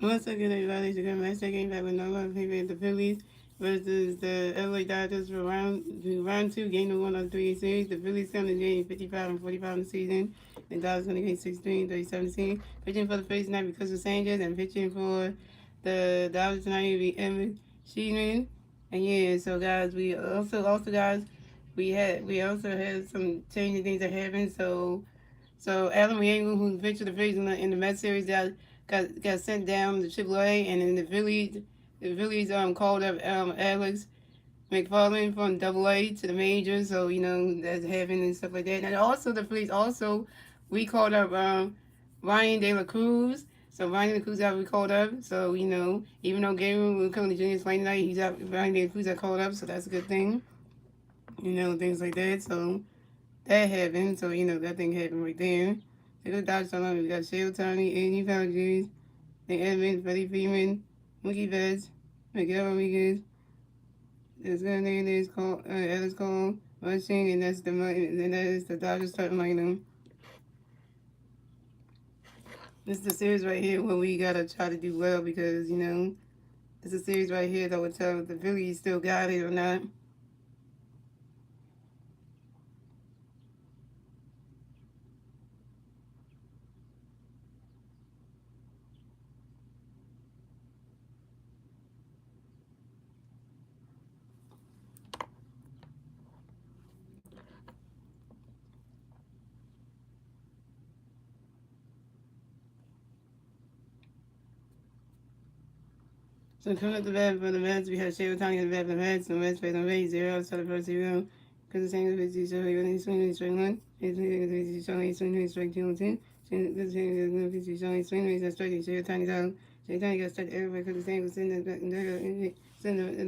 Once again, everybody, it's your Master game back with no love favorite the Phillies versus the LA Dodgers for round two, game number 1 of 3 series. The Phillies come to gain 55 and 45 in the season. The Dodgers going to gain 16, 37. Pitching for the Phillies tonight because of Sanchez, and pitching for the Dodgers tonight will be Evan Sheehan. And yeah, so guys, we also guys, we also had some changing things that happened. So Adam Yang, who pitched the Phillies in the Mets series, got sent down to AAA, and then the Phillies called up Alex McFarland from AA to the majors. So that's happened and stuff like that. And also the Phillies also we called up Ryan De La Cruz. So Ryan De La Cruz got we called up. So even though Gabriel will come to Junior's playing tonight, he's out. Ryan De La Cruz got called up, so that's a good thing. Things like that. So that happened. So that thing happened right there. So the Dodgers on we got Shale Tony, Andy Falcons, Nick Evans, Freddie Freeman, Mookie Betts, Miguel Rodriguez. There's gonna name is called Ellis Cole, Rushing, and that is the Dodgers starting lineup. This is the series right here where we gotta try to do well because it's a series right here that will tell if the Phillies still got it or not. So coming up the bat for the Mets, we have Shea Tony at the bat for the Mets. The Mets face on base 0 to the first 0. Because the same as the show, he really swinging strike 1. He's swinging strike 2 and 2. This is showing swinging strike Shea Tony's out. Shea Tony got struck everywhere because the same was in the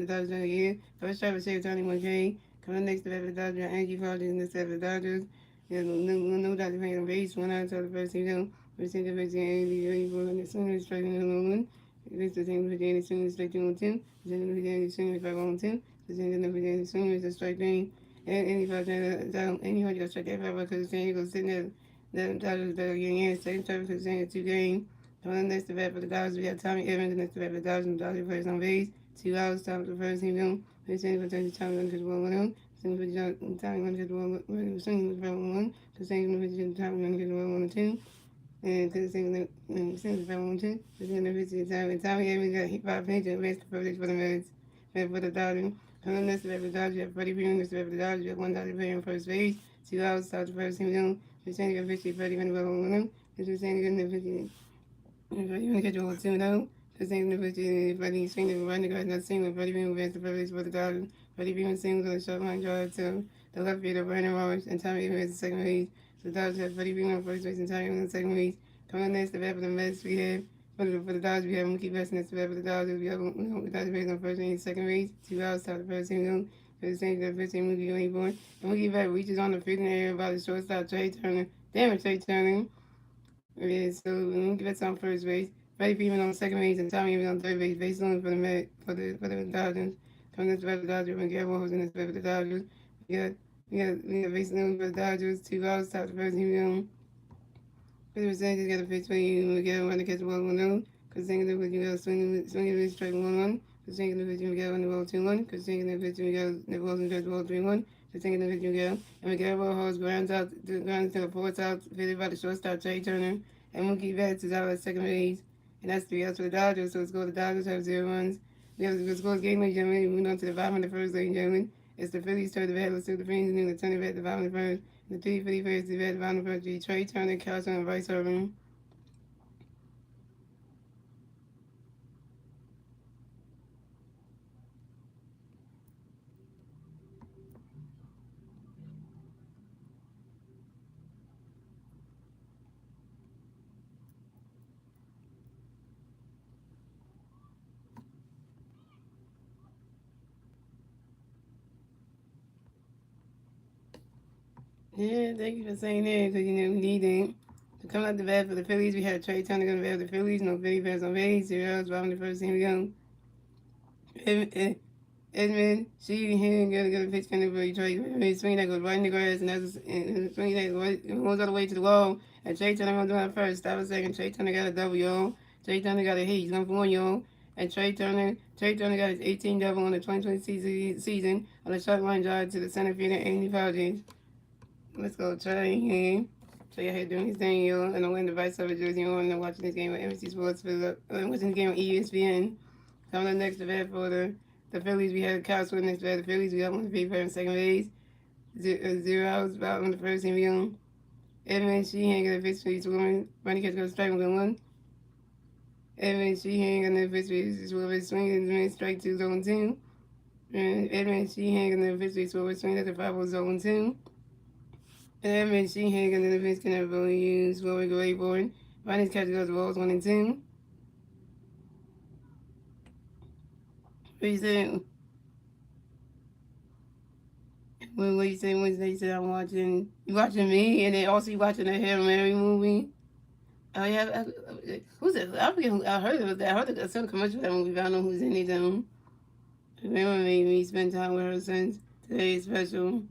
Dodgers during the year. First try for Shea Tony 1K. Coming next to bat for the Dodgers, Angie Farley in the set for the Dodgers. No Dodgers playing on base. 1 out to the first 0. First thing the first Andy ready for the swinging strike 1. This is the same with Danny Swing, strike 2 on 2. The same with Danny Swing, if I want to. The same with Danny Swing is a strike 3. And anybody got strike that 5 because the same goes sitting there. The Dodgers better getting in. Same time because the same 2 games. Next to bat for the Dodgers, we have Tommy Evans. Next to bat for the Dodgers, and the Dodgers players on base. 2 outs, top of the first team down. The same for Tommy Evans, 1 1. Same for Tommy Evans, 1 1. Same for 1. The same for Tommy Evans, 1 2. And to the single family too. The single visit time and Tommy Evans got hit by a pinch and rest perfect for the Mets. For the Dodgers. Coming next to the Dodgers, you have Freddie Freeman next to the Dodgers, you have 1 Dodger player on first base, 2 outs, start the first team down. The Sandy got 50, Freddie went well on them. The Sandy got 50, Freddie went catch all 2 down. The Sandy got 50, Freddie swing the running guard not single, Freddie Freeman advanced the first base for the Dodgers. Freddie Freeman singles on the short line drive to the left fielder, Brandon Roberts, and Tommy Evans the second base. So the Dodgers have Freddie Freeman on first base and Tommy Evans on second base. Coming next to bat for the Mets, we have for the Dodgers, we have Mookie Betts next to bat for the Dodgers. We have the Dodgers base on first and second base, 2 outs, top the first team zone. For the Saints, the 15 Mookie going born. And Mookie Betts reaches on the fielding area by the shortstop, Trey Turner. Damn it, Trey Turner. Yeah, so Mookie Betts on first base, Freddie Freeman on second base, and Tommy Evans on third base. Base only for the Mets, for the Dodgers. Coming next to bat for the Dodgers, and Garrett Wilson next to bat for the Dodgers. We got we got base only for the Dodgers, 2 outs, top the first team zone. 50% just got a pitch for you and get one to catch the ball 1 because thinking that you got swinging with strike 1 because thinking that you got on the ball 2 because thinking that you got the ball and catch the ball 3 because thinking that you got and we got ball holds grounds to the fourth out fitted by the shortstop Trey Turner and Mookie Betts is out at second base and that's 3 outs for the Dodgers so let's go the Dodgers have 0 runs. We have the score game ladies and gentlemen moving on to the bottom of the first ladies and gentlemen. It's the Phillies turn the bat. Let's do the Phillies and then the turn the bat the bottom of the first. The 3 for the first, the bat, the bottom of the first, Trey Turner, Carlson, and Vice Irving. Yeah, thank you for saying that because we need it. To come out the bat for the Phillies, we had Trey Turner going to bat for the Phillies. No Philly fans on base. 0 outs, bottom of the first team we go. Edmund, she here gonna pitch kind of for Detroit. Swing that goes right in the grass, and that's swing that goes all the way to the wall. And Trey Turner gonna do it first. Stop a second. Trey Turner got a double, y'all. Trey Turner got a hit. He's going for 1 And Trey Turner got his 18th double on the 2020 season on a short line drive to the center field and Anthony Fauci. Let's go, Trey. Yeah. Trey out here doing his thing, yo. And I'm wearing the Vice Over jersey on and watching this game on NBC Sports. Watching this game on ESPN. Coming up next to bat for the Phillies, we had Kyle Swin next to bat. The Phillies, we got one to be in second base. 0 outs, about on the first inning. Young. Edmund Sheehan got a pitch for each woman. Running catch goes strike 1. Edmund Sheehan got another pitch for each woman. Swinging strike 2, 0-2. And Edmund Sheehan got another pitch for each woman. Swing at the 5-0, 0-2. And Edmund Sheehan got another pitch can never use. What we go 8 for. Running catch goes balls 1 and 2. What you say? What you say Wednesday? You said I'm watching. You watching me, and then also you watching the Hail Mary movie. Oh yeah, who's it? I forget who. I heard it. I heard I saw the commercial for that movie. But I don't know who's in it. Grandma made me spend time with her since today's special.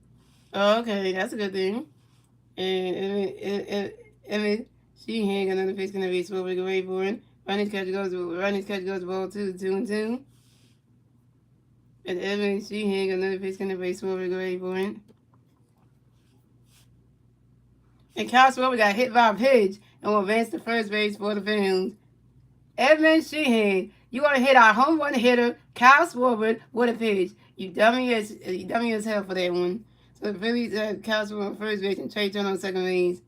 Oh, okay, that's a good thing. And Emmett, she ain't got another face gonna be so big away for it. Ronnie's catch goes ball 2-2. And Evan, she ain't got another pitch in the base for great point. And Kyle Schwarber got hit by a pitch and will advance to first base for the Phillies. Evan Sheehan, you want to hit our home run hitter, Kyle Schwarber, with a pitch. You dummy as hell for that one. So the Phillies had Kyle Schwarber on first base and Trey Turner on second base.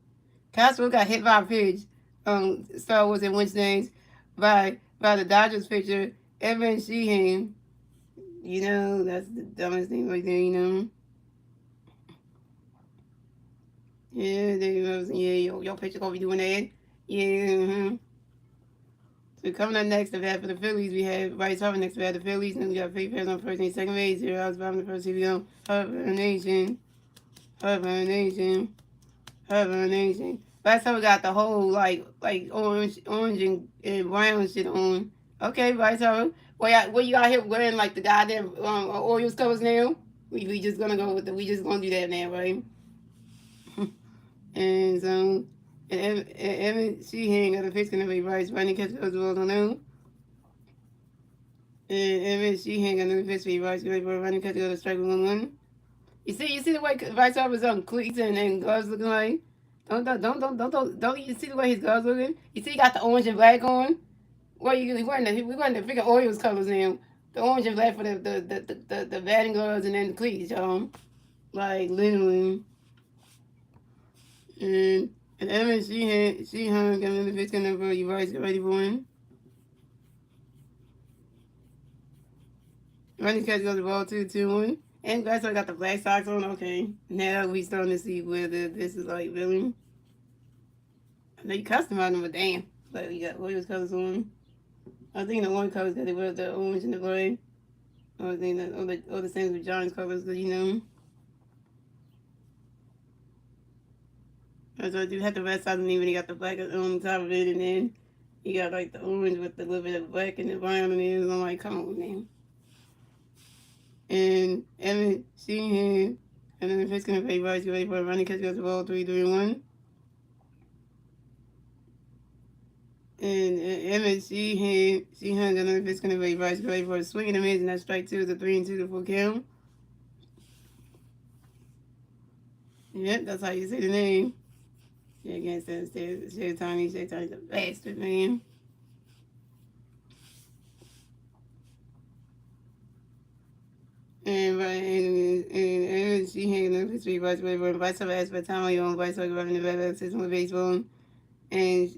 Kyle Schwarber got hit by a pitch. Star Wars and Wednesdays by the Dodgers pitcher, Evan Sheehan. You know, that's the dumbest thing right there, you know. Yeah, your pitcher gonna be doing that. Yeah, So coming up next to bat for the Phillies, we have Bryce Harper next to bat the Phillies, and we got Faith Harris on first and second base, 0 outs, bottom of the first inning. Harper Nation. Bryce Harper got the whole like orange and brown shit on. Okay, Bryce Harper. Well, you out here wearing like the goddamn Orioles colors now? We just gonna go with we just gonna do that now, right? And so, and Evan Sheehan got a pitch gonna be Bryce. Running catch goes well on them. And Evan Sheehan got another pitch for Bryce. Running catch goes to strike 1. You see the way Bryce Harper's cleats and gloves looking like? Don't you see the way his gloves looking? You see he got the orange and black on? Well, we wearing the freaking Orioles colors now. The orange and black for the batting gloves and then the cleats, y'all. Like literally. And Evan Sheehan got another pitch coming for you, Bryce. Get ready for him. Running catch goes the ball 2-1. And Bryce got the black socks on. Okay, now we starting to see whether this is like really. I know you customized them, but damn, like we got Orioles colors on. I think the orange colors that they wear the orange and the gray. I think that all the same with Giants colors, because you know. So you have the red side and even you got the black on top of it, and then you got like the orange with a little bit of black and the brown in it. I'm like, come on, man. And Evan Sheehan, and then the pitch gonna play Bryce, you ready for a running catch goes the ball 3-1. And Evan Sheehan got another pitch gonna play Bryce, ready for a swing and a miss, and that strike 2 is a 3-2 to full count. Yep, that's how you say the name. Yeah, again, says Shay Tony's a bastard, man. And she hanging up his feet, Vice Versa, asked for time on your own, Vice Versa, running the better system with baseball. And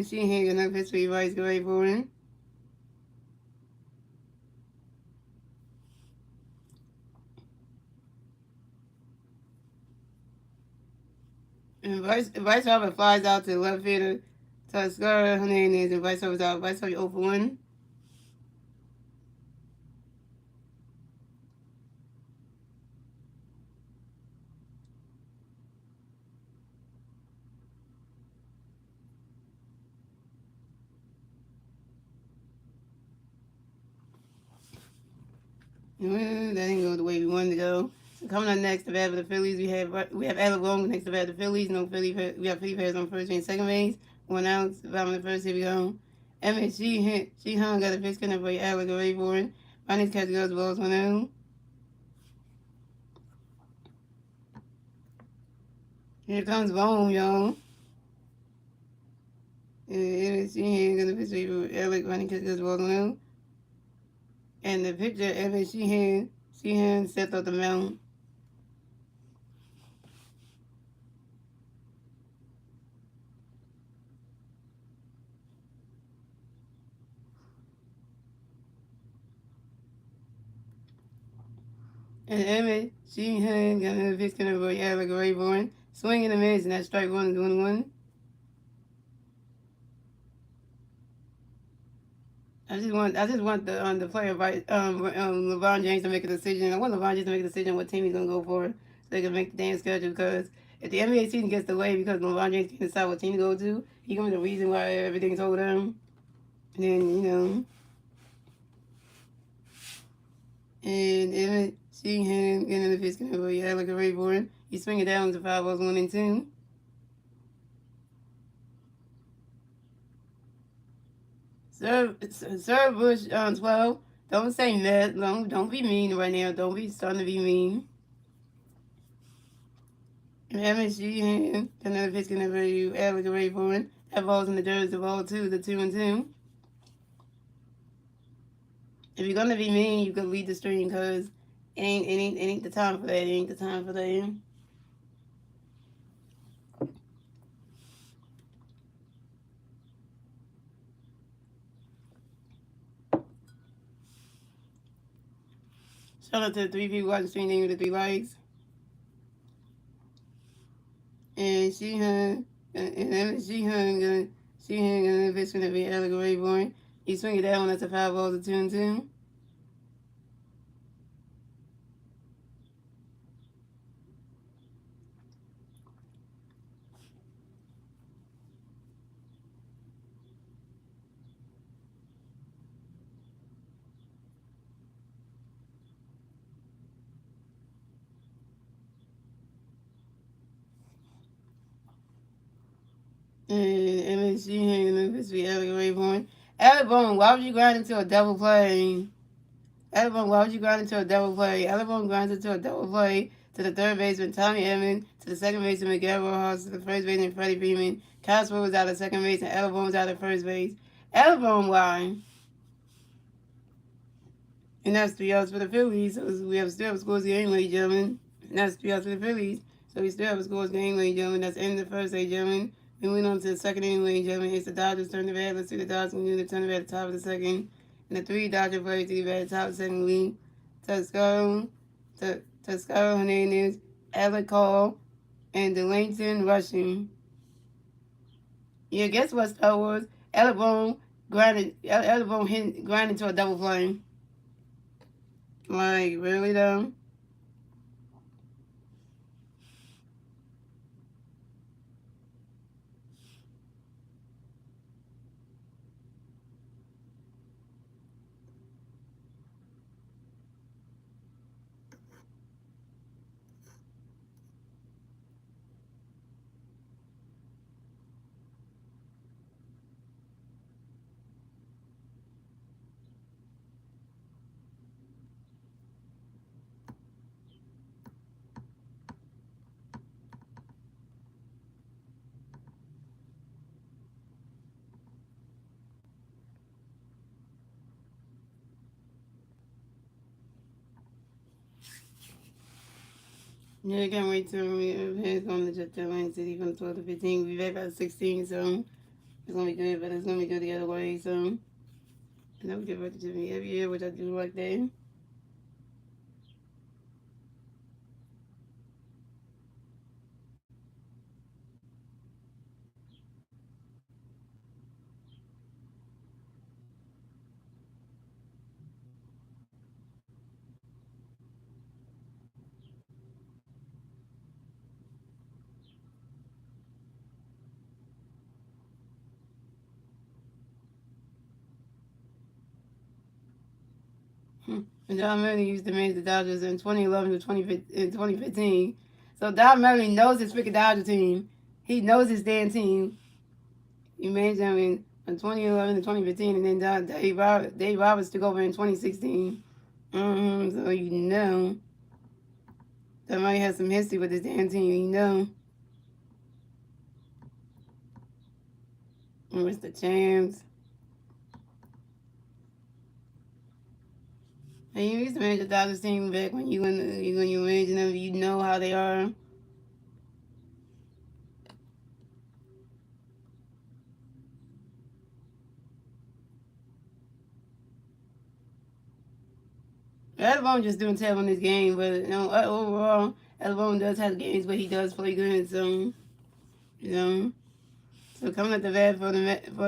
she hanging up his feet, Vice Versa, for him. And Vice Versa flies out to the left fielder, Tuskara Hernandez, and Vice Versa out. Vice Versa 0 for 1. That didn't go the way we wanted to go. So coming up next to bat for the Phillies, we have Alec Long next to bat the Phillies. We have Phillies on first and second base. 1 out, bottom of the first. Here we go. She hung at a fish connect for Alex Rayborn. My name's Catch Girls Balls on them. Here comes Bone, y'all. She hung at a fish for Alex running Catch Girls Balls on them. And the picture of she had stepped up the mountain. And Emmett, she had got another pitch coming for Alex Rayborn. Swing and a miss, and that strike one is 1-1. I just want the player by LeBron James to make a decision. I want LeBron James to make a decision what team he's gonna go for, so they can make the damn schedule. Because if the NBA season gets delayed because LeBron James can't decide what team to go to, he's gonna be the reason why everything's over them. And then and Emmett, she had getting the pitch coming for Alex Rayborn. He's swinging down to 5 balls 1-2. Sir Bush 12. Don't say that. Don't be mean right now. Don't be starting to be mean. MSG hand. Another pitch can for you. Alex Rayborn. That ball's in the dirt. The ball 2. The 2-2. If you're gonna be mean, you could lead the stream, cause it ain't the time for that. It ain't the time for that. Shout out to the 3 people watching the stream. Name with the 3 likes. And she hung. And she hung. She hung another pitch gonna be Alex Rayborn. You swing it down. That's a 5 balls. A 2-2. And MSG hanging up his feet, Alex Rayborn. Alabama, why would you grind into a double play? Alabama, why would you grind into a double play? Alabama grinds into a double play to the third baseman, Tommy Edman, to the second baseman, Miguel Rojas, to the first baseman, Freddie Freeman. Cosmo was out of second base, and Alabama was out of first base. Alabama, why? And that's 3 outs for the Phillies. So we still have a scores game, ladies and gentlemen. And that's 3 outs for the Phillies. So we still have a scores game, ladies and gentlemen. That's the end of the first, ladies and gentlemen. We went on to the second inning, ladies and gentlemen. It's the Dodgers turn the bat. Let's see the Dodgers can do the turn the bat at the top of the second. And the 3 Dodger players to the bat at the top of the second lead. Toscaro Hernandez, Alec Call, and Delangton rushing. Yeah, guess what, Star Wars? Alabama grinded to a double play. Like, really though? Yeah, I can't wait till we head on to Atlanta City from 12 to 15. We'll be back by 16, so it's gonna be good, but it's gonna be good the other way, so. And I would get ready to me every year, which I do like that. And John Murray used to manage the Dodgers in 2011 to 2015. So Don Murray knows his freaking Dodger team. He knows his damn team. He managed them in in 2011 to 2015, and then Dave Roberts took over in 2016. So you know, that might have some history with this damn team, you know. Where's the champs? And you used to manage the Dodgers team back when you managing them, you know how they are. Elbone just doing terrible in this game, but you know, overall, Elbone does have games where he does play good. So you know, so coming at the bat for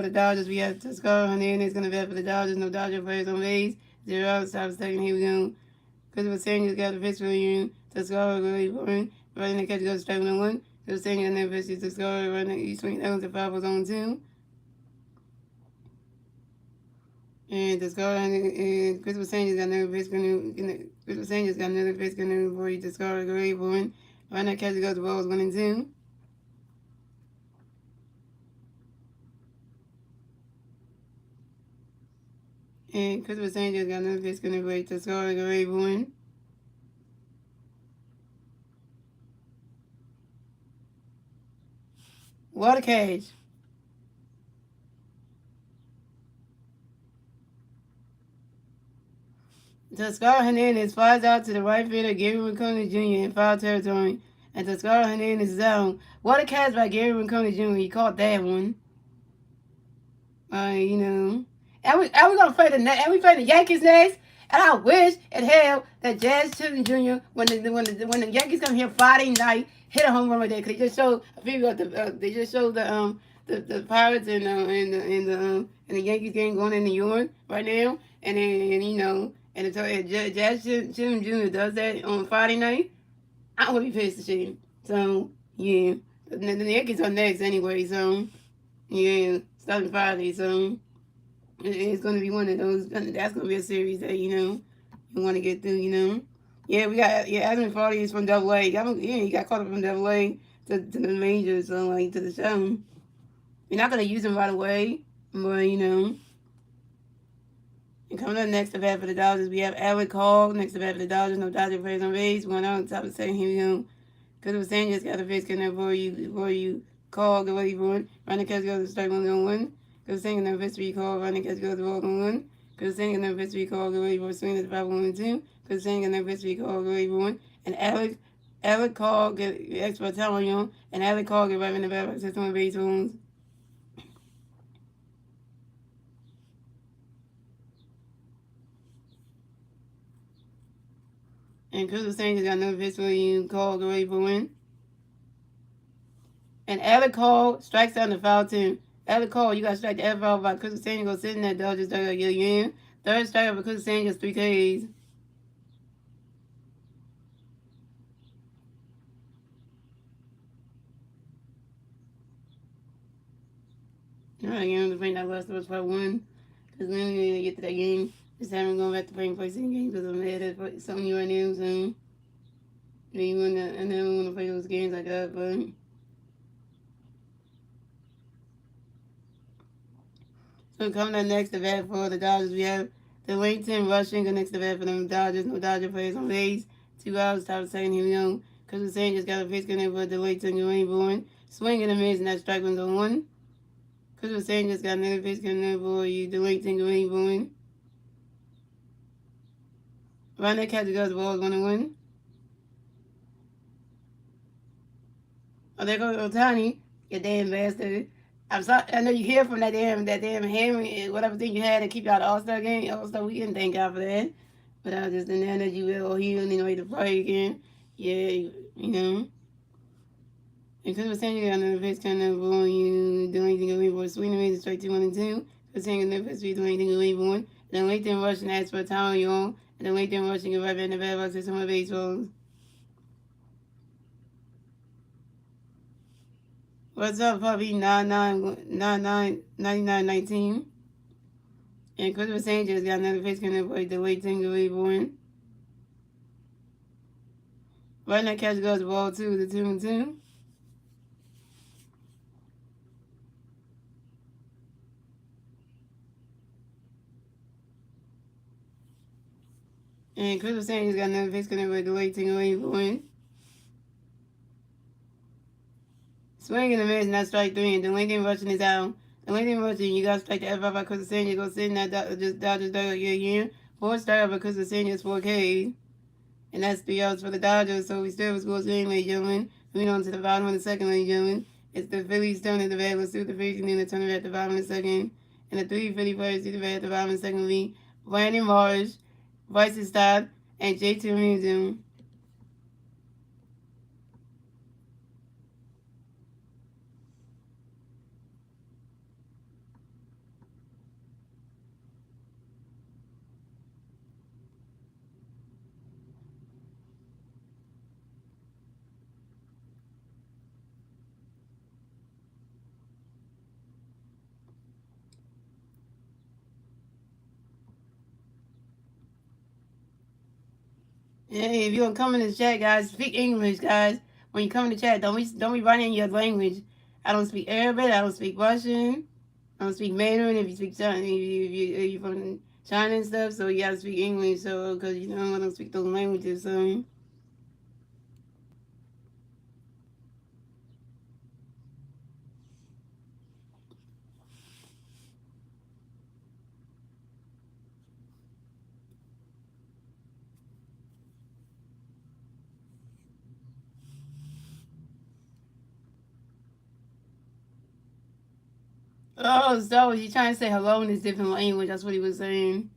the Dodgers, we have Toscaro Hernandez going to bat for the Dodgers. No Dodger players on base. 0 out. Stop second. Here we go. Christopher Samuels got the pitch for you. Toscaro really important. Running the catch goes strike 1. Christopher Samuels got the pitch to Toscaro. Running each swing down to 5 was on 2. And Toscaro and Christopher Samuels got another pitch Christopher Samuels got another pitch for you. Toscaro really important. Running the catch goes to balls 1 and 2. And Christopher Sanchez got another pitch going to break to score like a Ray Boone. What a catch. Toscaro Hernandez flies out to the right fielder Gary Rincona Jr. in foul territory. And Toscaro Hernandez is out. What a catch by Gary Rincona Jr. He caught that one. You know. And we gonna play the Yankees next. And I wish in hell that Jazz Chisholm Jr. when the Yankees come here Friday night hit a home run right there, because they just showed a video of they just showed the Pirates and the Yankees game going in New York right now, and then you know, and Jazz Chisholm Jr. does that on Friday night. I would be pissed to shit. So yeah, the Yankees are next anyway. So yeah, starting Friday. So it's going to be one of those. That's going to be a series that you want to get through. Yeah, we got Asmund Farley is from Double A. He got called up from Double A to the majors, so like to the show. You're not going to use him right away, but And coming up next to bat for the Dodgers, we have Alec Hall next to bat for the Dodgers. No Dodger players on base. 1 out, top of the second. Here we go. Because Sanchez got the face cutting before you call the way you run. Running catch goes to strike 1-1. Because Sanchez never fits to be called. Running catch goes to ball 1. Because Sanchez never fits to be called the way you swing at the 5-1-2. Because Sanchez never fits to be called the way you run. And Alec Hall get extra time on you. And Alec Hall get right in the back by 6 base runs. And Crystal Sanchez got another pitch for you, called the way for win. And Alec Hall strikes out in the foul too. Alec Hall, you got to strike the F out by Crystal Sanchez. Go sit in that Dodgers dugout, you in. Third strikeout for Crystal Sanchez, 3 Ks. Alright, I'm to bring that last of us part 1. Because we don't need to get to that game. This time I'm going back to playing PlayStation games because I'm mad at something right now, so. I never want to play those games like that, but. So coming up next to bat for the Dodgers, we have the Langton rushing next to bat for the Dodgers. No Dodger players on base. 2 outs, top of the second. Here we go. Because the Sanchez got a pitch connect for the Langton Dwayne Bourne. Swinging a miss, and that strike one's on 1. Because the Sanchez got another pitch connect for you, the Langton Dwayne Bourne. Run that catch goes the ball 1-1. Oh, there goes Otani. You damn bastard. I'm sorry. I know you hear from that damn hammer and whatever thing you had to keep you out of All-Star game, All-Star weekend. Thank God for that. But I was just in there that you will. He don't need no way to play again. Yeah, And because we're saying you got another pitch kind of ball, you do anything to leave for swing and straight 2-1-2. Because saying another pitch, you do anything to leave one. And then LinkedIn rushing asks for a time on your own. And then LinkedIn rushing you right back in the bad box with some of the baseballs. What's up, puppy? 9919. And Christopher Sanchez got another pitch coming up with the late Tingley born. Right now, catch goes the ball 2 to 2-2. 2 and 2. And Crystal Sandy's got another face connect with the late tingle wave going. Swing in the mids, not strike three, and the Lincoln rushing is out. The Lincoln rushing, you got to strike the F5 by Crystal Sandy. Go sit in that Dodgers dog again. 4-star by Crystal Sandy is 4K. And that's 3 outs for the Dodgers, so we still have scores in, ladies and gentlemen. Moving on to the bottom of the second, ladies and gentlemen. It's the Phillies turn at the bat. Let's see what the Phillies can do to turn it at the bottom of the second. And the 3 Philly players do the bat at the bottom of the second league. Brandon Marsh, Bryce Stott, and JT Museum. Hey, if you want to come in the chat, guys, speak English, guys. When you come in the chat, don't be writing your language. I don't speak Arabic. I don't speak Russian. I don't speak Mandarin. If you speak China, if you from China and stuff, so you gotta speak English. So, cause I don't speak those languages. So. Oh, so he's trying to say hello in his different language. That's what he was saying.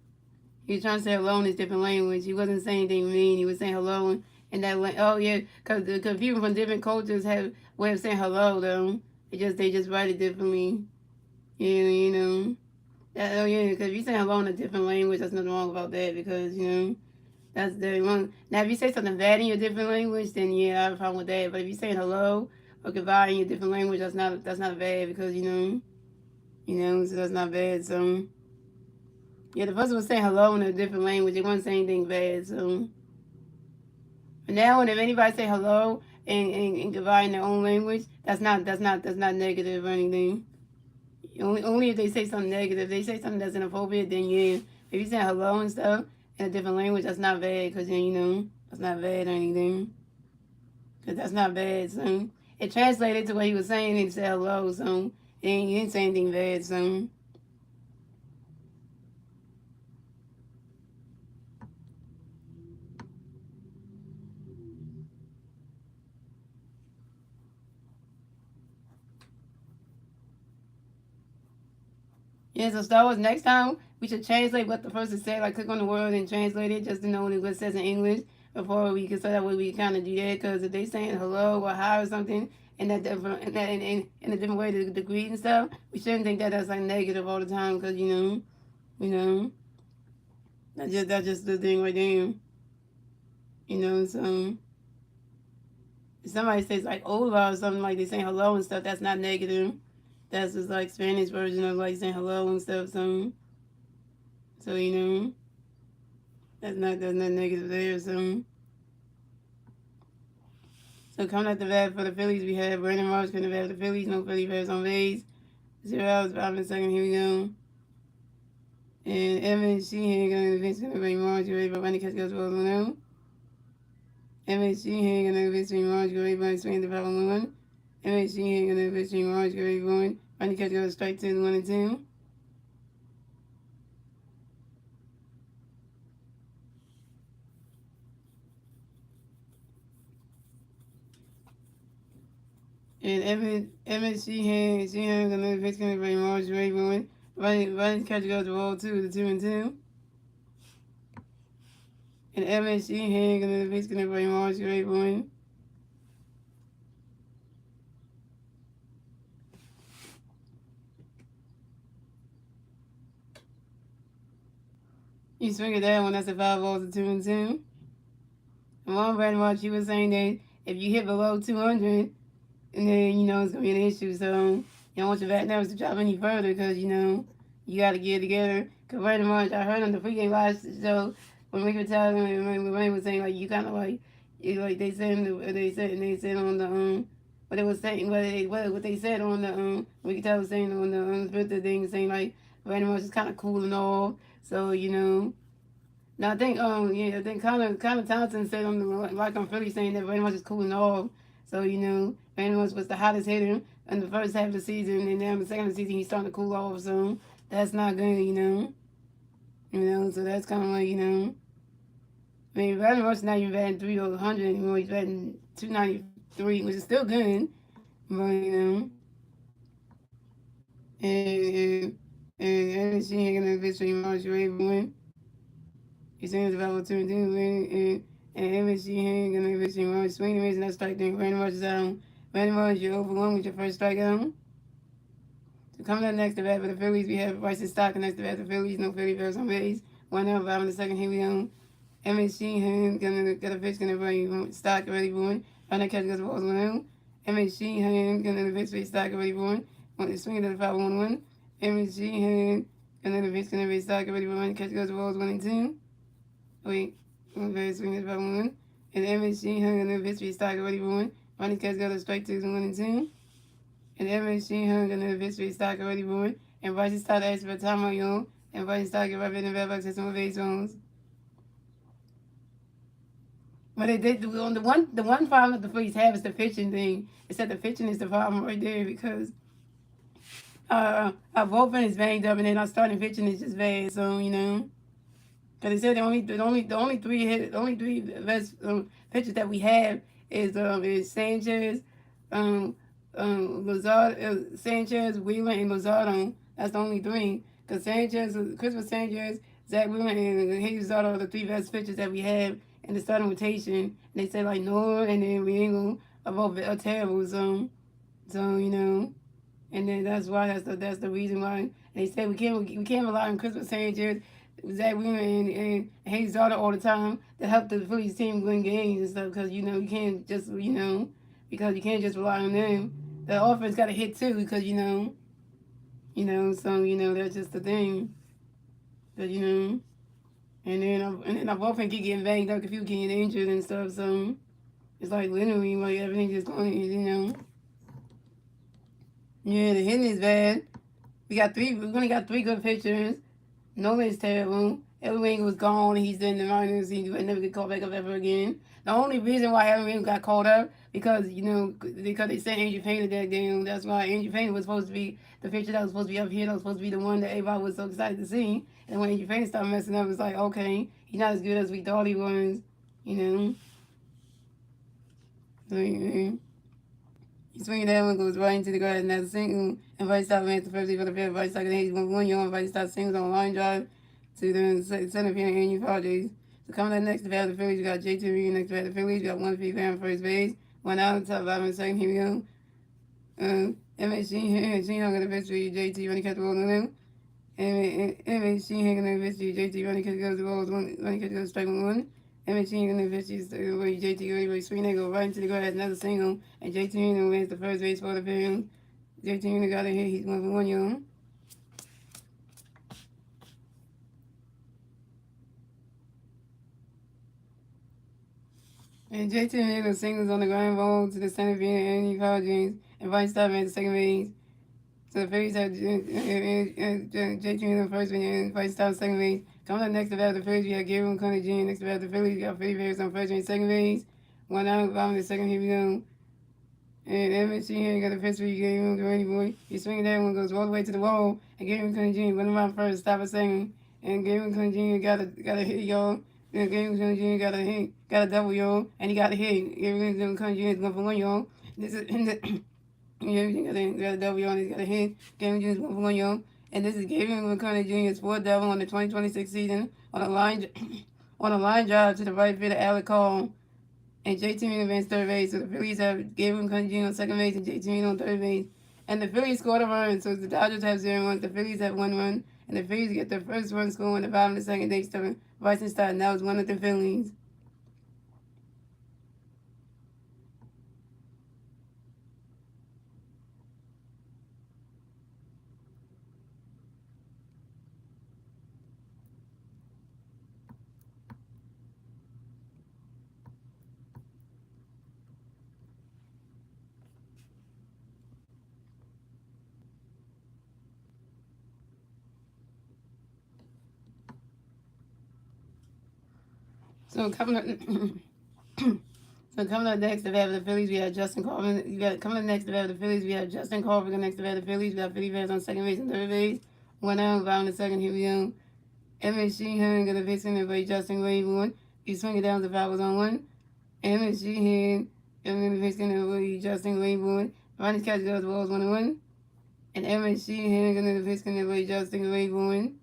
He was trying to say hello in his different language. He wasn't saying anything mean. He was saying hello in that language. Oh yeah, cause people from different cultures have way of saying hello though. They just write it differently. Yeah. Oh yeah, because if you say hello in a different language, there's nothing wrong about that because that's the one. Now if you say something bad in your different language, then yeah, I have a problem with that. But if you're saying hello or goodbye in your different language, that's not bad because so that's not bad. So, yeah, the person was saying hello in a different language. They wasn't saying anything bad. So, but now, when if anybody say hello and goodbye in their own language, that's not negative or anything. Only if they say something negative. If they say something that's inappropriate, then yeah. If you say hello and stuff in a different language, that's not bad because then that's not bad or anything. Because that's not bad. So, it translated to what he was saying and he said hello. So, he didn't say anything bad. So. Yeah, so Star Wars, next time we should translate what the person said. Like, click on the word and translate it just to know what it says in English before we can, so that way we kind of do that. Because if they saying hello or hi or something in that different, in a different way to greet and stuff, we shouldn't think that that's like negative all the time. Because you know, that's just the thing right there. So if somebody says like hola or something like they saying hello and stuff, that's not negative. That's just like Spanish version of like saying hello and stuff. So that's not negative there. So coming at the bat for the Phillies, we have Brandon Marsh coming to bat for the Phillies. No Philly players on base. 0 outs, bottom of the second. Here we go. And Evan Sheehan going to the bench, bring Marsh. Ready for running catch goes for 1-0. Evan Sheehan going to the bench, Marsh. Ready for swing the power 1-1. Evan Sheehan going to the bench, Marsh. Ready for running catch goes strike 2, 1-2. And Evan Sheehan going to the bench, bring Marsh. Ready for running catch goes for 2, 2-2. And Evan Sheehan going to the bench, bring Marsh. Ready for You swing at that one, that's a 5 balls to 2-2. And one Brandon March, he was saying that if you hit below 200, and then, it's going to be an issue. So, you don't want your bat numbers to drop any further because, you got to get it together. Because Brandon March, I heard on the pregame live show when we were telling him, when Wayne was saying, like, you kind of like they said on the, what they was saying, what they said on the, we could tell was saying on the Twitter thing, saying, like, Brandon March is kind of cooling off. So, Now I think Connor Townsend said on the like on Philly saying that Randy Moss is cooling off. So Randy Moss was the hottest hitter in the first half of the season, and then in the second half of the season he's starting to cool off. So that's not good, So that's kind of like I mean, Randy Moss is not even batting 300 anymore. He's batting 293, which is still good, but and MSG ain't gonna eventually March Raven. He's saying it's about what to do, and MSG ain't gonna eventually March swing the reason that strike thing. Randy Moss is out. Randy Moss, you're over one with your first strikeout. So coming up next to bat for the Phillies, we have Bryson Stock next to bat for the Phillies. No Philly Bears on base. 1-0, 5 in the second. Here we go. MSG hand gonna get a pitch, gonna bring Stock ready for it. On that catch goes balls 1-0. MSG hand gonna pitch for Stock ready for it. Want to swing to the 5-1-1. MSG hand gonna pitch, gonna be Stock ready for it. Catch goes balls 1-2. Wait, okay, swing to the 5-1-1. And MSG hand gonna pitch for Stock ready for it. Running catch goes strike 2-1-2. And MSG hung on the victory stock already born. And Bryson started asking for time on you. And Bryson started rubbing the bell box at some of his phones. But it did the one problem that the Phillies have is the pitching thing. It's that the pitching is the problem right there because our bullpen is banged up and then our starting pitching is just bad. So because they said the only three best pitchers that we have is Sanchez, um, Lazard, Sanchez, Wheeler, and Luzardo. That's the only three. Because Christopher Sanchez, Zach Wheeler, and Jesus Luzardo are the three best pitchers that we have in the starting rotation. And they said like Noah and then Riengo are both are terrible. So. And then that's why that's the reason why they said we can't rely on Christopher Sanchez, Zach Wheeler, and Hayes Daughter all the time to help the Phillies team win games and stuff because you can't just because you can't just rely on them. The offense got to hit too because so that's just the thing. But and then our offense keep getting banged up, if you getting injured and stuff. So it's like literally like everything just going. Yeah, the hitting is bad. We only got three good pitchers. Nolan's terrible. Everything was gone. He's in the minors. He would never get called back up ever again. The only reason why everything got called up because because they sent Andrew Painter that game. That's why Andrew Painter was supposed to be the pitcher that was supposed to be up here. That was supposed to be the one that everybody was so excited to see. And when Andrew Painter started messing up, it's like okay, he's not as good as we thought he was. You know. So, he swinging that one goes right into the grass, and that's a single. And Vice stopped at the first for the fifth. Vice stopped at 1 yard. Vice stopped singles on a line drive to the center field and Andy Padres. So coming up next to bat the Phillies, we got J.T. Reed next to bat the Phillies. We got 1 on first base. 1 out, top 5 in the second. Here we go. MSG hung on the pitch for J.T. Running catch the ball on them. MSG hanging on the pitch for J.T. Running catch goes the ball. Running catch goes strike 1. MSG hanging on the pitch is J.T. Reed swing. They go right into the grass. Another single. And J.T. wins the first base for the field. J.T. got a hit. He's 1 yard. And J.T. Hill singles on the ground ball to the center field and Andy Padres. And Vice stopped at the second base. So the Phillies have J.T. Hill first base and Vice stopped second base. Coming up next to bat the Phillies, we got Gabriel Conner Jr. Next to bat the Phillies, we got Philly Bears on first and second base. 1 out, 5 in the second. Here we go. And MSG here got a pitch for you, Gabriel, ready boy. He's swinging that one, goes all the way to the wall. And Gabriel Conner Jr. went around first, stop at second. And Gabriel Conner Jr. got a hit, y'all. And Gabriel Conner Jr. got a double, y'all. And he got a hit. Gabriel Conner Jr. is going for 1, y'all. This is got a double, y'all. And he's got a hit. Gabriel Jr. is going for 1, y'all. And this is Gabriel Conner Jr.'s 4th double on the 2026 season on a line drive to the right field of Alec Call. And J.T. advanced third base. So the Phillies have Gabriel Conner Jr. on second base and J.T. on third base. And the Phillies scored a run. So the Dodgers have 0 runs. The Phillies have 1 run. And the Phillies get their first run score in the bottom of the second. They started Bryson Stott. And that was one of the Phillies. So coming up, so coming up next, if we have the Phillies, we have Justin Corbin. Coming up next, if we have the Phillies, we have Justin Corbin. Next, if we have the Phillies, we have Philly Bears on second base and third base. One out, bottom the second. Here we go. Emmett Sheehan gonna pitch in and play Justin Wayne. He's swinging down the foul was on one. Emmett Sheehan gonna pitch in and play Justin Wayne. Ronnie catch goes the balls 1-1. And Emmett Sheehan gonna pitch in and play Justin Wayne.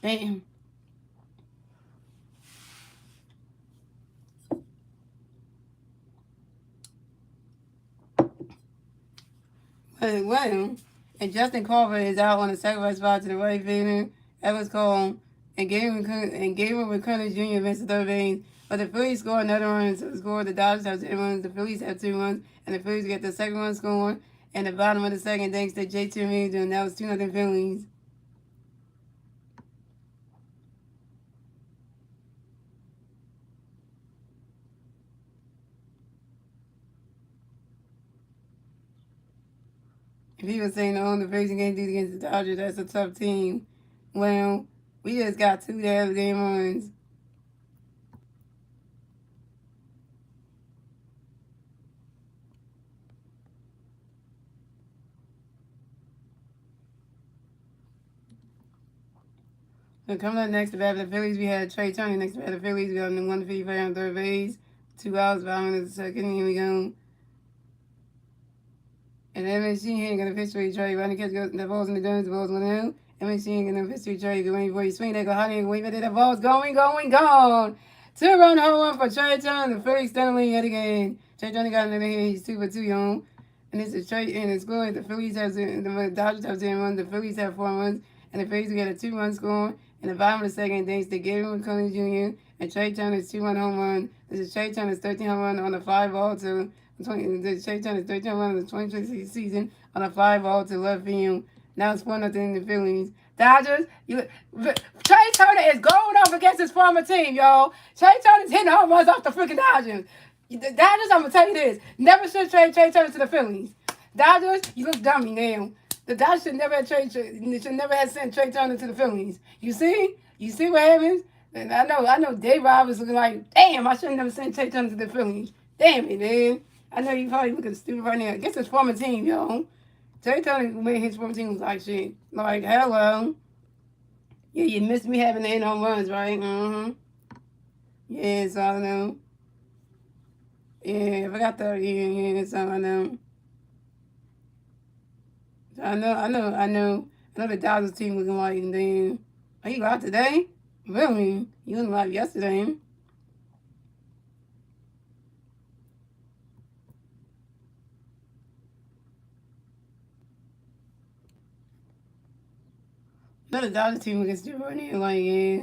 Damn. Well, and Justin Carver is out on the sacrifice spot to the right fielder. That was called. And Gabriel McCullers Jr. missed the third base. But the Phillies score another run. So the score, the Dodgers have 10 runs. The Phillies have 2 runs. And the Phillies get the second run scored. And the bottom of the second, thanks to J.T. Major. And that was 2-0 Phillies. If he was saying, oh, the Phillies can't do it against the Dodgers, that's a tough team. Well, we just got 2 game runs. So coming up next to bat for the Phillies, we had Trey Turner. Next to bat for the Phillies, we got the 1-3 on third base. 2 outs, bottom of the second. Here we go. And MSG ain't gonna pitch for you, Trey. Running catch goes, the ball's in the guns, the ball's going out. MSG ain't gonna pitch for you, Trey. Going for you, swing. They go hot and wait, but the ball's going, gone. 2-run home run for Trey Turner. The Phillies standing yet again. Trey Turner got another hit. He's 2 for 2, y'all. And this is Trey, and it's good. The Phillies have the Dodgers have 10 runs. The Phillies have 4 runs, and the Phillies get a 2-run score. In the bottom of the second, thanks to Gabriel McCullers Jr. and Trey Turner's 2-run home run. This is Trey Turner's 13th home run on a 5-ball to Trey Turner's 13th home run of the 2026 season on a 5-ball to left field. Now it's 4-0 in the Phillies. Dodgers, Trey Turner is going up against his former team, y'all. Trey Turner's hitting home runs off the freaking Dodgers. The Dodgers, I'm gonna tell you this: never should trade Trey Turner to the Phillies. Dodgers, you look dummy now. The Dodgers should never have sent Trey Turner to the Phillies. You see what happens? And I know Dave Rob was looking like, damn, I should have never sent Trey Turner to the Phillies. Damn it, man. I know you probably looking stupid right now. Against his former team, yo. Trey Turner made his former team was like shit. Like, hello. Yeah, you missed me having the 8 home runs, right? Mm-hmm. Yeah, so I know. Yeah, I forgot that. Yeah, so I know. I know the Dodgers team looking like, and then, are you out today? Really? You was live yesterday. No, the Dodgers team looking still running like, yeah.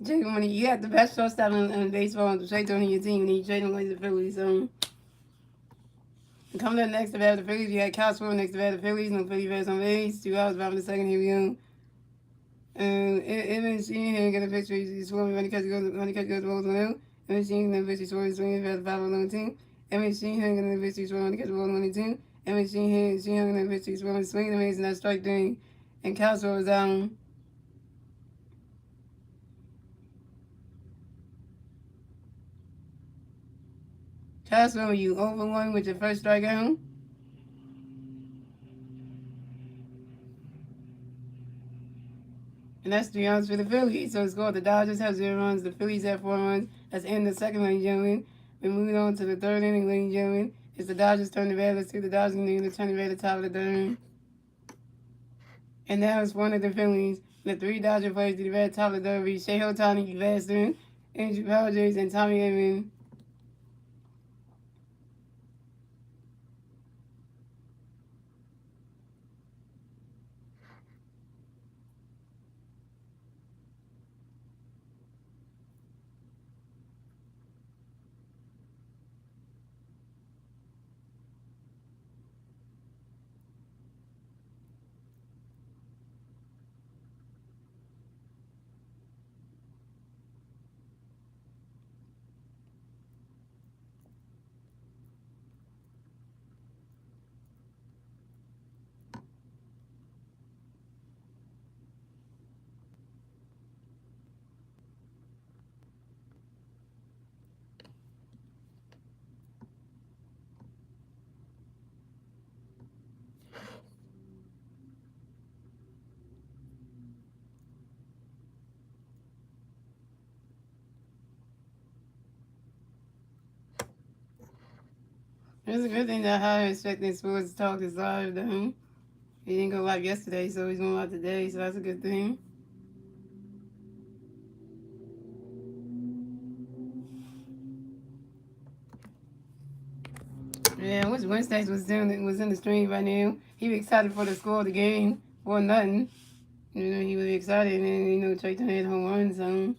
Jake, when you got the best shortstop in baseball, to trade on your team, and you trade him like the Phillies, so. Coming up next to bat the Phillies, you had Castro next to bat the Phillies, no Philly Bears on base, 2 outs, bottom of the second, here we go. Evans Sheehan got a pitcher. He's scoring when he catches the balls on out. Evans Sheehan got a pitcher scoring swinging for the 5-0 Evans Sheehan got a pitcher scoring when he catches the ball on 22. Evans Sheehan got a pitcher scoring swinging amazing that strike thing. And Castro was down. Castro, you over 1 with your first strikeout. And that's 3 outs for the Phillies. So it's called the Dodgers have 0 runs. The Phillies have 4 runs. That's in the second, ladies and gentlemen. We're moving on to the third inning, ladies and gentlemen. It's the Dodgers turn the bat. Let's see the Dodgers turn the bat at the top of the third. And now it's one of the Phillies. The 3 Dodger players to the bat top of the third. Shea Otani, Gladstone, Andrew Powers, and Tommy Edman. It's a good thing that higher expecting sports talk is live though. He didn't go live yesterday, so he's going live today, so that's a good thing. Yeah, which Wednesdays was in the stream right now. He was excited for the score of the game or nothing. He was excited, and then Trey Turner had home run, so.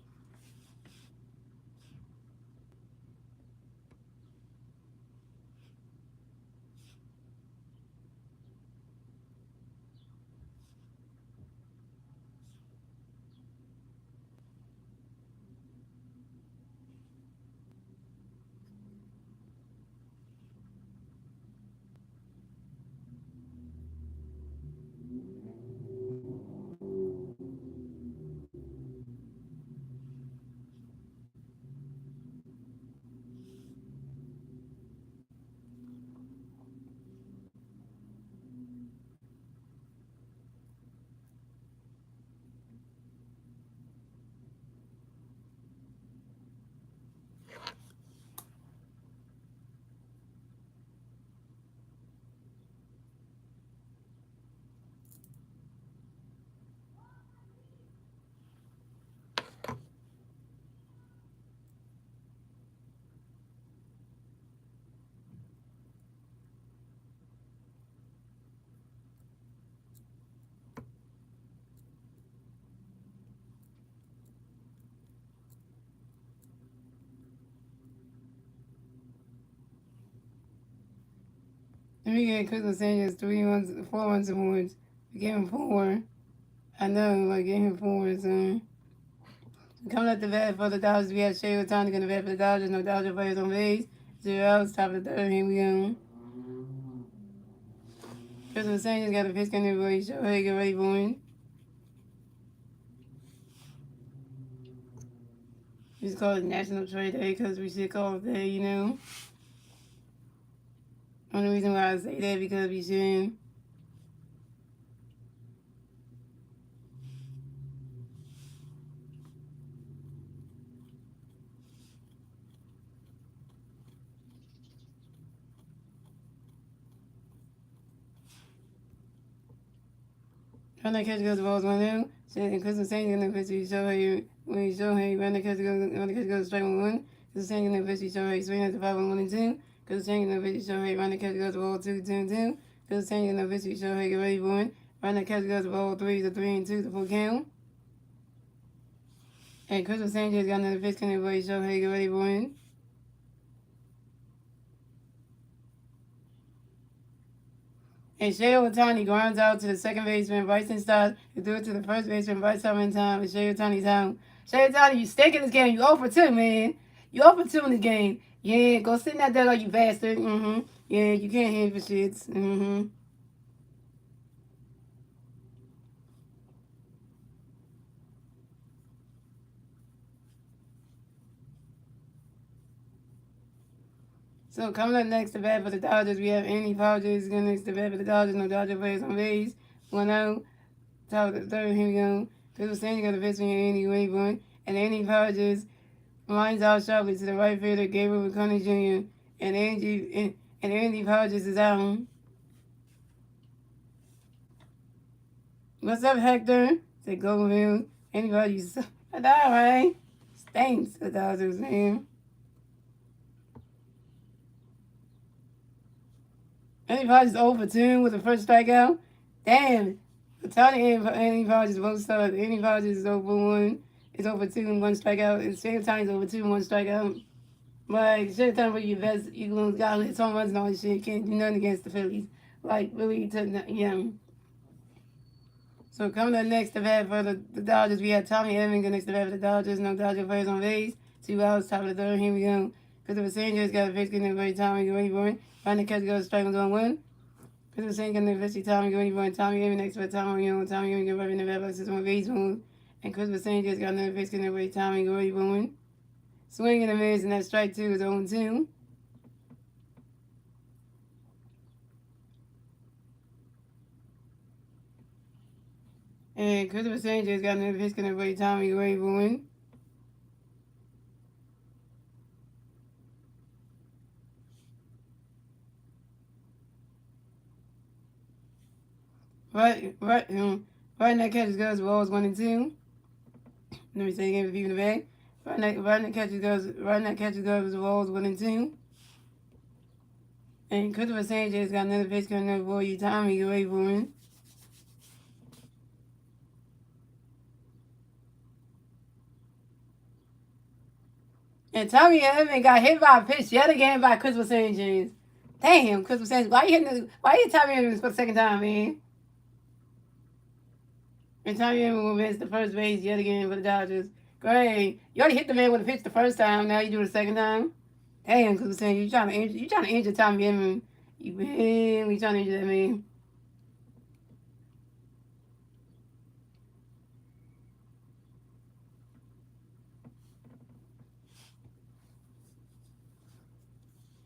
Let me get Crystal Sanchez 4 runs awards. We gave him 4. I know, like, gave him 4, so. Coming up the bat for the Dodgers, we have Shea Otani going to bat for the Dodgers. No Dodger players on base. 0 outs, top of the third. Here we go. Crystal Sanchez got a pitch count in the Shohei, get ready for him. We just call it National Trade Day because we should call it that. Only reason why I say that because we should. Run that catch goes to balls 1-0. And Crystal Sanchez going to pitch to Shohei, run the catch goes to strike 1-1. Crystal Sanchez going to pitch to Shohei, swing at the 5-1-2. Crystal Sanchez going to pitch to Shohei, run the catch goes to ball 2-2-2. Crystal Sanchez going to pitch to Shohei, get ready for him. Run the catch goes to ball 3-3-2 to full count. And Crystal Sanchez got another pitch count in Shohei, get ready for him. And Shea Otani grounds out to the second baseman, Bryson Stott, who threw it to the first baseman, Bryce Harper in time, and Shea Otani's home. Shea Otani, you stink in this game. You 0 for 2, man. You 0 for 2 in this game. Yeah, go sit in that dugout, you bastard. Yeah, you can't hit for shits. So coming up next to bat for the Dodgers, we have Andy Padres going next to bat for the Dodgers. No Dodger players on base. 1-0. Top of the third, here we go. Crystal Sanchez got the pitch from Andy Wayborn. And Andy Padres lines out sharply to the right fielder, Gabriel McConaughey Jr. And Andy Padres is out. What's up, Hector? Said Goldfield. Andy Padres. I die, right? Stinks, the Dodgers, man. Andy Padres 0 for 2 with the first strikeout. Damn. Otani and Andy Padres both started. Andy Padres is 0 for 1. It's 0 for 2 and 1 strikeout. And Shea Otani's 0 for 2 and 1 strikeout. Like, Shea Otani for your best. You got hit home runs and all this shit. Can't do nothing against the Phillies. Like, really, So coming up next to bat for the Dodgers, we have Tommy Evans next to bat for the Dodgers. No Dodger players on base. 2 outs, top of the third. Here we go. Christopher Sanchez got a pitch getting every Tommy ready for it. Find the catch goes strike 1-1. Christopher Sanchez got the pitch Tommy ready for it. Tommy Evans next to Tommy Tommy Evans get ready in the bat like 6-1 baseball. And Christopher Sanchez got another pitch getting every Tommy ready for it. Swing and a miss, and that strike 2 is 0-2. And Christopher Sanchez got another pitch getting every Tommy ready for it. Right now catches goes balls 1 and 2. Let me say again for you in the bag. Right now catches goes balls 1 and 2. And Christopher Sanchez got another pitch coming up for you. Tommy, get ready for him. And Tommy Evans got hit by a pitch yet again by Christopher Sanchez. Damn, Christopher Sanchez. Why you Tommy Evans for the second time, man? And Tommy Evans will miss the first base yet again for the Dodgers. Great. You already hit the man with a pitch the first time. Now you do it the second time. Damn, Christopher Sanchez. You trying to injure Tommy Evans. You really trying to injure that man.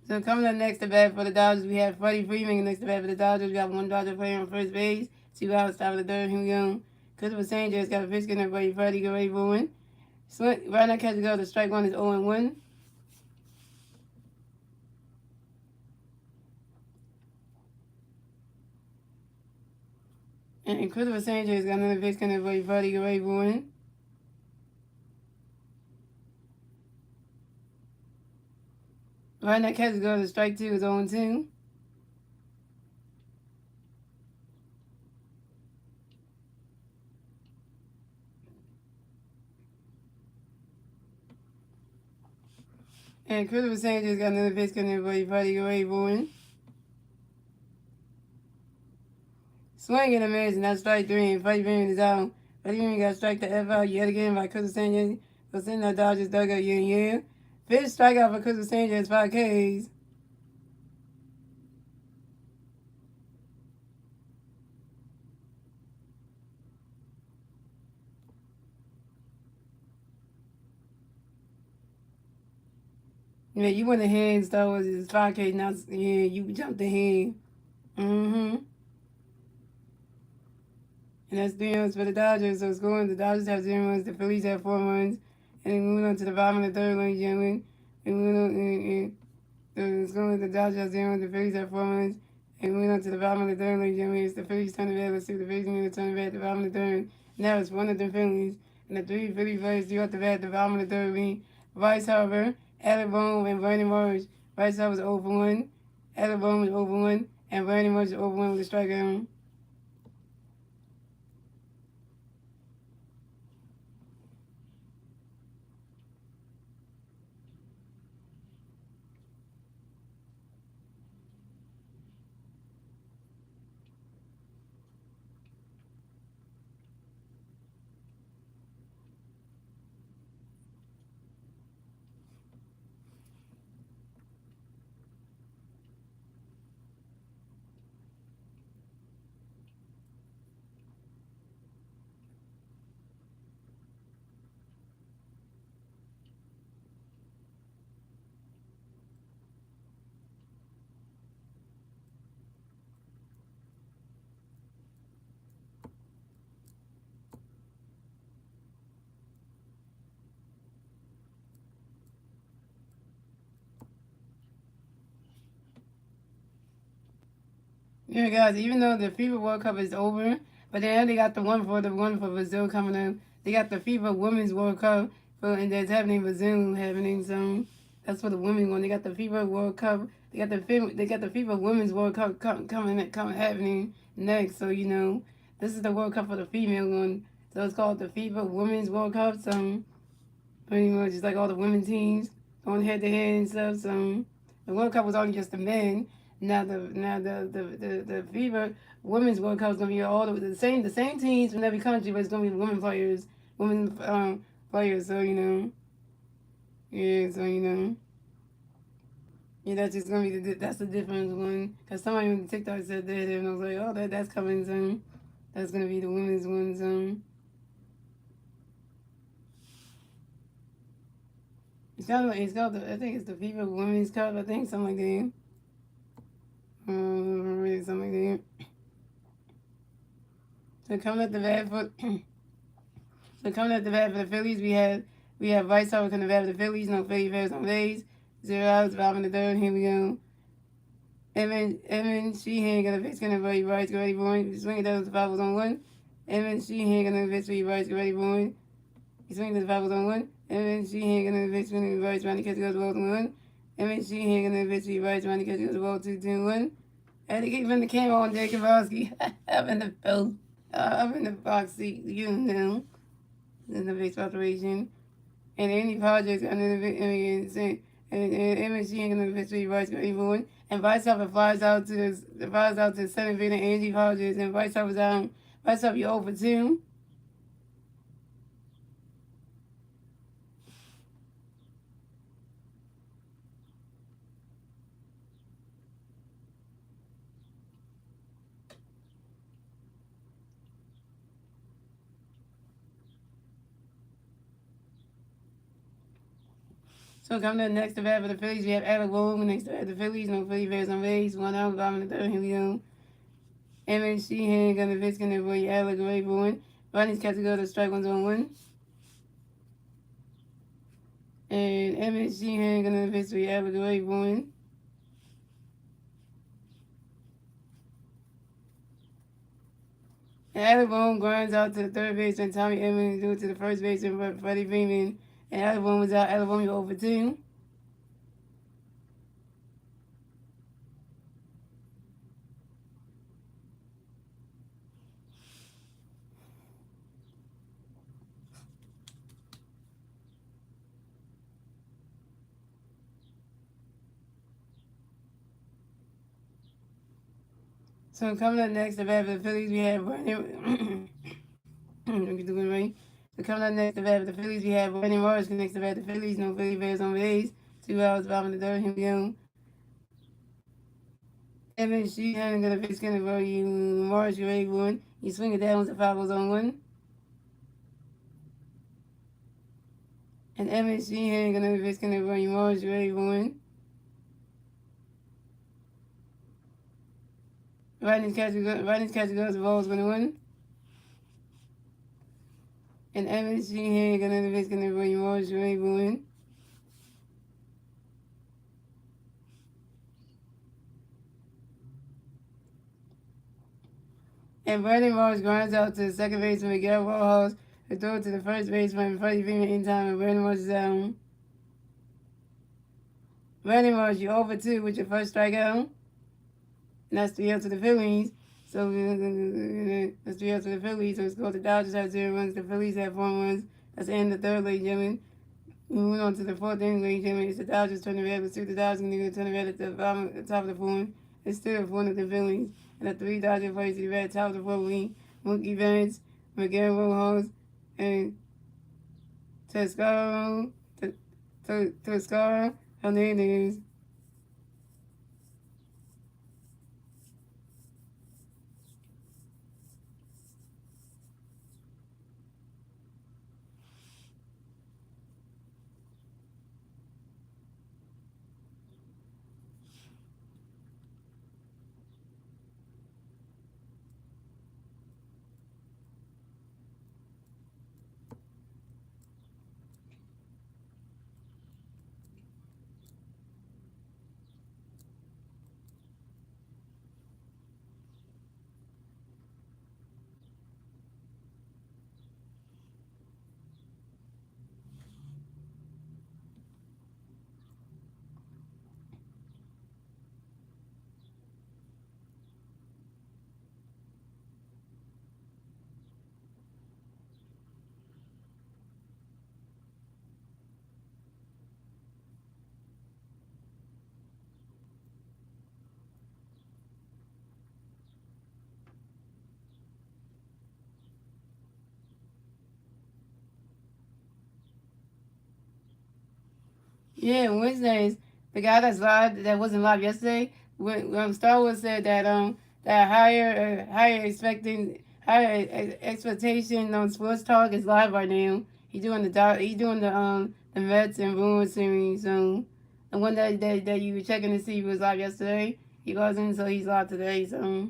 So coming up next to bat for the Dodgers, we have Freddie Freeman next to bat for the Dodgers. We got one Dodger player on first base. 2 outs, top of the third. Here we go. Christopher Sanchez got a pitch getting ready. Freddie get ready for one. Right now, catch go. The strike one is 0-1. And Christopher Sanchez got another pitch getting ready. Freddie get ready for one. Right now, catch go. The strike two is 0-2. And Christopher Sanchez got another pitch getting ready. Freddie get ready for one. Swing and a miss, and that's strike three. And Freddie Freeman is out. Freddie Freeman got strike the F out yet again by Christopher Sanchez. So sitting that Dodgers dugout year and year. Fifth strikeout for Christopher Sanchez, 5 Ks. Yeah, you went ahead and Star Wars is 5K. Now, yeah, you jumped ahead. Mm-hmm. And that's 3 runs for the Dodgers. So scoring, the Dodgers have 0 runs. The Phillies have 4 runs. And then moving on to the bottom of the third, ladies and gentlemen. And moving on, so scoring, the Dodgers have 0 runs. The Phillies have 4 runs. And moving on to the bottom of the third, ladies and gentlemen. It's the Phillies turn the bat. Let's see the Phillies going to turn the bat at the bottom of the third. Now it's one of the Phillies. And the 3 Philly players do at the bat at the bottom of the third being Bryce Harper, Alec Bohm, and Brandon Marsh. Bryce Harper was 0 for 1. Alec Bohm was 0 for 1. And Brandon Marsh was 0 for 1 with a strikeout. Yeah, guys, even though the FIFA World Cup is over, but then they got the one for Brazil coming up. They got the FIFA Women's World Cup and that's happening in Brazil happening. So that's for the women one. They got the FIFA World Cup. They got the FIFA Women's World Cup coming happening next. So this is the World Cup for the female one. So it's called the FIFA Women's World Cup. So pretty much it's like all the women teams going head to head and stuff. So the World Cup was only just the men. Now the FIBA Women's World Cup is gonna be all the same teams from every country, but it's gonna be women players. So yeah, that's just gonna be that's the difference one. Cause somebody on TikTok said that, and I was like, oh, that's coming soon. That's gonna be the women's one soon. It's called I think it's the FIBA Women's Cup. I think something like that. Something like that. So coming at the bat for the Phillies, we have Bryce Harper coming to bat for the Phillies. No Philly fans on base. 0 outs, bottom of the third. Here we go. Evan Sheehan gonna fix gonna very rights ready born. Swing it down to five on one. Evan Sheehan gonna fix very rights ready born. Swing the five on one. Evan Sheehan gonna fix very rights trying to catch goes ball on one. Evan Sheehan gonna fix very rights trying to catch goes ball 2-2-1. I had to keep the camera on Jake Kowalski. I'm in the field. I'm in the box seat. You know, in the base operation. And any projects under the MSG and the victory rights going forward. And Vice Hopper flies out to Senate Vita Angie Projects and Vice Hopper's Vice Hopper you over 2. So coming up next to bat for the Phillies, we have Alec Bohm. Next to bat the Phillies, no Philly Bears on base. 1 out, bottom of the third, here we go. MSG hand gonna fix gonna boy Alec Ray Bowen. Ronnie's catch to go to strike one's on 1. And MSG hand gonna fix with Alec Ray Bowen. And Alec Bowen grinds out to the third base, and Tommy Edmonds do it to the first base, and Freddie Freeman. And Alec Bowen was out. Alec Bowen over 2. So coming up next, the bat for the Phillies, we have Brandon. Right. So coming up next, the bat for the Phillies, we have Brandon Morris. Next, the bat for the Phillies, no Philly Bears on base. 2 outs, bottom of the third, here we go. Evan Sheehan gonna fix gonna for you. Morris, you're ready one. You swing it down with the foul goes on 1. And Evan Sheehan gonna fix gonna for you. Morris, you're ready 1. Rodney's catch goes the ball's gonna win. And Evan Sheehan gonna fix gonna for you. Morris, you're ready 1. And Brandon Morris grinds out to the second baseman Miguel Rojas, who threw it to the first baseman Freddie Freeman in time, and Brandon Morris is out. Brandon Morris, you over 2 with your first strikeout. And that's 3 outs to the Phillies. So that's 3 outs to the Phillies. So it's called the Dodgers have 0 runs. The Phillies have 4 runs. That's the end of the third, ladies and gentlemen. Moving on to the fourth inning, ladies and gentlemen. It's the Dodgers turning red. Let's see the Dodgers going to turn red at the bottom, at the top of the form. It's still one of the Phillies. And the 3 Dodgers players to the red, top of the fourth league. Mookie Betts, Miguel Rojas, and Tescaro. Tescaro. Hernandez. Yeah, Wednesdays. The guy that's live that wasn't live yesterday. When Star Wars said that that higher expectation on sports talk is live right now. He doing the Mets and Bruins series. The one that you were checking to see was live yesterday. He wasn't, so he's live today. So.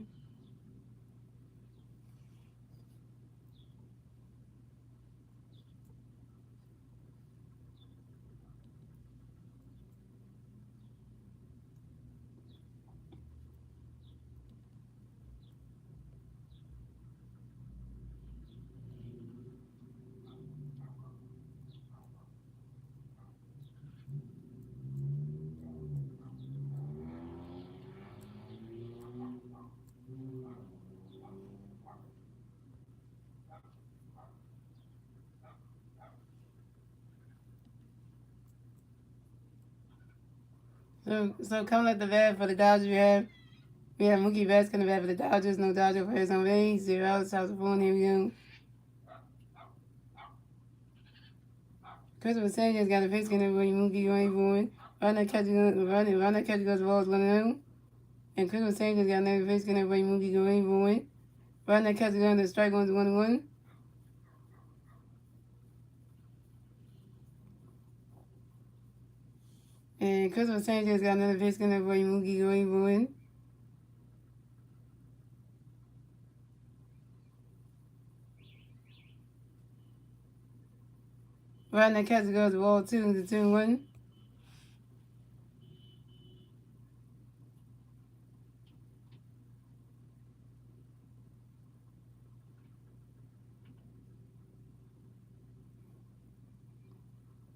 So coming at the bat for the Dodgers, we have Mookie Betts coming back for the Dodgers. No Dodger players on base. 0 outs. South of 4. Here we go. Christopher Sanchez got a face getting away. Mookie going forward. Runner catch goes balls 1-0. And Christopher Sanchez got another face getting away. Mookie going forward. Runner catch goes the strike one's 1-1. And Christopher Sanchez got another face getting away. Mookie going forward. Runner catch goes ball 2 to 2-1.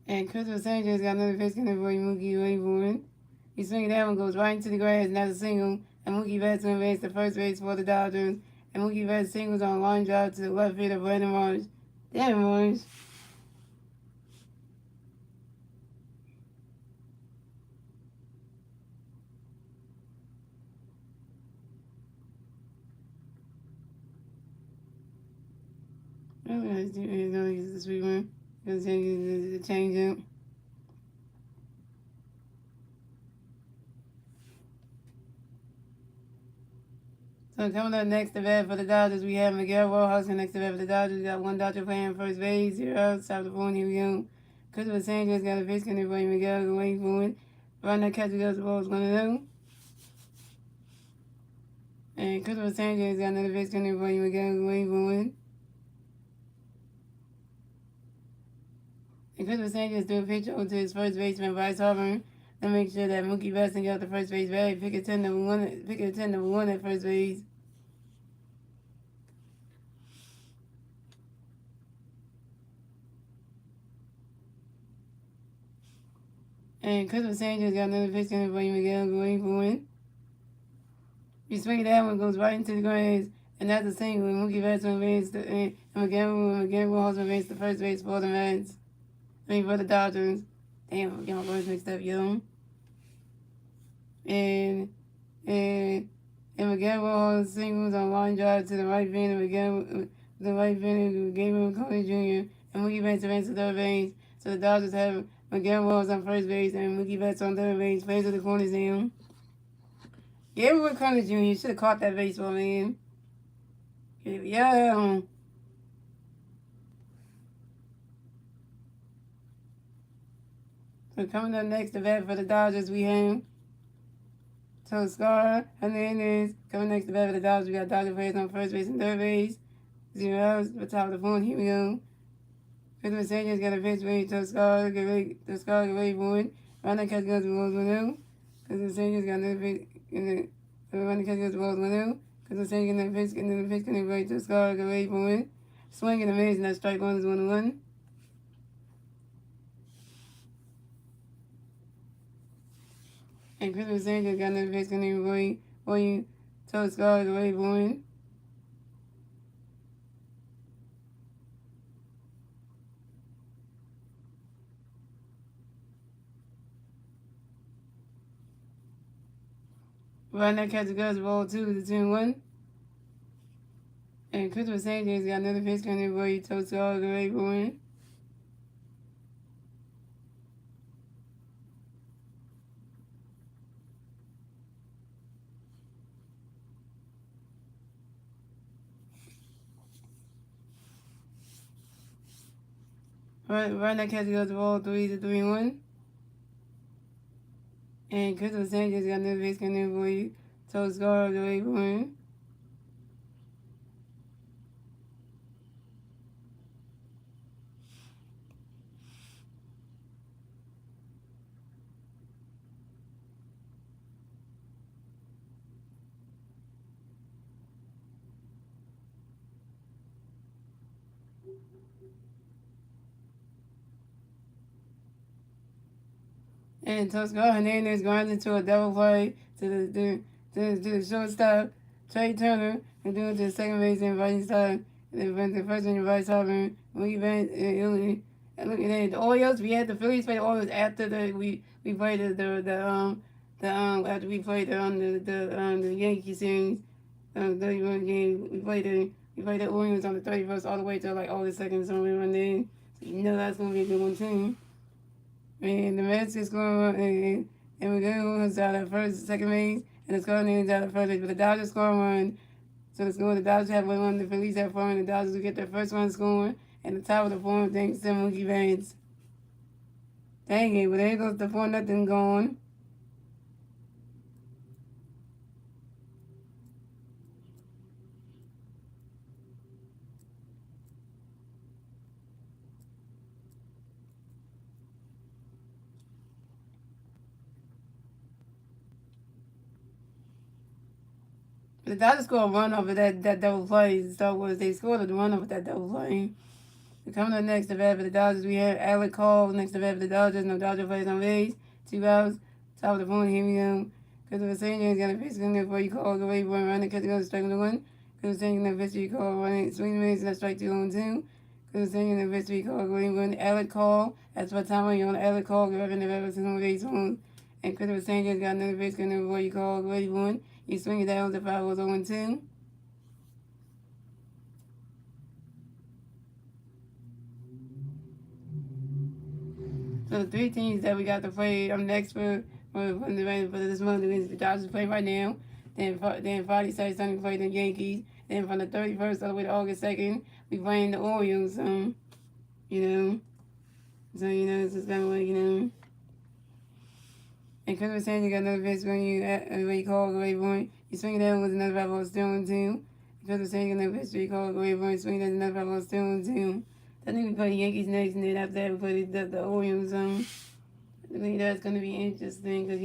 And Christopher Sanchez got another face getting away. Mookie going forward. He swinging that one, goes right into the grass, and that's a single. And Mookie Betts wins base to first base for the Dodgers. And Mookie Betts singles on a line drive to the left field of Brandon Marsh. Damn, Marsh. I'm going to use the sweet one. I'm going to use the change up. So coming up next to bat for the Dodgers, we have Miguel Rojas. And next to bat for the Dodgers, we got one Dodger playing first base, 0 outs, South of 4. Here we go. Christopher Sanchez got a face getting away. Miguel going forward. Runner catcher goes the balls 1-0. And Christopher Sanchez got another face getting away. Miguel going forward. And Christopher Sanchez threw a pitch over to his first baseman, Bryce Harper, to make sure that Mookie Betts can get out the first base bag. Pick a 10 number one at first base. And Christopher Sanchez got another pitch in for Miguel going forward. You swing that one, goes right into the grass, and that's a single. And Mookie Betts on base, and Miguel Rojas on base, the first base for the Mets. For the Dodgers. Damn, I'm getting my words mixed up, yo. And Miguel Rojas singles on line drive to the right field, and the right field gave him Cody Jr. and Mookie Betts advanced to third base. So the Dodgers have Miguel Rojas on first base and Mookie Betts on third base. Plays with the corners down. Yeah, we were Cody Jr. You should have caught that baseball, man. Yeah. So coming up next to bat for the Dodgers, we have Toscar Hernandez. Coming next to bat for the Dodgers, we got Dodger players on first base and third base. 0 outs, for top of the phone. Here we go. Christopher Sanchez got a pitch ready. Toscar get ready for it. Runner catch goes to balls 1-0. Christopher Sanchez got another pitch. Runner catch goes to balls 1-0. Christopher Sanchez got another pitch. Getting ready. Toscar get ready for it. Swing and a miss, and that strike one is 1-1. And Christopher Sanchez got another pitch getting ready. Toscar get ready for it. Runner catch goes ball 2 to 2-1. And Christopher Sanchez got another pitch coming for you. Toscar get ready for it. Runner catch goes ball 3 to 3-1. And Christopher Sanchez got another pitch coming for you. Toscar get ready for it. And Toscar Hernandez grinds into a double play to the shortstop, Trey Turner, and doing to the second base and right side. And the first one, right side, we went, look at that. The Orioles, we had the Phillies play the Orioles after we played the after we played the Yankee series, 31 game, we played the Orioles on the 31st all the way till like August 2nd, somewhere around there. So you know that's gonna be a good one too. And the Mets is going and we're going to out of first, second base, and it's going to out of first base. But the Dodgers score one, so it's going. The Dodgers have one, the Phillies have four, and the Dodgers will get their first one scoring. And the top of the form, thanks to Mookie Betts. Dang it! But there goes the 4-0 going. The Dodgers scored a run off of that double play. Star Wars, they scored a run off of that double play. Coming up next to bat for the Dodgers, we have Alec Call next to bat for the Dodgers. No Dodger plays on base. 2 outs. Top of the phone, here we go. Because the St. James got a pitch in there before you call the way one running. Because goes strike 1. Because the St. James pitch you call running. Swing and miss, that's strike 2 on 2. Because the St. James pitch you call going 1. Alec Call. That's what time you're on Alec Call. Go up in the bat with on base on. And because the St. James got another pitch in there before you call the way 1. You swing it down to 5 was 0 2. So the 3 teams that we got to play next for this month is the Dodgers play right now. Then Friday, Saturday, Sunday we play the Yankees. Then from the 31st all the way to August 2nd, we playing the Orioles. You know, so it's just kind of like And Christopher Sanchez got another pitch when you call the way point. You swing it down with another 5 ball still on 2. Christopher Sanchez got another pitch you call the way point. Swing it down another 5 ball still on 2. I think we play the Yankees next, and then after that we play the Orioles. I think that's going to be interesting because,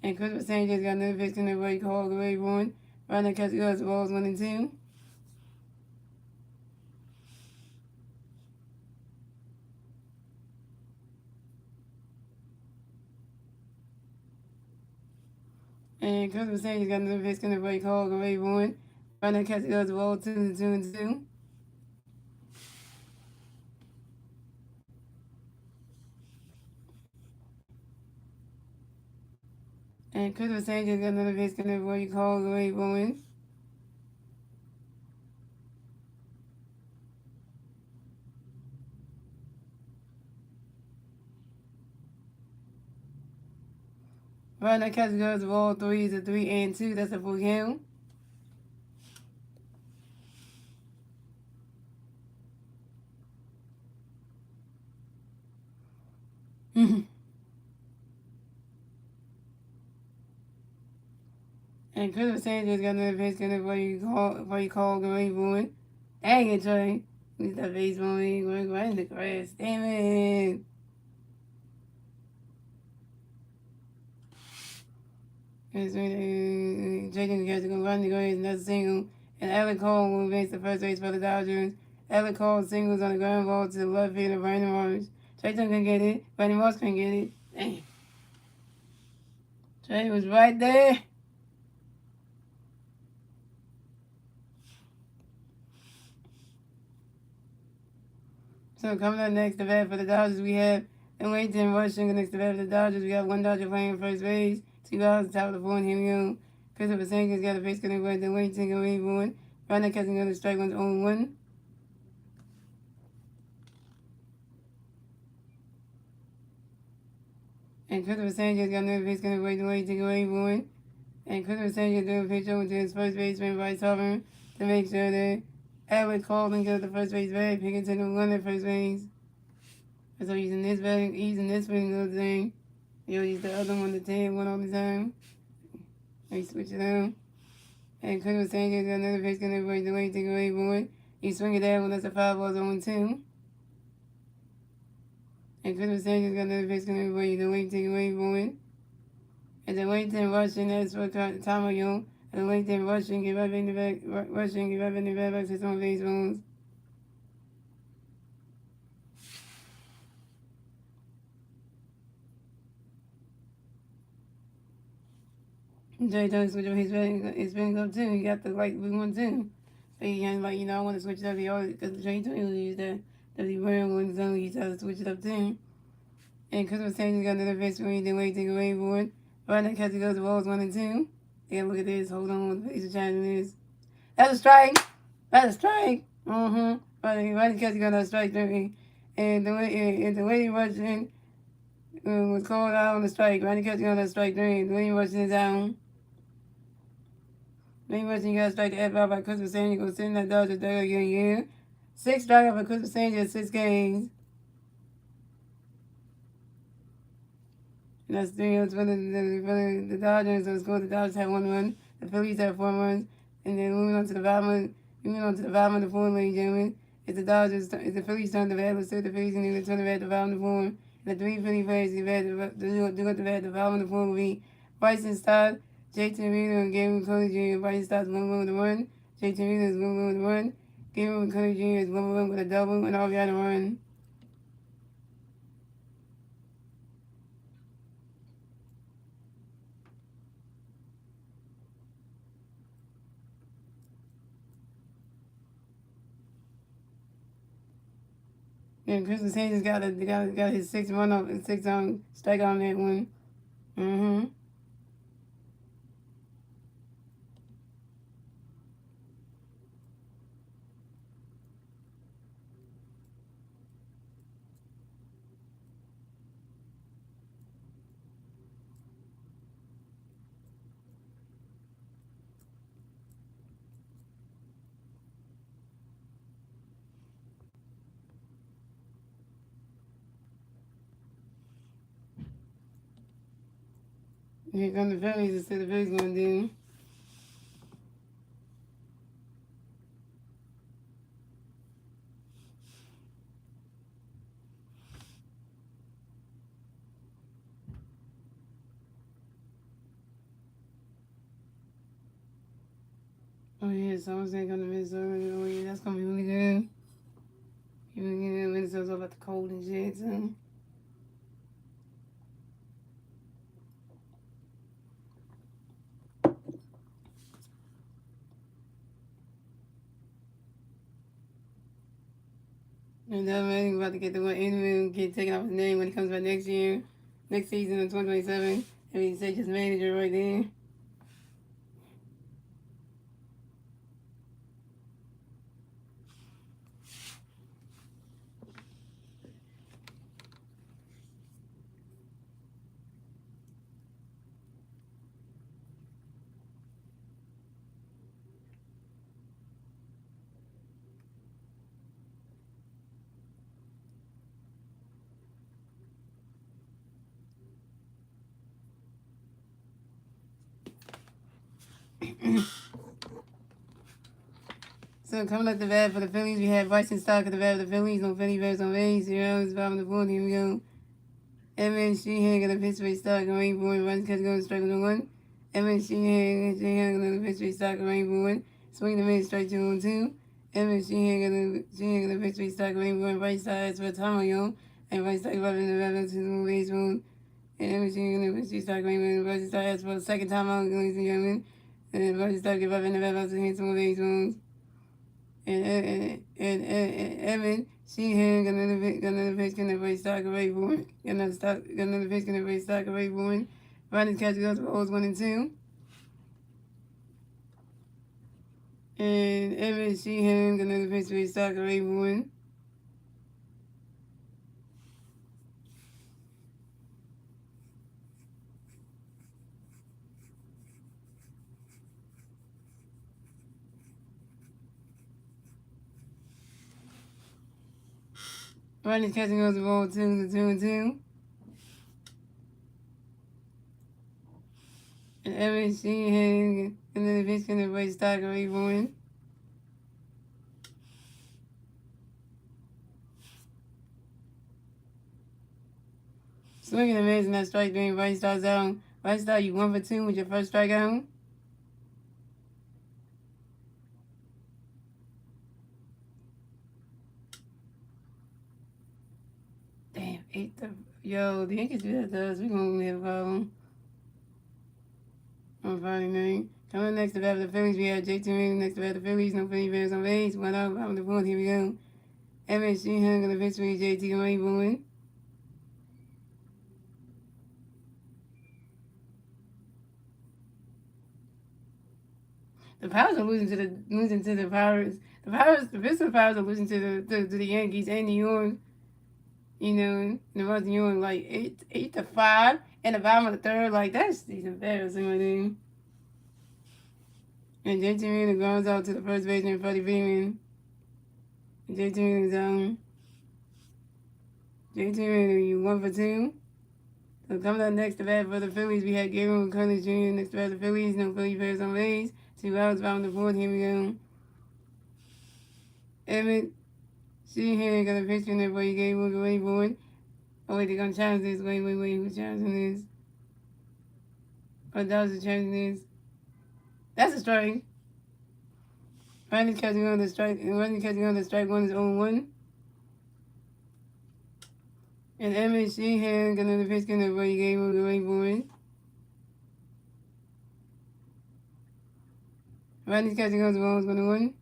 and Christopher Sanchez got another pitch in the way called the way one. Right now, catch the balls 1 and 2. And Christopher Sanchez got another pitch in the way called the way one. Right now, catch the balls 2 and 2. And Christopher Sanchez got another pitch in the way called the way one. Right now, catch the ball 3 is a 3 and 2. That's a full count. And Christopher Sanchez got another pitch in before you call the way one. Dang it, Trey. He's that baseball ain't going right in the grass. Damn it. Jacob gets to go run the grass, another single. And Alec Cole will advance the first base for the Dodgers. Alec Cole singles on the ground ball to the left field of Brandon Morris. Trey can get it. Brandon Morris can get it. Damn. Trey was right there. So coming up next, the bat for the Dodgers, we have Wayton rushing next to bat for the Dodgers. We got 1 Dodger playing first base, 2 outs, top of the fourth. Here we go. Christopher Sanchez got a base connect with the Wayton and wave one. Right now, catching on the strike 1 on 1. And Christopher Sanchez got another base connect with the Wayton and wave one. And Christopher Sanchez doing a pitch over to his first baseman, Bryce Harper, to make sure that Alec Cole and get the first base bag, picking to the one at first base. So using this finger thing, you'll use the other one, the 10 one all the time. And switch it out. And Christopher Sanchez got another pitch going to break the way, take away board. You swing it out when that's a 5 balls on 2. And Christopher Sanchez got another pitch going to break the way, take away board. And the way 10 rushing, that's what time of you. And the way 10 rushing, give up in the back, rushing, give up in the back, to some base balls. Jay does switch up his betting up too. He got the like we want too. So he kind of like, I want to switch it up. He always, because Jay too, he'll use that W Brown one, so he tries to switch it up too. And Christmas changes got another pitch for me. Then wait, take away board. Right now, catch goes to balls 1 and 2. Yeah, look at this. Hold on. The face of changing this. That's a strike. That's a strike. Right now, catch got another strike 3. And the way he rushed in was called out on the strike. Right now, catch got another strike 3. The way he rushed in down. Then he rushed in, got a strike to F out by Christmas Sanger. Goes sitting that Dodger third again. Yeah. 6 strikeout for Christmas Sanger in 6 games. And that's 3 outs for the Dodgers. So scored. The Dodgers had 1 run. The Phillies had 4 runs. And then moving on to the bottom of the fourth, ladies and gentlemen. It's the Phillies turn to bat. Let's see the Phillies and then turn the bat at the bottom of the fourth. And the 3 Philly players do at the bat at the bottom of the fourth will be Bryson Stott, J.T. Reader, and Gabriel McCullough Jr. Bryson Stott's 1 with a run. J.T. Reader is 1 with a run. Gabriel McCullough Jr. is 1 run with a double and all got a run. And Christmas Hayes got his 6 run off, 6 strike on that one. Here come the Phillies. Let's see the Phillies going to do. Oh yeah, someone's going to Minnesota. Oh yeah, that's going to be really good. Even Minnesota's all about the cold and shit, so. And then I'm about to get the one interview, get taken off his name when he comes back next year, next season in 2027. And he's his manager right there. So coming up the bat for the Phillies, we have Bryson Stott at the bat of the Phillies. No Philly bats on base. 0 is bottom of the fourth. Here we go. Evan Sheehan got a pitch for Stott. Going for runs catch going strike on 1. Evan Sheehan got a pitch for Stott. Going for 1. Swing the miss, strike 2 on 2. Evan Sheehan got a pitch for Stott. Going for 1. Bryson Stott has for a time on you. And Bryson Stott got in the bat to the base room. And Evan Sheehan got a pitch for Stott. Going for 1. Bryson Stott has for the second time out, ladies and gentlemen. And Bryson Stott gave up in the bat to hit some base rooms. And Evan Sheehan got another pitch, got another pitch, stock away for it. Got another pitch, got another pitch, stock away for it. Ronnie's catch goes for O's 1 and 2. And Evan Sheehan got another pitch, stock away for it. Ronnie's catching goes the ball 2 and 2. And Evan Sheehan got another pitch, got another pitch, stock away for it. Swinging and missing that strike three, Bryson Stott's out. Bryson Stott, you 1 for 2 with your first strikeout. Damn, yo, the Yankees do that to us. We gonna have a problem on Friday night. Coming next to bat the Phillies, we have J.T. Reader next to bat the Phillies. No Philly fans on base. 1 out, bottom of the fourth. Here we go. Evan Sheehan gonna pitch for J.T. Reader. Got another pitch for Stott. Going for 1. Swinging the miss, and that strike three, Bryson Stott's out. Bryson Stott, you 1 for 2 with your first strikeout. The Pirates are losing to the Pirates. The Pistol Pirates are losing to the Yankees and New York. You know, the ones New York like 8-5 and the bottom of the third. Like that's embarrassing, my name. And JT Realmuto grounds out to the first baseman Freddie Freeman. JT Realmuto's JT Realmuto, you 1 for 2. So coming up next to bat for the Phillies, we had Gabriel McCullers Jr. next to bat the Phillies. No Philly players on base. 2 outs, bottom of the fourth. Here we go. Emmett Sheehan got a pitch in there for you, Gabriel. Go wait for it. Oh wait, they're gonna challenge this. Wait. Who's challenging this? Oh, Dodgers challenging this. That's a strike. Finally catching on the strike. Strike one is 0-1. And Emmett Sheehan got another pitch in there for you, Gabriel. Go wait for it. Finally catching on the ball is 1-1.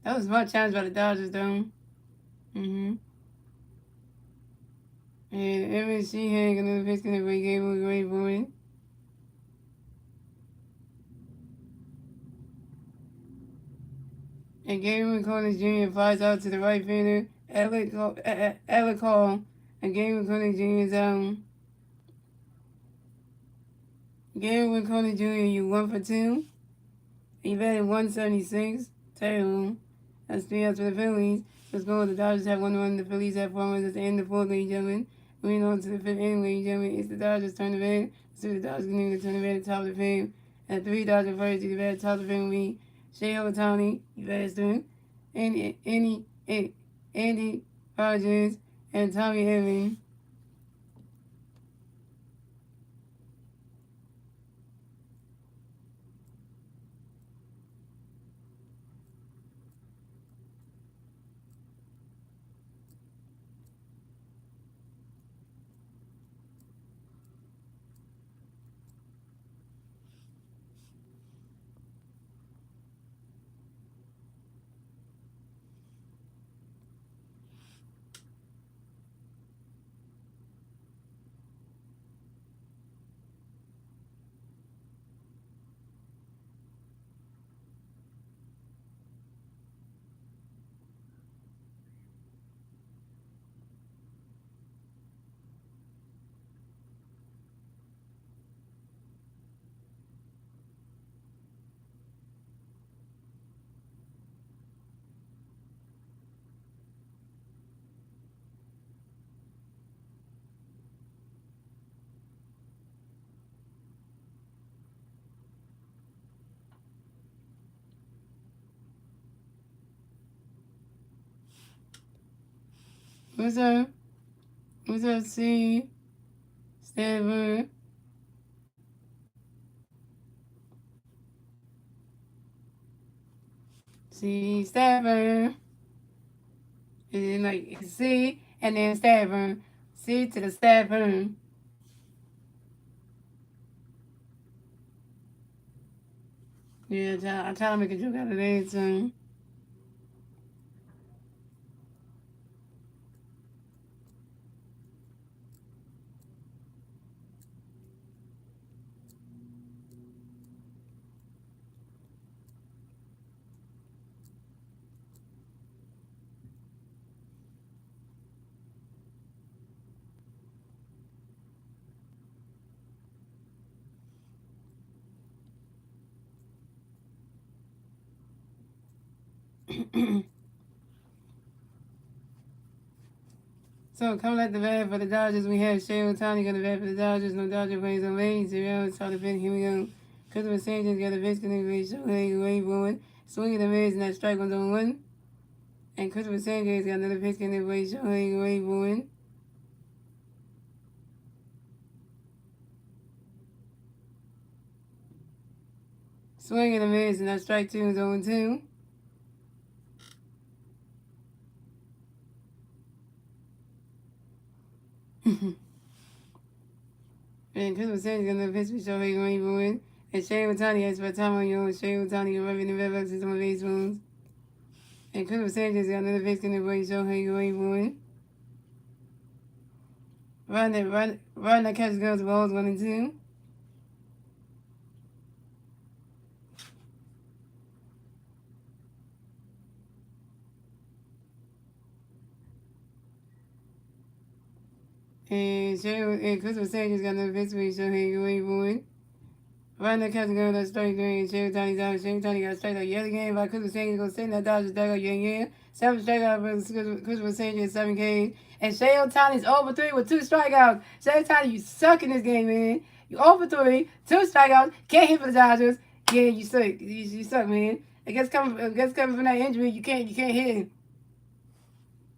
That was a smart challenge by the Dodgers, though. And Emmett Sheehan got another pitch in there for you, Gabriel. Go wait for it. And Gabriel McCullers Jr. flies out to the right fielder, Alec Hall. And Gabriel McCullers Jr. is out. Gabriel McCullers Jr., you 1 for 2. He batted 176. Terrible. That's 3 outs for the Phillies. Let's go. The Dodgers have 1 run. The Phillies have 4 runs at the end of the fourth, ladies and gentlemen. Moving on to the fifth inning, ladies and gentlemen. It's the Dodgers' turn to bat. Let's see the Dodgers continue to turn to bat at the top of the field. At 3 Dodgers first, the bat at the top of the field will be Shohei Ohtani, you bastard. Andy Rogers, and Tommy Edman. What's up? What's up, C? Stanford. C. Stanford. And then like C and then Stanford. C to the Stanford. Yeah, I'm trying to make a joke out of that, so. So coming at the bat for the Dodgers, we have Shohei Ohtani got the bat for the Dodgers. No Dodger plays on base. 0 outs, top of the fifth. Here we go. Christopher Sanchez got the pitch connected. Shohei way forward. Swinging the miss, and that strike one's on 1. And Christopher Sanchez got another pitch connected. Shohei way forward. Swinging the miss, and that strike 2 is on 2. And Christopher Sanchez got another pitch for Shohei way forward. And Shohei Ohtani has for time on your Shohei Ohtani rubbing the red box into my base wounds. And Christopher Sanchez got another pitch connected. Shohei way forward. Run that catches goes balls 1 and 2. And Christopher Sanchez got another victory, so he going forward. Right now, Captain Girl, that's straight green. Sherry Tony's out. Sherry Tony got straight up yet again. By Christopher Sanchez, go sitting that Dodgers back up, yeah. 7 strikeouts for Christopher Sanchez, 7 Ks. And Sherry Tony's over 3 with 2 strikeouts. Sherry Tony, you suck in this game, man. You over 3, 2 strikeouts, can't hit for the Dodgers. Yeah, you suck. You suck, man. I guess coming from that injury, you can't hit.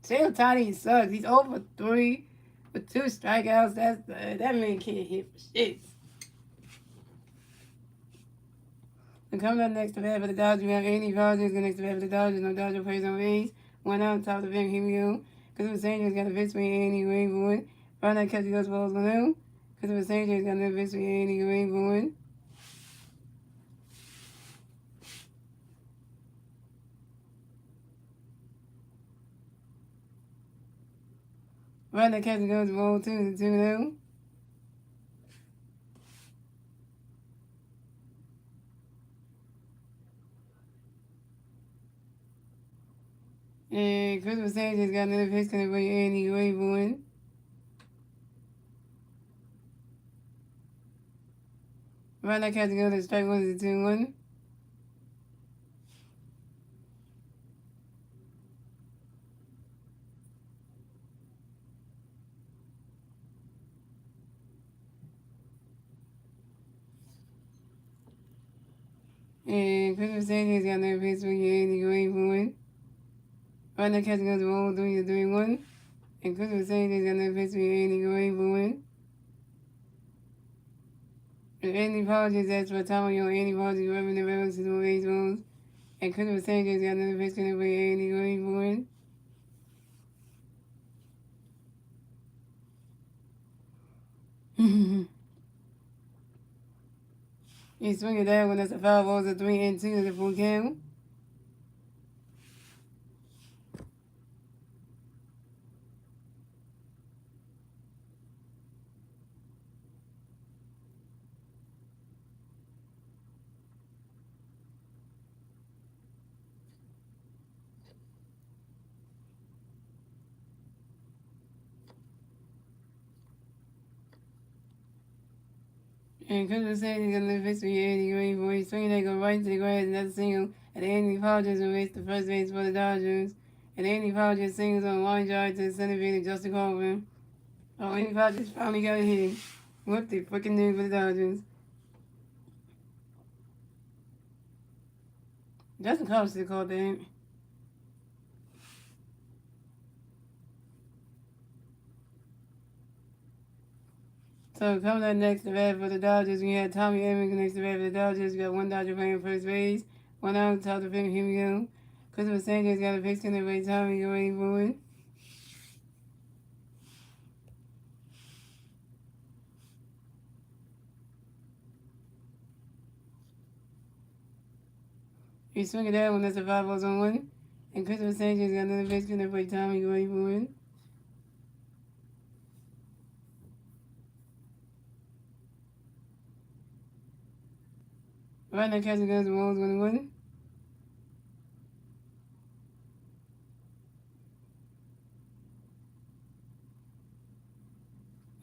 Sherry Tony sucks. He's over 3 with 2 strikeouts. That man can't hit for shit. And coming up next to bat for the Dodgers, we have Andy Rogers. Next to bat for the Dodgers, no Dodger plays on base. 1 out, top of the bench, here we go. Christopher Sanchez got a victory, Andy Rainboard. Right now, catch those balls 1 out. Christopher Sanchez got another victory, Andy Rainboard. Right now, catch those balls 2 out. And Christopher Sanchez got another pitch coming by Andy Rainboard. Right now, catch the strike 1 to 2-1. And Christopher Sanchez got another pitch for Andy Rainboard. Right now, catching goes roll 3 to 3-1. And Christopher Sanchez got another pitch for Andy Rainboard. And Andy Rogers asked for a time on Andy Rogers rubbing the rails to the baseballs. And Christopher Sanchez got another pitch for Andy Rainboard. He swung it down when that's a foul ball, a 3-2 to the full count. And Christopher Sanchez got another pitch for Andy Rainboard. He swung that go right to the grass, and that's a single. And Andy Rogers will race the first base for the Dodgers. And Andy Rogers singles on line drive to the center field, Justin Coleman. Oh, Andy Rogers finally got a hit. What the freaking do for the Dodgers? Justin Coleman should have called that. So coming up next to bat for the Dodgers, we had Tommy Edman next to bat for the Dodgers. We got 1 Dodger playing first base. 1 out, top of the fifth, here we go. Christopher Sanchez got a pitch in the way. Tommy going forward. He swung it out when that's a 5 balls on 1. And Christopher Sanchez got another pitch in the way. Tommy going forward. Right now, catching goes the balls 1-1.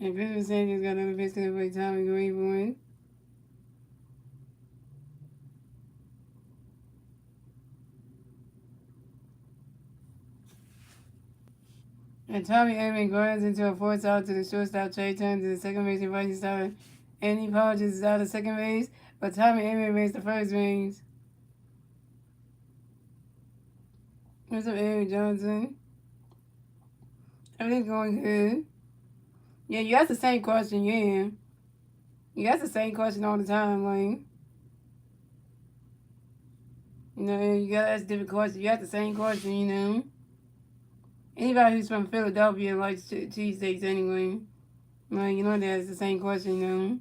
And Christopher Sanchez got another pitch in the way. Tommy going forward. And Tommy Edman grinds into a 4th out to the shortstop. Trey turns to the second base and right side. Andy Rogers is out of second base, but Tommy Edman makes the first base. What's up, Eric Johnson? Everything's going good. Yeah, you ask the same question, yeah. You ask the same question all the time, like. You know, you gotta ask different questions. You ask the same question, you know. Anybody who's from Philadelphia likes cheesesteaks anyway. Like, you know, that's the same question, you know.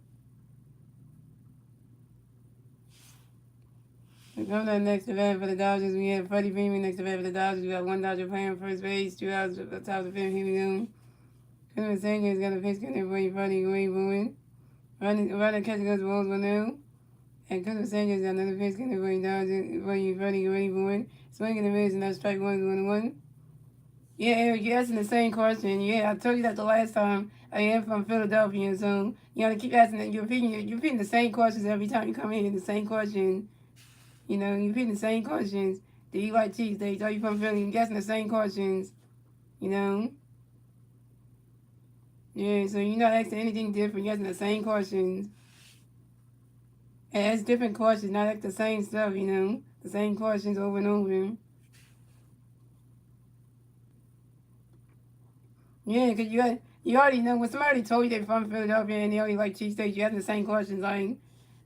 Coming up next to bat for the Dodgers, we have Freddie Freeman next to bat for the Dodgers. We got 1 Dodger playing first base, 2 outs at the top of the fifth. Here we go. Christopher Sanchez got a pitch coming for Freddie Freeman. Running catching goes balls 1-0. And Christopher Sanchez got another pitch coming for Dodgers for Freddie Freeman. Swinging and miss, and that's strike 1 going 1. Yeah, Eric, you're asking the same question. Yeah, I told you that the last time. I am from Philadelphia, so you gotta keep asking. You're repeating the same questions every time you come in. The same question. You know, you're repeating the same questions. Do you like cheesesteaks? Are you from Philly? You're guessing the same questions. You know. Yeah, so you're not asking anything different. You're asking the same questions. And ask different questions, not like the same stuff. You know, the same questions over and over. Yeah, because you already know when somebody told you they're from Philadelphia and they only like cheesesteaks, you ask the same questions like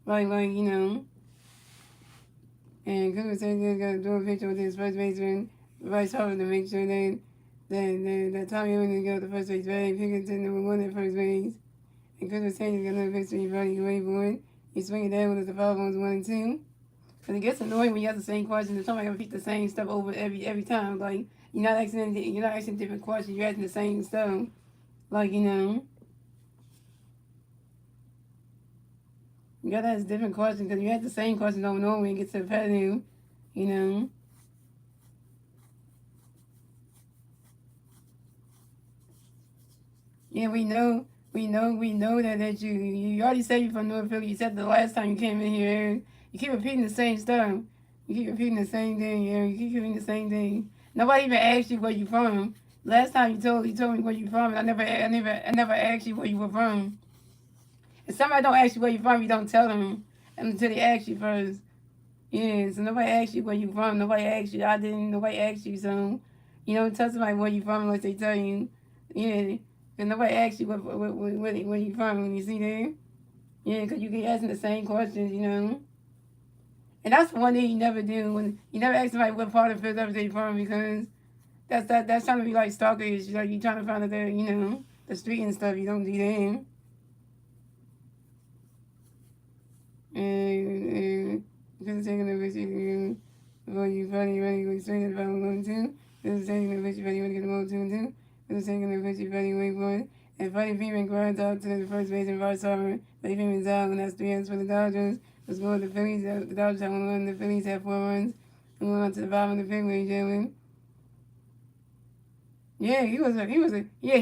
you know. And Google said they're gonna do a picture with his first baseman, vice hoping to make sure that Tommy Evans go to the first base batting, Pickerton #1 at first base. And Google said he's gonna pitch to running away for it. He's swinging down with the foul ones 1 and 2. But it gets annoying when you ask the same questions and somebody repeat the same stuff over every time. Like you're not asking different questions. You're asking the same stuff. Like you know, you gotta ask different questions because you ask the same questions over and over and it gets repetitive. You know. Yeah, we know that you already said you're from North Philly. You said the last time you came in here. You keep repeating the same stuff. You keep repeating the same thing. Yeah, you keep repeating the same thing. Nobody even asked you where you from. Last time you told me where you from. I never asked you where you were from. If somebody don't ask you where you from, you don't tell them until they ask you first. Yeah, so nobody asked you where you from. Nobody asked you. I didn't. Nobody asked you. So you don't tell somebody where you from unless they tell you. Yeah, and nobody asked you where you from when you see them. Yeah, because you keep asking the same questions, you know. And that's one thing you never do when you never ask somebody what part of Philadelphia they're from because that's trying to be like stalkerish. Like you trying to find out their the street and stuff. You don't do that. And because taking the picture before you funny ready to straight at 5 1 2. This is taking the picture ready to get the ball 2 and 2. This is taking the picture ready wait for it. And Funny Freeman grinds out to the first base and vice versa. Funny Freeman's out and that's 3 runs for the Dodgers. The score of the Phillies, the Dodgers have 1 run, the Phillies have 4 runs. And went on to the bottom of the fifth, ladies and gentlemen. Yeah, he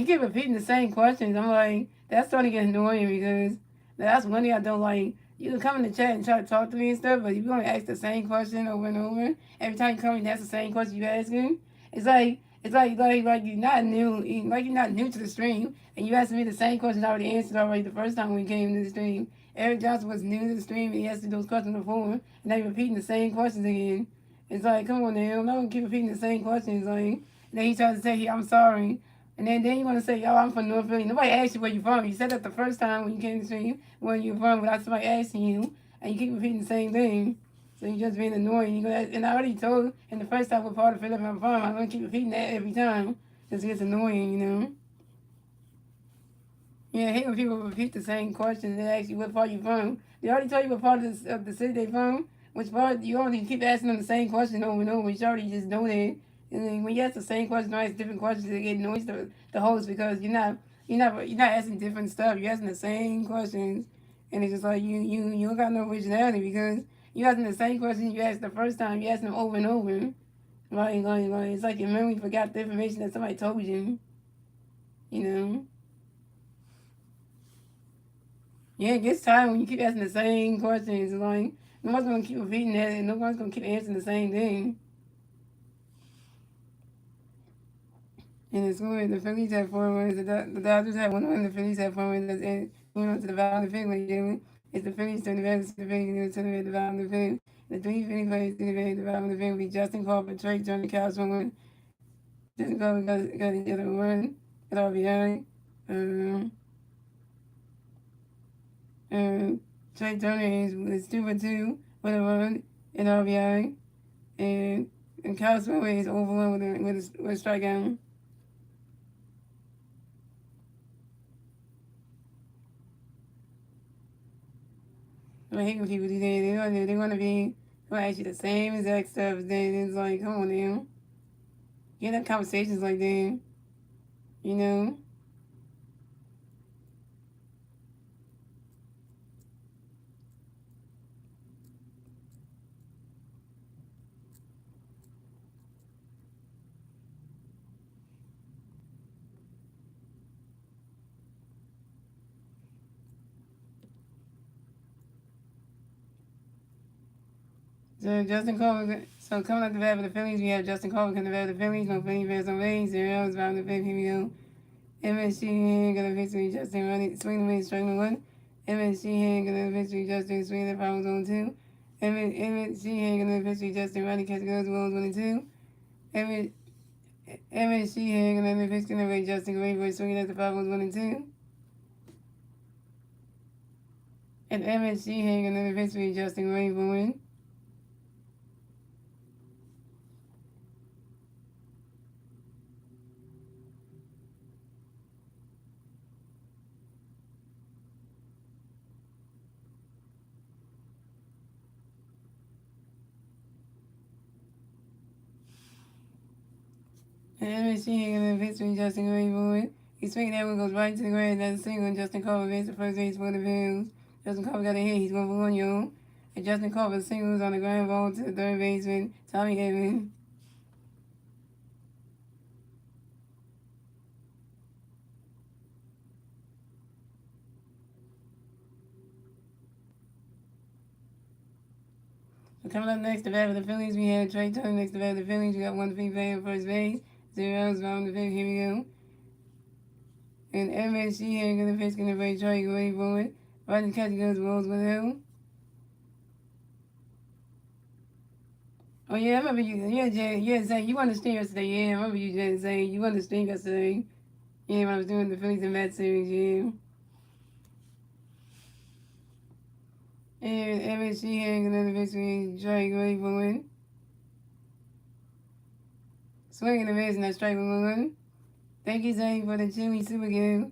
kept repeating the same questions. I'm like, that's starting to get annoying because that's one thing I don't like. You can come in the chat and try to talk to me and stuff, but if you want to ask the same question over and over, every time you come and ask the same question you asking, it's like you're not new, like you're not new to the stream, and you asking me the same questions I already answered already the first time we came to the stream. Eric Johnson was new to the stream and he answered those questions before, and now you're repeating the same questions again. It's like, come on now, I'm not gonna keep repeating the same questions, like. And then he tries to say, hey, I'm sorry. And then you want to say, yo, I'm from North Philly. Nobody asked you where you from. You said that the first time when you came to the stream, where you from, without somebody asking you. And you keep repeating the same thing. So you're just being annoying. And I already told in the first time what part of Philadelphia I'm from. I'm going to keep repeating that every time. Just gets annoying, you know. Yeah, I hate when people repeat the same question and they ask you what part you from. They already told you what part of the city they from. Which part, you already keep asking them the same question over and over. You already just know that. And then when you ask the same question, or ask different questions, they get annoyed the host because you're not asking different stuff. You're asking the same questions, and it's just like you don't got no originality because you asking the same questions you asked the first time. You ask them over and over. Like it's like your memory forgot the information that somebody told you. You know. Yeah, it gets tired when you keep asking the same questions. Like nobody's gonna keep repeating that, and nobody's gonna keep answering the same thing. And the score, the Phillies had 4 runs. The Dodgers had 1 run. The Phillies had 4 runs. And going on to the bottom of the fifth, ladies and gentlemen. It's the Phillies turn the back. The Phillies turn the bottom of the fifth. The three Philly players to the bottom of the fifth will be Justin Crawford, Trey Turner, Kyle Swinton. Justin Crawford got the other one. Got all behind. Um, Trey Turner is 2 for 2 with a run and RBI. And Kyle Swinton is over 1 with a strikeout. I hate when people do that. They want to ask you the same exact stuff. Then it's like, come on now. You have conversations like that, you know. So Justin Colvin. So coming up the bat for the Phillies, we have Justin Colvin coming to bat for the Phillies. No Phillies, bears, no Rays. 0 outs, bottom of the fifth. Here we go. MSG here, gonna victory Justin running, swing away, striking one. MSG here, gonna victory Justin, swing the power zone two. MSG here, gonna victory Justin running, catch goes, balls 1 and 2. MSG here, gonna victory away Justin, great boy, swinging at the power 1 and 2. And MSG here, gonna victory Justin, great boy. And MSG here, gonna victory Justin, great boy. He's swinging that one, goes right to the ground, that's a single, and Justin Carver makes the first base for the Bills. Justin Carver got a hit, he's going for 1, yo. And Justin Carver singles on the ground ball to the third baseman, Tommy Evans. So coming up next, the bat for the Phillies, we have Trey Turner next to bat for the Phillies. We got 1 free play on first base, 0 outs, bottom of the fifth. Here we go. And MSG here, gonna pitch, gonna break Trey, ready for it. Right in the catch goes, rolls with him. Oh yeah, I remember you. Yeah, Jay. Yeah, Zay. You won the stream yesterday. Yeah, I remember you, Jay. Zay. You won the stream yesterday. Yeah, when I was doing the Phillies and Mets series. Yeah. And MSG here, gonna victory. Trey, ready for it. Swinging the miss and that strike with 1. Thank you, Zay, for the chili super game.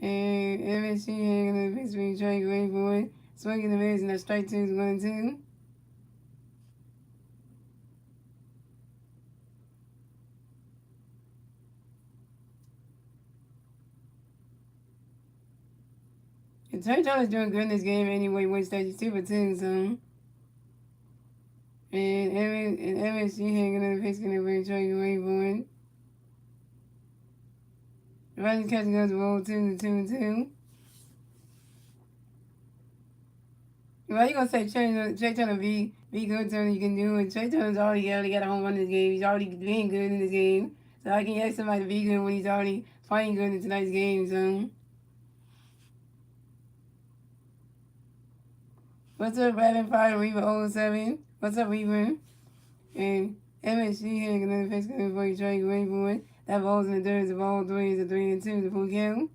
And MSG hanging on the victory track, great boy. Swinging the miss and that strike 2 is 1 and 2. And Turner is doing good in this game anyway, one stage 2 for 2, so. And MSG hanging on the victory track, great boy. The Rising Catch goes roll 2 and 2 and 2. Well, you gonna say Trey Turner be good Turner you can do it. Trey Turner's already got a home run in this game. He's already being good in this game. So I can ask somebody to be good when he's already playing good in tonight's game, so. What's up, Rapid Fire Reaver 07? What's up, Reaver? And MSG here, another face for you, Trey, great boy. That ball's in the dirt, the ball 3 is a 3 and 2, the full count.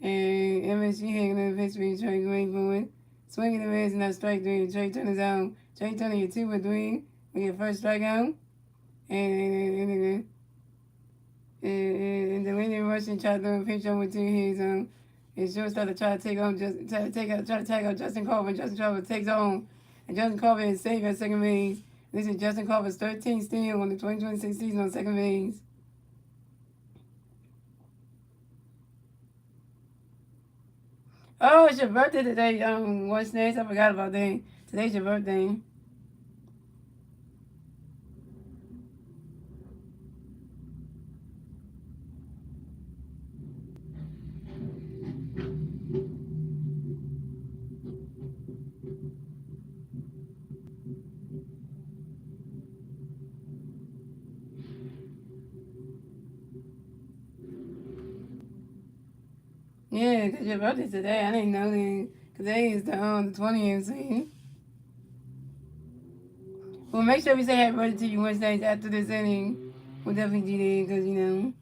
And MSG hanging on the pitch for you, Trey, great boy. Swinging the miss and that strike 3. Trey Turner's out. Trey Turner, you're 2 for 3. We get first strikeout. And the leading Russian tried to throw a pitch over to his his shortstop to try to take out Justin Carver. Justin Carver takes on, and Justin Carver is safe at second base. This is Justin Carver's 13th steal on the 2026 season on second base. Oh, it's your birthday today, what's next? I forgot about that. Today's your birthday. Yeah, because your birthday today. I didn't know that. Today is the 20th, see? Well, make sure we say happy birthday to you Wednesdays after this inning. We'll definitely do that because, you know.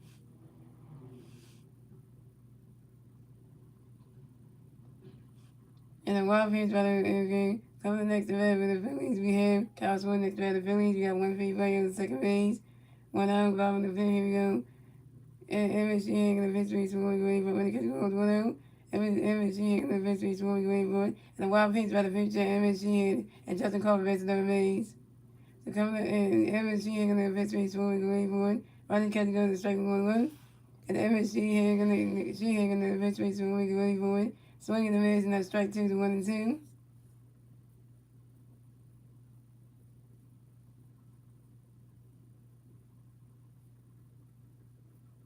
And the Wild Pitch battle, okay. Coming next to bat with the Phillies, we have Kyle Swin next to bat with the Phillies. We got 1 free play on the second base. 1 out, bottom of the fifth. Here we go. And MSG hanging the victory scoring great for when it gets goes 1 out. MSG hanging the victory scoring great for it. And the Wild Pitch by the pitcher, MSG and Justin Carver base the base. So coming and MSG hanging the victory scoring great for it. Running catch goes to strike 1-1. And MSG hanging the victory scoring great for it. Swinging the miss and that strike 2 to 1 and 2.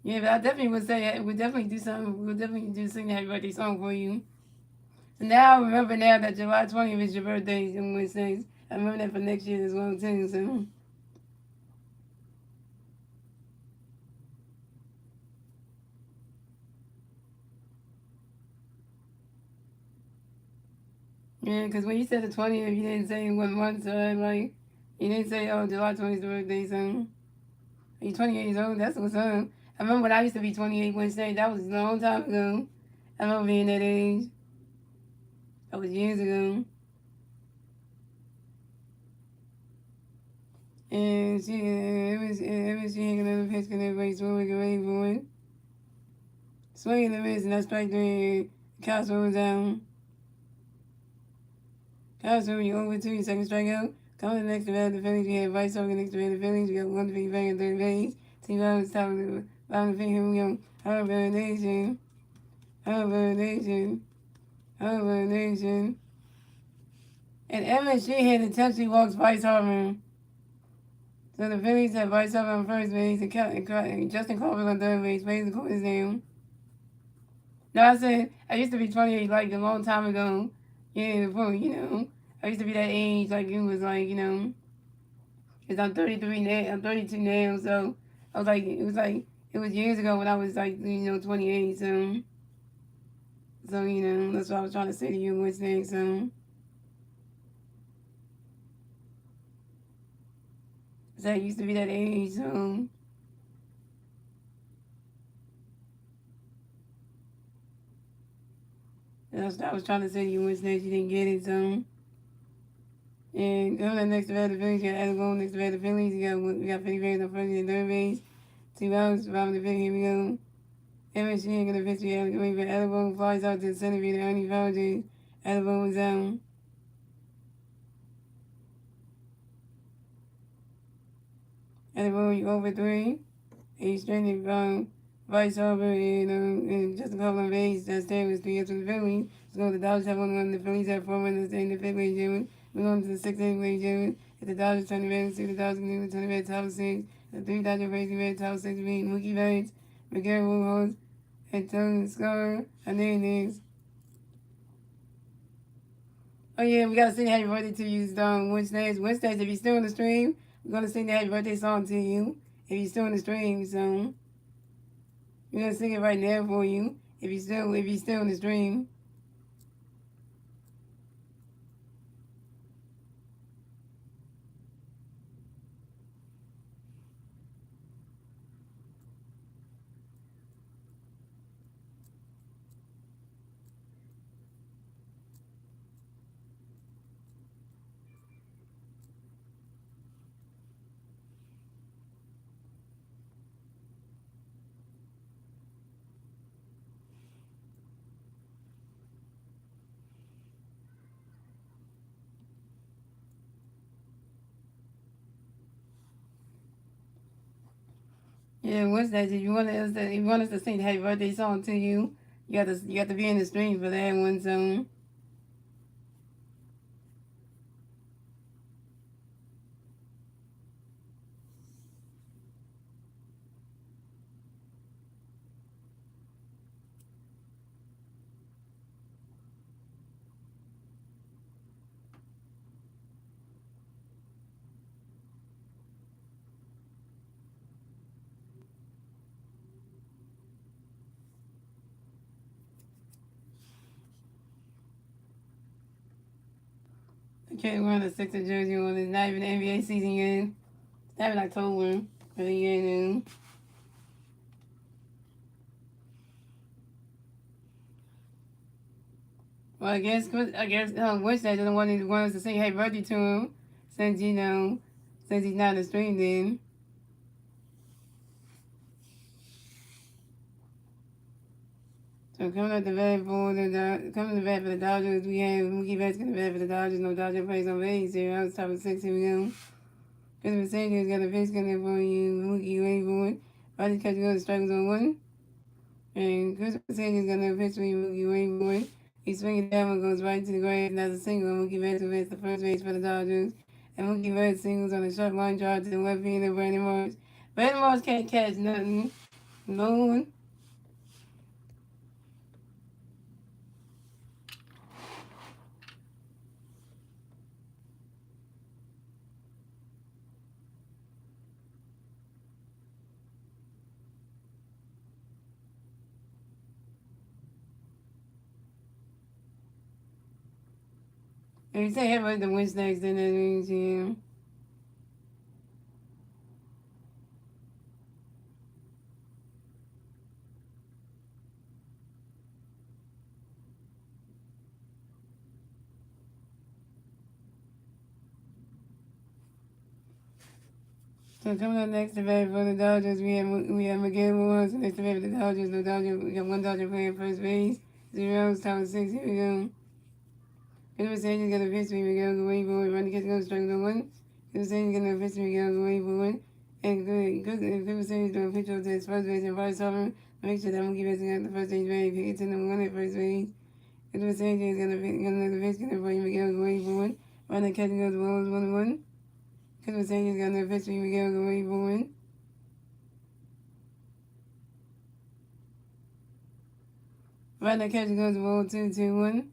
Yeah, but I definitely would say we'll definitely do something. We'll definitely do sing the happy birthday song for you. So now I remember now that July 20th is your birthday on Wednesdays. I remember that for next year as well too. So yeah, because when you said the 20th, you didn't say what month. So like you didn't say July 20th is the birthday. So you're 28 years old. That's what's up. I remember when I used to be 28 Wednesday. That was a long time ago. I remember being that age. That was years ago. And she hanging on the pitch and everybody's swimming away for it. Swinging the miss and that's strike three. Castro was down. Castro, you over 2, second strikeout. Coming the next to bat, the Phillies. We have Vice over the next to bat, the Phillies. We got one to be back in third base. Team Rollins top of the bottom of the here we go. Harvard Nation. Harvard Nation. Harvard Nation. And MSG had a touchy walks Vice Harvard. So the Phillies have Vice Harvard on first base and Justin Crawford on third base. Plays the corners down. No, I said I used to be 28 like a long time ago. Yeah, before, I used to be that age like it was like, because I'm 33 now, I'm 32 now, so I was like, it was years ago when I was like, 28, so, that's what I was trying to say to you what's next, so I used to be that age, so, that's what I was trying to say to you what's next, you didn't get it, so. And coming up next to the Phillies, you got Adam Bone next to the Phillies. We got 50 Bears on first and third base. 2 outs, bottom of the fifth. Here we go. MSG ain't gonna pitch me out. Wait for Adam Bone flies out to the center field. Ernie Fauci. Adam Bone was down. Adam Bone, you over 3. And you straightened from Vice Harbor and just a couple of base. That's there was 3 to the Phillies. Let's go to the Dodgers have 1 The Phillies have 4 runners in the fifth way, Jimmy. We're going to the 6th way, Jimmy. If the Dodgers turn the red, see the Dodgers can turn the red, top 6. The 3 Dodgers racing red, top 6 being Mookie Betts, Miguel Rojas, and Tony Scar. And there it is. Oh yeah, we gotta sing happy birthday to you, Wednesdays. Wednesdays, if you're still in the stream, we're gonna sing the happy birthday song to you. If you're still in the stream, so we're gonna sing it right now for you. If you're still in the stream. Yeah, Wednesdays, if you want us to sing the happy birthday song to you, you have to be in the stream for that one. So okay, we're on the 6th of Jersey. It's not even the NBA season yet. It's not even October. But yeah, well, I guess Wednesday doesn't want us to sing happy birthday to him since he's not in the stream then. So coming to bat for the Dodgers, we have Mookie Betts going to bat for the Dodgers. No Dodger plays on base here. I was top of 6. Here we go. Christopher Sanchez got a pitch coming for you. Mookie waiting for it. Rodgers catching on the strike on 1. And Christopher Sanchez got a pitch for you. Mookie waiting for it. He's swinging down and goes right to the grass. And that's a single. Mookie Betts who hits the first base for the Dodgers. And Mookie Betts singles on a short line drive to the left field of Brandon Marsh. Brandon Marsh can't catch nothing. Lord. If you say happy birthday Wednesdays, then that means you. So coming up next debate for the Dodgers, we have Miguel Rojas. Next debate for the Dodgers. The Dodgers, we got one Dodger playing first base. Zeros, top 6. Here we go. Good Mercedes got a pitch. Miguel go way forward. Run the catch goes strike number one. Good Mercedes got a pitch. Miguel go way forward. And good Mercedes doing a pitch over to his first base and first over. Make sure that Mookie Betts got the first stage base. He gets to number one at first base. Good Mercedes got another pitch. Got Miguel go way forward. Run the catch goes 1-1. Good Mercedes got another pitch. Miguel go way forward. Right now, catch goes ball 2-2-1.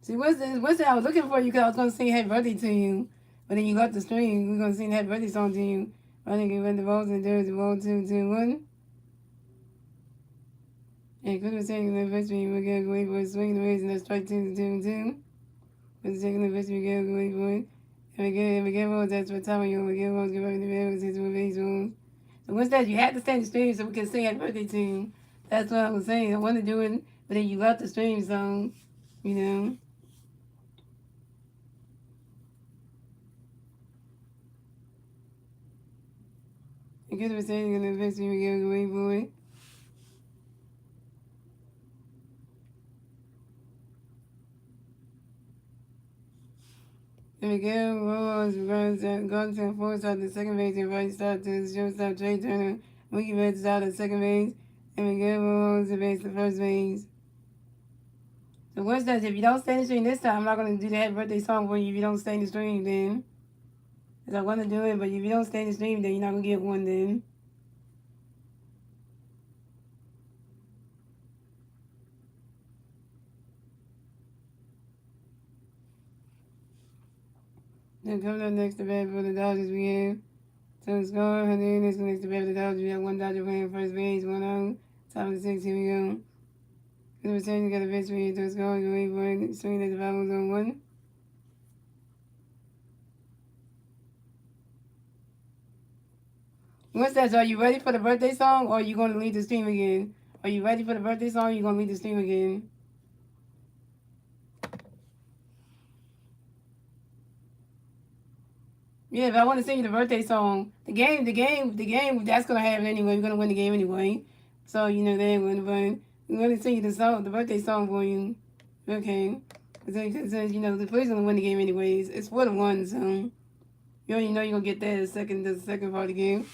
See, what's that I was looking for you because I was going to sing happy birthday to you. But then you left the stream. We're going to sing happy birthday song to you. Running and run the balls and there's the ball 2-2-1. And could have taken the first we're going to go away for a swing and the race and that's strike 2-2-2. Could have taken the first we're going to go away for it. And again, balls, that's what time you again, balls, give up in the bell, and six more base balls. So once that, you had to stay in the stream so we can sing happy birthday to you. That's what I was saying. I wanted to do it, but then you left the stream song, you know. I could have saying in the first we go away for it. And Miguel Rose runs goes to fourth out the second base and right start to the shortstop Trey Turner. Mookie Betts out at second base. And Miguel Rose the base to first base. So what's that? If you don't stay in the stream this time, I'm not going to do the happy birthday song for you if you don't stay in the stream then. Because I want to do it, but if you don't stay in the stream, then you're not going to get one then. Then coming up next to bat for the Dodgers, we have. So it's going, Hernandez next to bat for the Dodgers. We have one Dodger playing first base, one out. Top of the six, here we go. Good return, got a pitch for you. So it's going, go wait for it. Swing at the ball on one. What's that? So are you ready for the birthday song or are you going to leave the stream again? Are you ready for the birthday song or are you going to leave the stream again? Yeah, if I want to sing you the birthday song, the game, that's going to happen anyway. We're going to win the game anyway. So, you know, they ain't going to win. We're going to sing you the birthday song for you. Okay. Because, you know, the Phillies going to win the game anyways. It's 4-1, so you already know you're going to get that the second part of the game.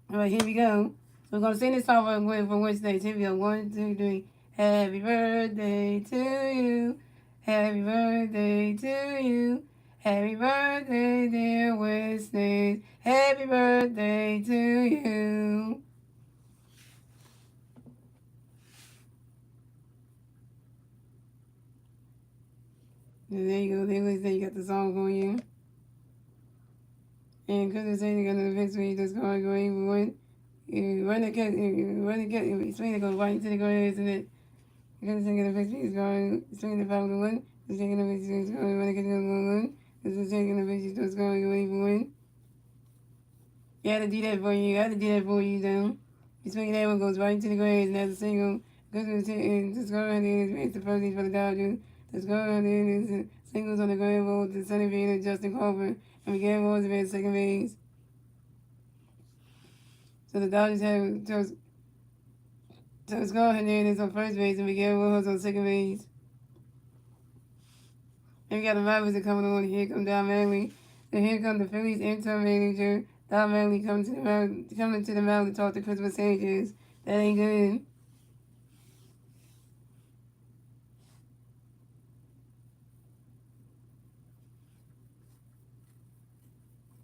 All right, here we go. So we're going to sing this song for Wednesdays. Here we go. 1, 2, 3. Happy birthday to you. Happy birthday to you. Happy birthday, dear Wednesdays. Happy birthday to you. And there you go. There you got the song for you. And because it's saying you're going to eventually just go and go everyone. You run the cat, swing it, go right into the grass, and it. Because it's going to eventually going, swing the power to one. It's taking the eventually going, run the cat, go one. It's taking the eventually just going, go everyone. You had to do that for you. I had to do that for you, though. You swing that one, goes right into the grass, and that's a single. Because it's just go around there, it's the first for the Dodgers. Just go around there, and singles on the ground ball to Sonny Bean and Justin Crawford. And Miguel Rose at second base. So the Dodgers have just Hernandez on first base and Miguel Rose on second base. And we got the Roberts coming on. Here come Don Manley. And here come the Phillies interim manager, Don Manley coming to the mountain to talk to Christmas angels. That ain't good.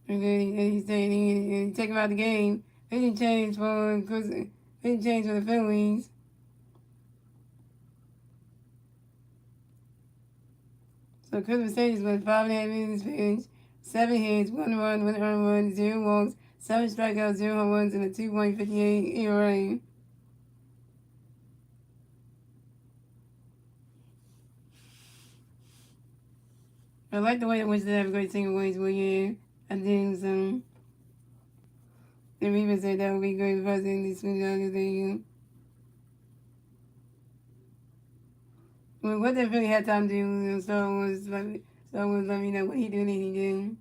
And then he take him out the game. They didn't change for Christmas. They didn't change for the Phillies. So Christmas angels went 5.5 innings pitched, 7 hits, 1 run, 1 earned run, 0 walks, 7 strikeouts, 0 home runs, and a 2.58 ERA. I like the way in which they have a great single ways for year. I think so. And even said that would be great for us in this thing. Well, what they really had time to do, Star Wars let me know what he did and he did.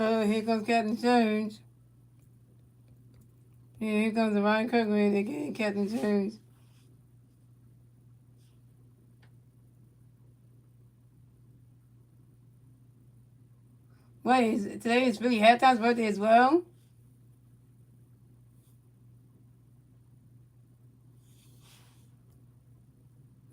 Oh, here comes Captain Surge. Yeah, here comes the Ryan Kirkland again, Captain Surge. Wait, today is Philly Halftime's birthday as well?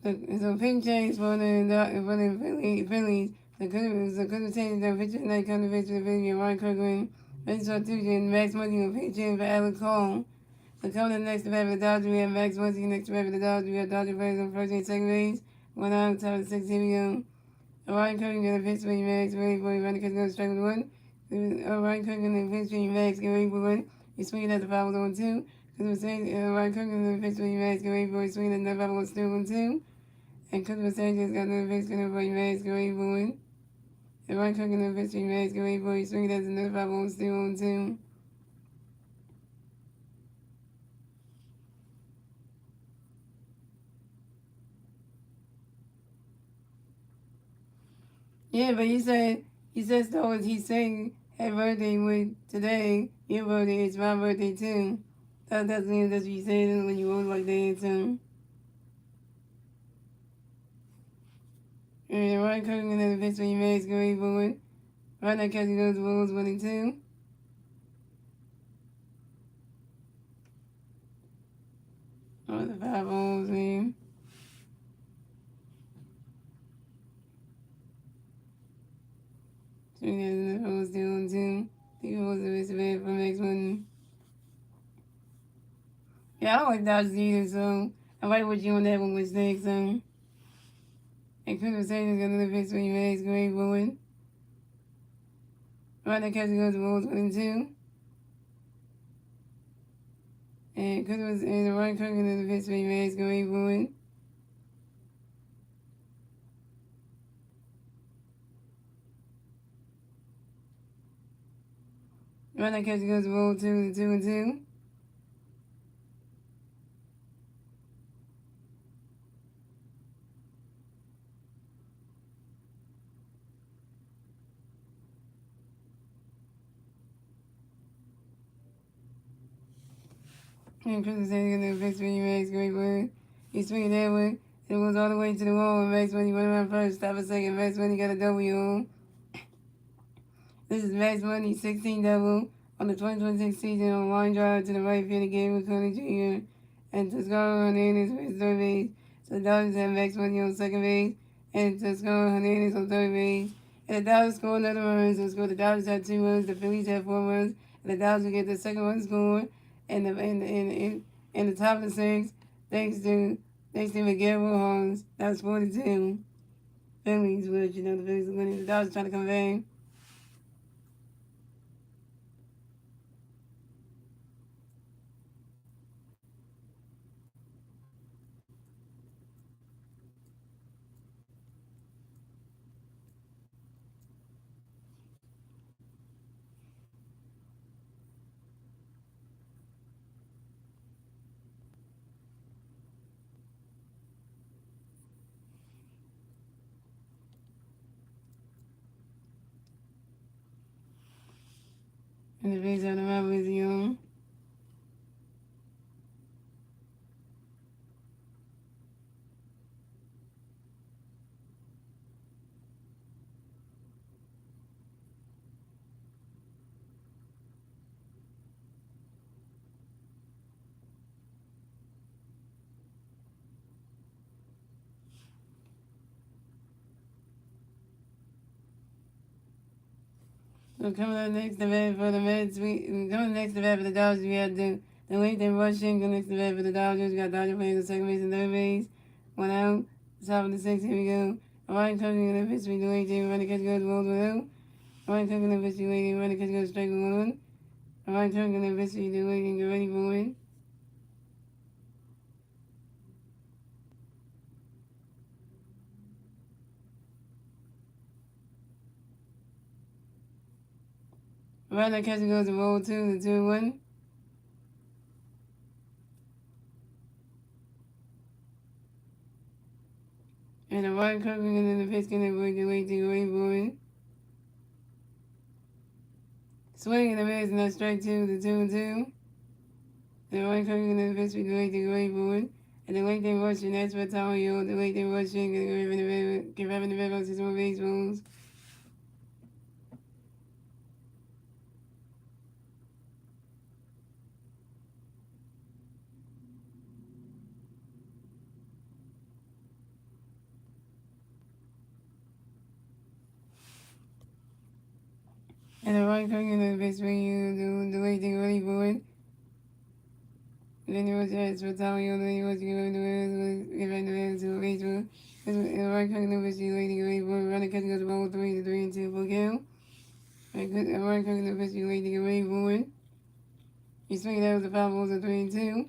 So pink change for the Phillies. The Christmas change the pitcher night come to pitch the video Ryan Kirkland. Baseball Tuesday, Max Money will pitch in for Alex Cole. So coming up next to bat for the Dodgers, we have Max Money next to bat for the Dodgers. We have Dodger players on first and second base. 1 out, top of the 6th, here we go. Ryan Kirkland gonna pitch for Max, ready for Ryan Kirkland gonna strike with 1. Ryan Kirkland gonna pitch for Max, get ready for 1. He's swinging at the foul on 2. Because we're saying Ryan Kirkland gonna pitch for Max, get ready for it, swinging at the foul on 2. And Christmas Angels got another pitch going for Max going forward. And Ryan Cook another pitch for Max going forward. Swinging as another 5 on still on 2. Yeah, but he said so he's saying happy birthday with today. Your birthday is my birthday too. That's what you say when you vote like that too. And Ryan Cook another pitch for Max going forward. Right now catching those balls 1 and 2. Oh, the 5 balls, man. Swinging as another 5 still on 2. He was a bit bad for Max Money. Yeah, I don't like Dodgers either, so I'm right with you on that one with Snake, so. And Christmas Angels got another pitch for Max going forward. Right now catching goes the balls 1 and 2. And Christmas and Ryan Cook another pitch for Max going forward. Right now catching goes the ball 2 and 2. And Chris saying the fix when you makes great word. You swing it that way. It goes all the way to the wall and Max Money went around first. Stop a second. Max Money got a W on. This is Max Money 16 double on the 2026 season on line drive to the right field game with Coney Jr. And Toscano Hernandez for his third base. So the Dodgers have Max Money on second base and Toscano Hernandez on third base. And the Dodgers score another run. So the Dodgers have 2 runs, the Phillies have 4 runs, and the Dodgers get the second run scored. And the top of the sixth, thanks to Miguel Rojas. That was 42. Phillies, which the Phillies are winning. The Dodgers trying to come back. And the base on the right was young. So coming up next to bat for the Mets, coming next to bat for the Dodgers, we had the LinkedIn rushing. Coming next to bat for the Dodgers, we got Dodger playing the second base and third base. 1 out. Top of the sixth, here we go. Ryan cooking in the pitch, we do LinkedIn, running catch goes, rolls 1 out. Ryan cooking in the pitch, we LinkedIn, running catch goes, strike 1. Ryan cooking in the pitch, we do LinkedIn, get ready for it. Ryan catch goes to roll 2, the 2-1. And the Ryan cooking in the pitch, getting away for it. Swing and a miss, and that's strike 2, the 2-2. The Ryan cooking in the pitch, we do away for it. And the LinkedIn rushing, that's what telling you. The LinkedIn rushing, give having the red boxes more baseballs. And the right cooking in the pitch, when you do the LinkedIn ready for it. And then you that's what telling you. Then you want to give having the red to a baseball. And the right cooking in the pitch, you LinkedIn ready for it. Running catching goes to ball 3 and 2 for kill. And right cooking in the pitch, you LinkedIn ready for it. You swing it out with the foul balls at 3 and 2.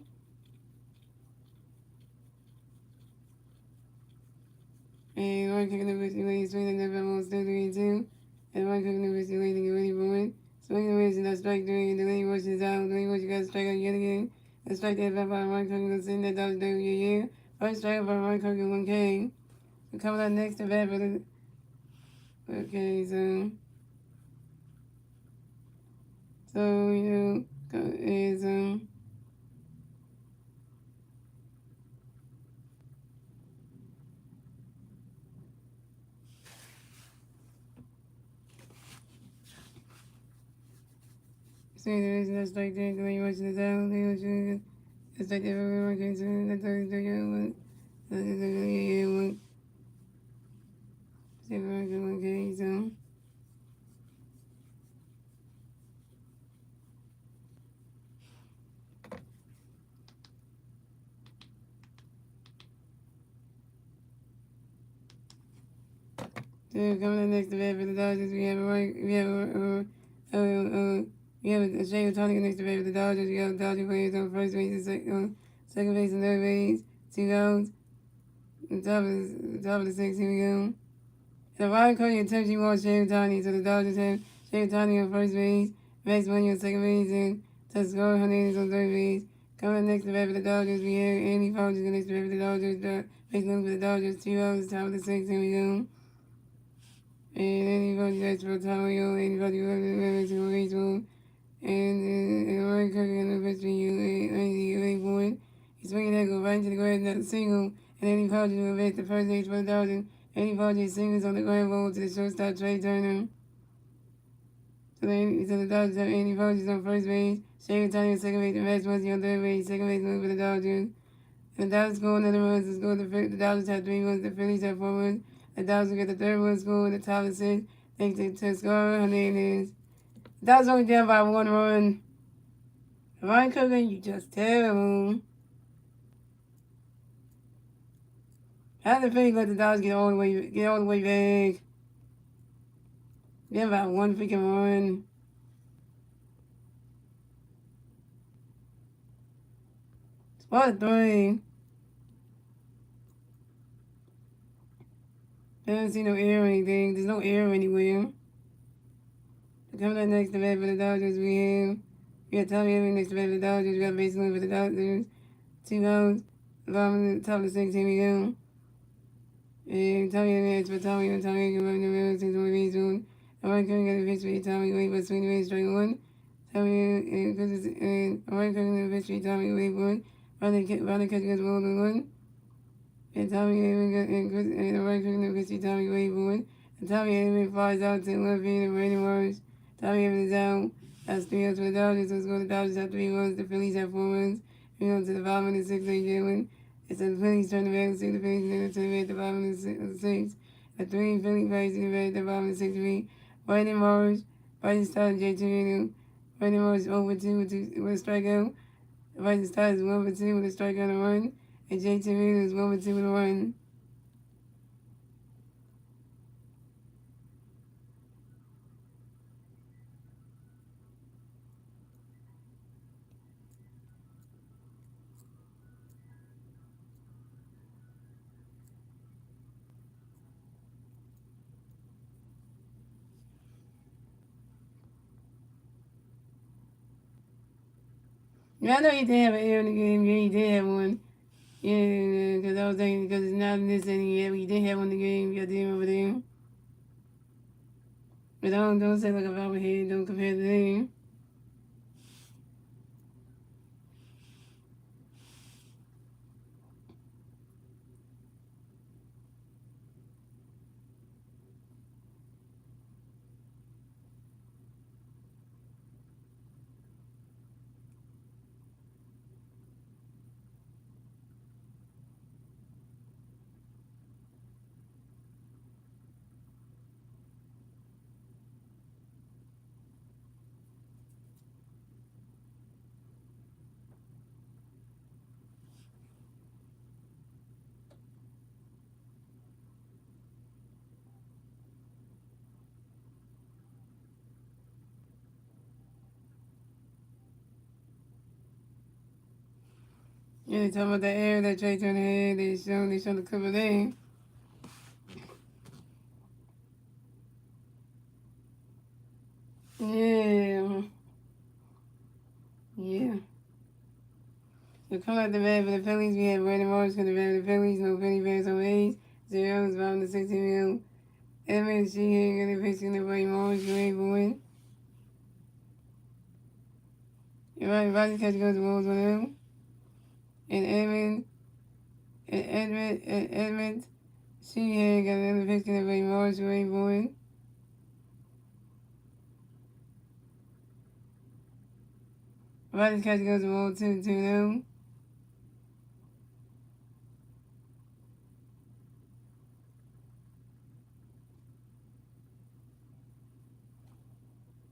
And right cooking in the pitch, you swing the foul balls 3 and 2. And right cooking in the pitch, you LinkedIn ready for it. Swing the pitch and that strike 3. And the lane rushes out. The lane rush, you got to strike out yet again. The strike that by right cooking was in that Dodgers do your First strike by right cooking 1K. So coming out next to bat for the. Okay, so you know, is see the reason that's like that, when you watch the down, they was doing it's like everyone can do that those do you one. See everyone can 1K, so. So coming up next to bat for the Dodgers, we have a Shane Tony next to bat for the Dodgers. We have Dodger players on first base and second base and third base. 2 outs. Top of the sixth, here we go. The Ryan Cody attempts you want Shane Tony, so the Dodgers have Shane Tony on first base, Max Money on second base, and Toscano Hernandez on third base. Coming up next to bat for the Dodgers, we have Andy Fogg next to bat for the Dodgers. Base running for the Dodgers, 2 outs, top of the sixth, here we go. And anybody that's for Tario, anybody who has a baseball. And Ryan Cook in the pitch for you, 8 He's swinging that go right into the ground, another single, and then he called you to evade the first age 1,000. And he called you singles on the ground ball to the shortstop Trey Turner. So the Dodgers have Andy Rogers on first base, Sherry Tony on second base, and Max Muncy on third base, second base move for the Dodgers. And the Dodgers score another run to score. The Dodgers have 3 runs, the Phillies have 4 runs. The Dodgers get the third run score, the top of 6. Thanks to scorer, her name is. The Dodgers only down by 1 run. Ryan Cook, you just terrible. How the Phillies let the Dodgers get all the way back? They're about 1 freaking run. Spot 3. I don't see no air or anything. There's no air anywhere. Coming up next to bat for the Dodgers, we got Tommy Edman next to bat for the Dodgers. We got base runner for the Dodgers. 2 outs. Bottom top of the 6, here we go. And Tommy Edman for Tommy, and Tommy can run the middle, 6 more base run. I'm right coming at the pitch for Tommy, wait for swing the base, strike 1. Tommy and I'm right coming at the pitch for Tommy, wait 1. Run the catch goes ball to 1. And Tommy and I'm right coming at the pitch for Tommy, wait 1. And Tommy Edman flies out to left field and Brandon Morris. Tommy Evans is down. That's 3 outs for the Dodgers. Let's go. The Dodgers have 3 runs. The Phillies have 4 runs. We go to the bottom of the 6th. Jalen. It's the Phillies turn the back and see the Phillies and then turn the back at the bottom of the 6th. The 3 Phillies bats in the back at the bottom of the 6th. Brandon Morris. Brandon started J. Torino. Brandon Morris 0 for 2 with a strikeout. Brandon started is 1 for 2 with a strikeout and a run. And J. Torino is 1 for 2 with a run. Yeah, I know he did have an air in the game. Yeah, he did have one. Yeah, because I was thinking, because it's not in this inning yet, we did have one in the game. You got them over there. But don't say like I'm over here. Don't compare the name. Yeah, they talking about the air that Trey Turner had. They show the cover there. Yeah. Yeah. So come out the bat for the Phillies. We have Brandon Morris for the bat for the Phillies. No Philly fans on A's. 0 is bottom the 16 mil. Edmund Sheehan going to pitch in the Brandon Morris. Great for win. Right, Rodgers catch goes to Wolves with him. And Edmund Sheehan got another pitch in the Brandon Morris. Great for win. Rodgers catch goes to Wolves 2-2-0.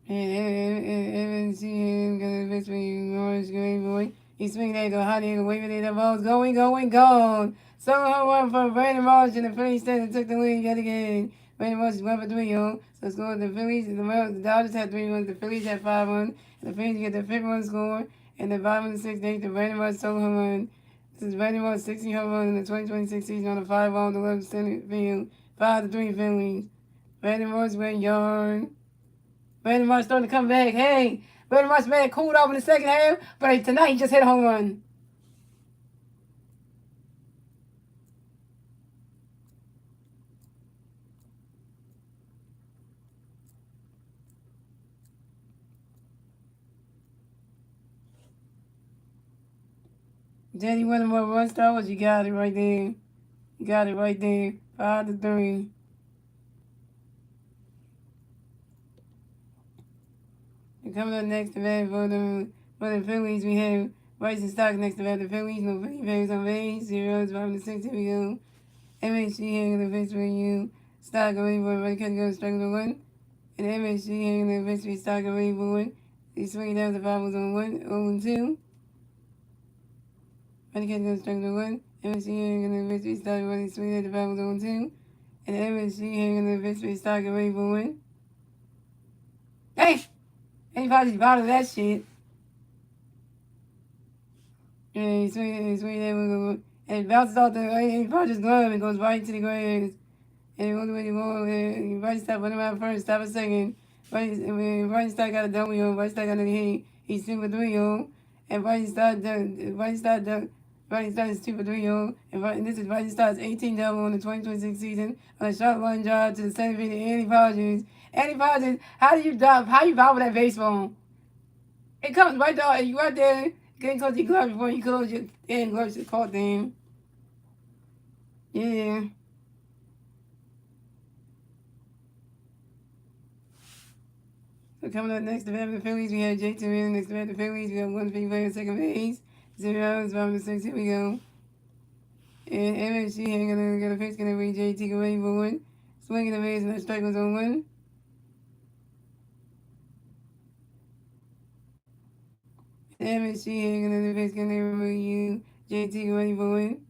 And Sheehan got a pitch for Morris. Great boy. He's swinging at the hot end, waving at the balls, going, gone. Summer home run from Brandon Marsh, and the Phillies stand took the lead yet again. Brandon Marsh is 1 for 3, y'all. So scored the Phillies, the Dodgers had 3 runs, the Phillies had 5 runs, and the Phillies get the 5th run score, and the bottom of the 6th, the Brandon Marsh solo home run. This is Brandon Marsh 60 home run in the 2026 season on a 5-ball to left center field, 5-3 Phillies. Brandon Marsh went yard. Brandon Marsh starting to come back. Hey, Brandon Marsh man cooled off in the second half, but tonight he just hit a home run. Daddy, one more one Star Wars. You got it right there. You got it right there. 5-3. And coming up next to that for the Phillies, we have Bryson Stock next to that. The Phillies, no Phillies on base. Zeros, 5-6. Here we go. MHG hanging the pitch for you. Stock away for right catch goes strike to one. And MHG hanging the pitch for Stock away for one. He's swinging down the five was on 1, 0-2. Right catch goes strike to one. MHG hanging the pitch for Stock away, swinging down the five was on 2. And MHG hanging the pitch for Stock away for one. Hey! Anybody's bottom that shit. And he's swinging and it bounces off the punches glove and goes right to the grass. And it goes way more. And Bryce Stock went around first, stop a second. Bryce Stock got a W on. Bryce Stock got a hit. He's 2-for-3 on. And Bryce Stock is 2-for-3 on. And this is Bryce Stock's 18 double on the 2026 season on a shot line drive to the center field. Andy Rogers. Andy Rogers, how you bobble that baseball? It comes right there. You right there. Getting close to your glove before you close your hand gloves to the court thing. Yeah. So coming up next to the Phillies, we have J2 in. Next to the Phillies, we have 1 big player second base. 0 5-6. Here we go. And MSG hanging got a face gonna be JT away for 1. Swinging the base and that strike was on 1. MSG hanging the face gonna be you JT away for 1.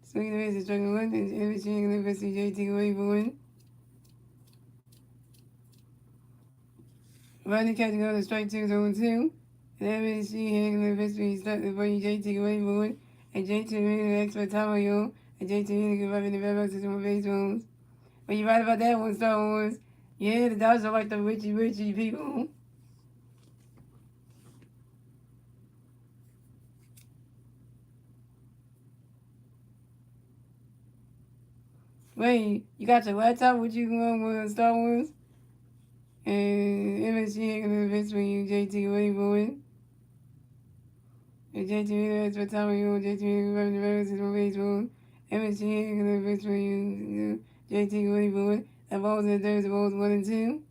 Swinging the base and strike on 1. And MSG hanging the face JT away for 1. Running catch go to strike 2 0-2. And MSG hanging the face start the body JT away for 1. And JT really the expert Tamayo. And JT really can run in the red boxes on base runs. But you right about that one, Star Wars. Yeah, the Dodgers are like the richy people. Wait, you got your laptop with you going with Star Wars? And MSG hanging the face for you, JT away for 1. And JT really expert Tamayo. JT really can run in the red boxes on base runs. MSG hanging the face for you, JT away for 1. That ball was in the third, the ball was 1-2.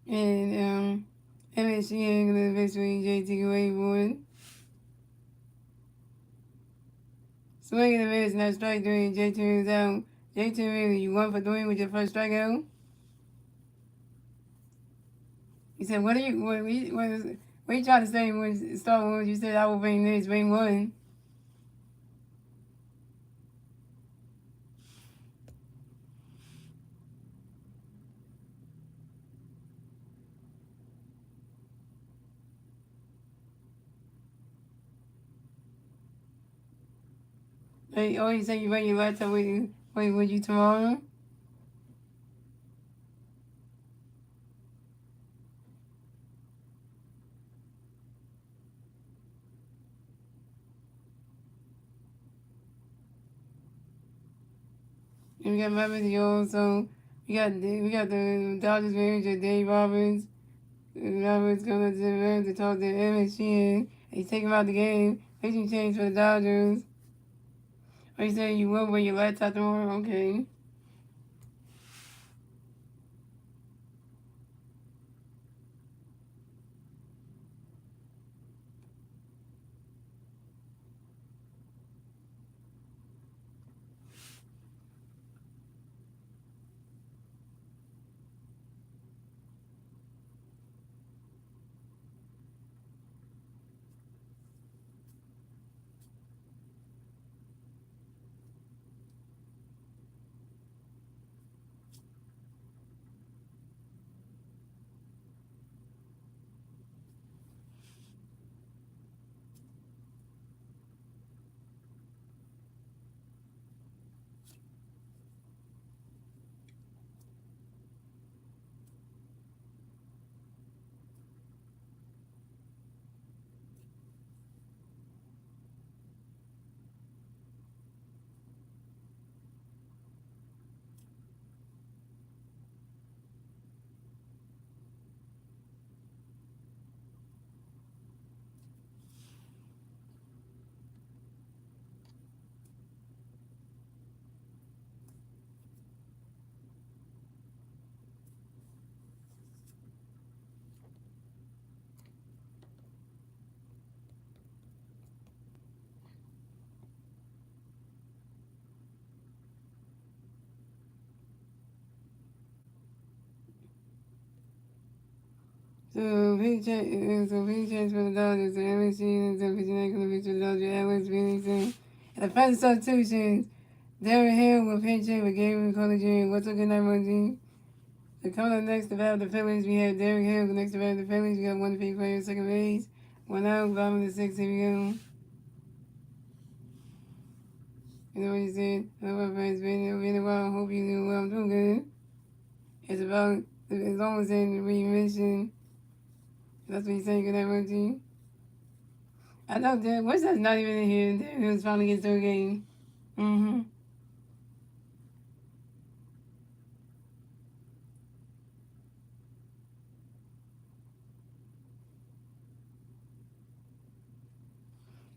And MSG hanging the face for you, JT away for 1. Swinging the miss, and that strike 3, J2 is out. J2 really, you 1-for-3 with your first strikeout. He said, what are you trying to say when Star Wars? You said I will bring this, bring 1. Oh, you said you bring your laptop with you tomorrow? And we got Masteryhi also. We got the Dodgers manager, Dave Roberts. Roberts going to the Rams to talk to MSG. He's taking out the game. Pitching change for the Dodgers. Are you saying you will bring your laptop tomorrow? Okay. paychecks for the Dodgers, the MSC, and some $59 for the Dodgers, Alex Phoenix, and the first substitutions. Darren Hill will paycheck with Gabriel College Jr. What's a good night, Monty? So coming up next to bat the Phillies, we have Derek Hill. Next to bat the Phillies, we got one big player, second base. One out, bottom of the sixth. Here we go. You know what he said? Hello, my friends. Been a while. Hope you're doing well. I'm doing good. It's about, as long as in remission. That's what he's saying. Good night, Monty. I know that. What's that's not even in here? Derek Hill's finally gets to a game. Mm-hmm.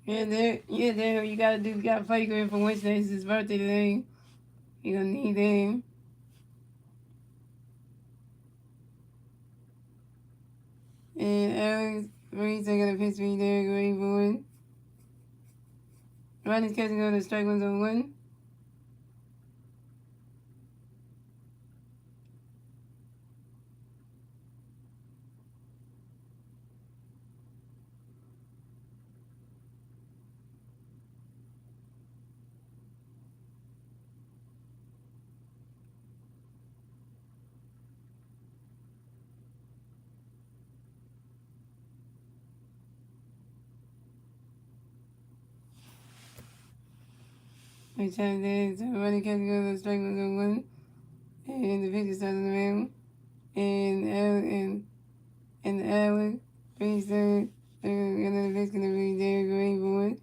There, you gotta fight good for Wednesday. It's his birthday today. You gonna need him. And Alex Reed's gonna pitch me there, great boy. Ronnie's catching on the strike one's on one. Which has there, so Ronnie catching on the strike one's on one. And the pitch is out of the mound. And Alex Reed's there. And the pitch gonna be there, great boy.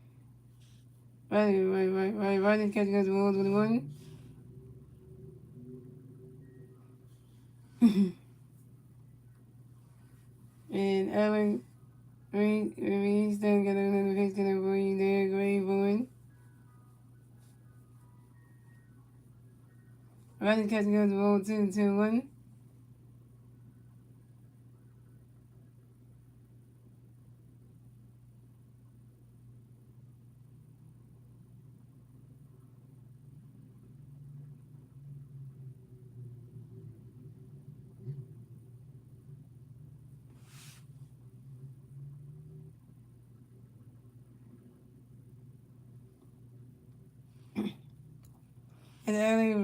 Right. Ronnie's catching on the balls with one. And Alex Reed's there, got another pitch gonna be there, great boy. Ronnie's catching on the ball 2-1. And Alex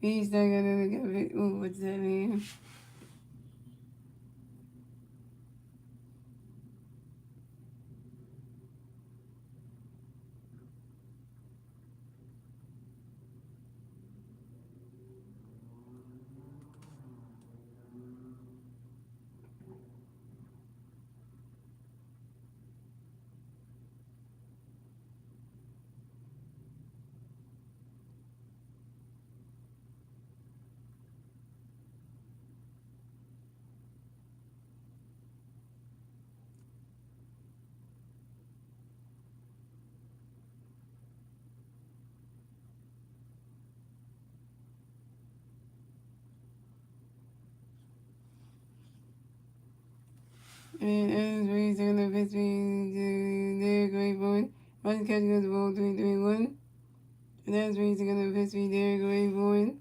Reed's there, got another, what's that mean? And Alex Reed's there, gonna pitch me there, great boy. Ronnie's catching on the ball 3-1. And Alex Reed's gonna pitch me there, great boy.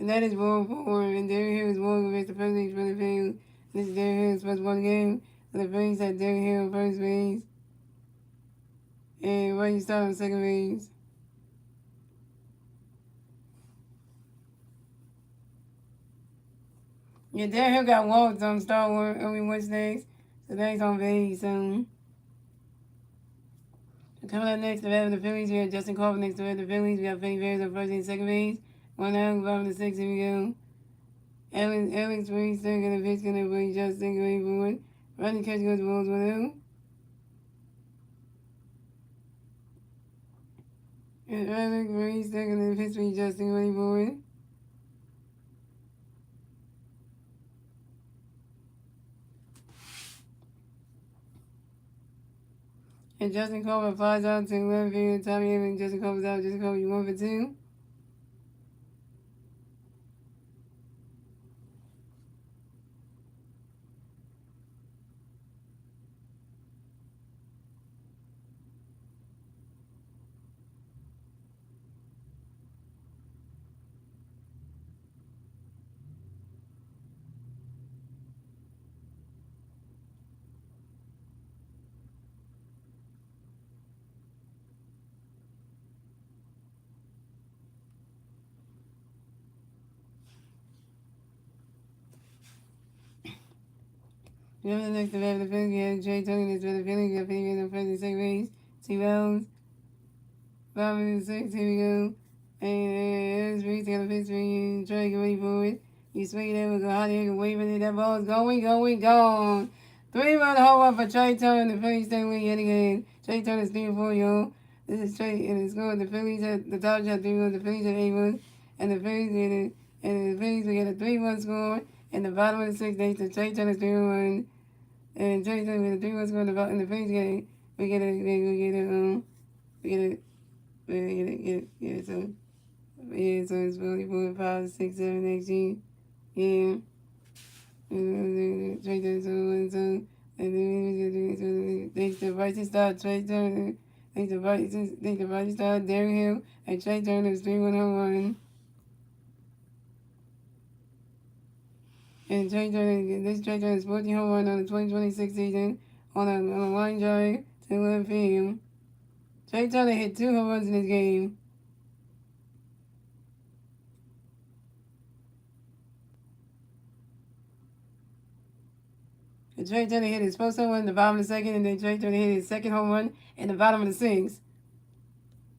And that is ball 4. And Derek Hill is ball against the first base for the field. This is Derek Hill's first one game. And the Phillies had Derek Hill first base. And Ronnie Starr on second base. Yeah, Derek Hill got walked on Star Wars Wednesdays. So that's on base. Coming up next, the bat of the Phillies, we have Justin Crawford next to the Phillies. We got Freddie Bears on first and second base. One out, bottom of the sixth. Here we go. Alex Reed's still gonna pitch, gonna play Justin going forward. Ronnie catching on the balls 1-0. And Alex Reed's still gonna pitch for Justin going forward. And Justin Crawford flies out to left field. Tommy Evans, Justin Crawford's out. Justin Crawford, 1 for 2. Remember the next to have the Phillies, we had Trey Turner that's for the Phillies, we got Phillies in the first and second base, 2 outs, 5 minutes 6, here we go. And it's Reese got a pitch for you, Trey, get ready for it. You swing it in, we'll go out here, wait for it, that ball's gone. 3-run home run for Trey Turner, the Phillies stay winning yet again. Trey Turner's 3-4, y'all. This is Trey, and it's going, the Phillies had, the Dodgers had 3 runs, the Phillies had 8 runs, and the Phillies get it, and the Phillies will get a 3-run score, and the bottom of the 6th, they to Trey Turner's 3-run. And Jay said with the 3 months going about in the first game, we get it, so yeah, so it's 44, 5, 6, 7, 18, yeah. Trey Turner, so, and then thanks to Bryson Star, Trey Turner, thanks to Bryson Star, Derrick Hill, and Trey Turner's 3-1 home run. And Trey Turner's 14 home run on the 2026 season on a line drive to left field. Trey Turner hit 2 home runs in this game. And Trey Turner hit his first home run in the bottom of the 2nd, and then Trey Turner hit his 2nd home run in the bottom of the 6th.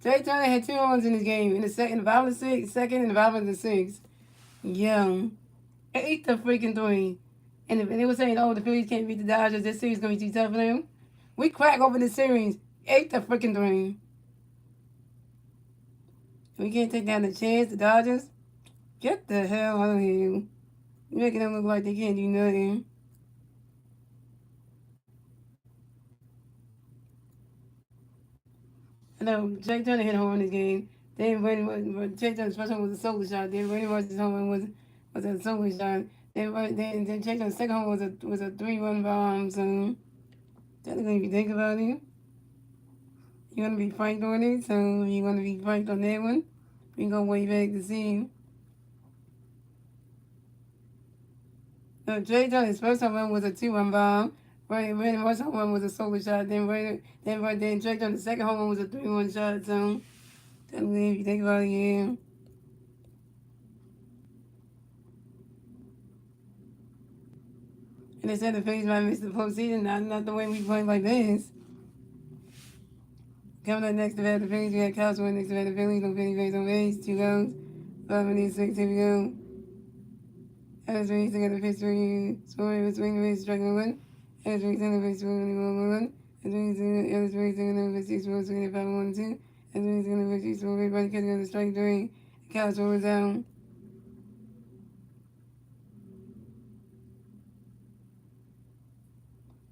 Trey Turner had 2 home runs in this game, in the bottom of the 2nd, and the bottom of the 6th. Yeah. 8 to freaking 3. And they were saying, oh, the Phillies can't beat the Dodgers. This series is going to be too tough for them. We crack over this series. 8 to freaking 3. We can't take down the chance, the Dodgers. Get the hell out of here. You're making them look like they can't do nothing. I know Jake Turner hit a home run this game. Then Jake Turner's first one was a solo shot. Then Randy Marsh's home run was a solo shot. Then Jake Turner's second home was a 3-run bomb. So technically, if you think about it, you're gonna be franked on it. So you're gonna be franked on that one. We can go way back to see. No, Jay Turner's first home run was a 2-run bomb. Randy Marsh's home run was a solo shot. Then Jake Turner's second home run was a 3-run shot. So technically, if you think about it, yeah. And they said the Phillies might miss the postseason. Not the way we play like this. Coming up next to the Phillies, we got Cowboys next to the Phillies. No Phillies base on base. 2 goals. 5 minutes 6. Here we go. As we together the pitch three scoring with swing the base striking one. As we send the base scoring one. As we send the base 6 rolls swinging 5 1 2. As we send the base 6 rolls everybody catching on the strike 3. Cowboys was down.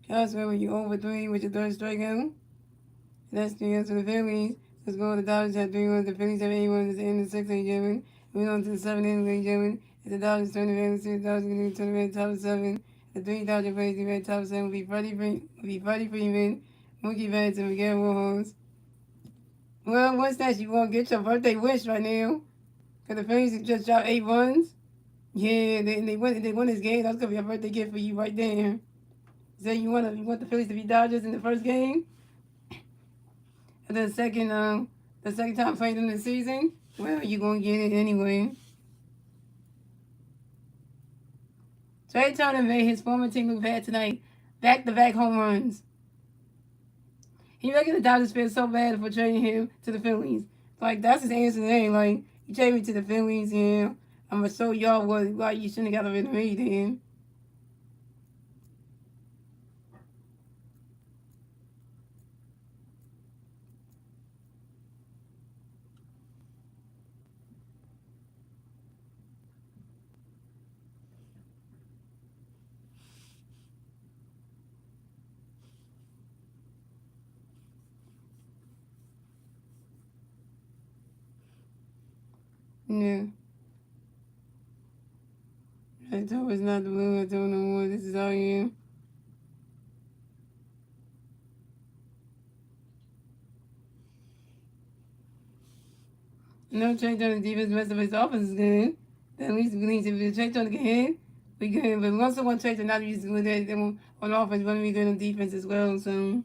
Cowboys when you over 3 with your third strikeout. That's the answer to the Phillies. Let's go. The Dodgers have 3 1. The Phillies have 8 1. It's the end of the 6th, ladies and gentlemen. Moving on to the 7th inning, ladies and gentlemen. If the Dodgers turn around, the Dodgers going to turn around top 7. The 3 Dodger players in red top 7 will be Freddie Freeman, Mookie Betts, and Miguel Rojas. Well, what's that? You want to get your birthday wish right now? Because the Phillies just dropped 8 runs. Yeah, they won this game. That's going to be a birthday gift for you right there. So you want the Phillies to be Dodgers in the first game? And the second time playing in the season, well, you're going to get it anyway. Trey Turner made his former team look bad tonight. Back-to-back home runs. He making the Dodgers feel so bad for trading him to the Phillies. Like, that's his answer today. Like, you traded me to the Phillies, yeah. I'm going to show y'all why you shouldn't have got rid of me then. Yeah. I told it's not the blue. I told no more. This is all you. No change on the defense. The rest of his offense is good. At least we need to change on the game. We good. But we also want to change to not use with that on offense. We want to be good on defense as well. So.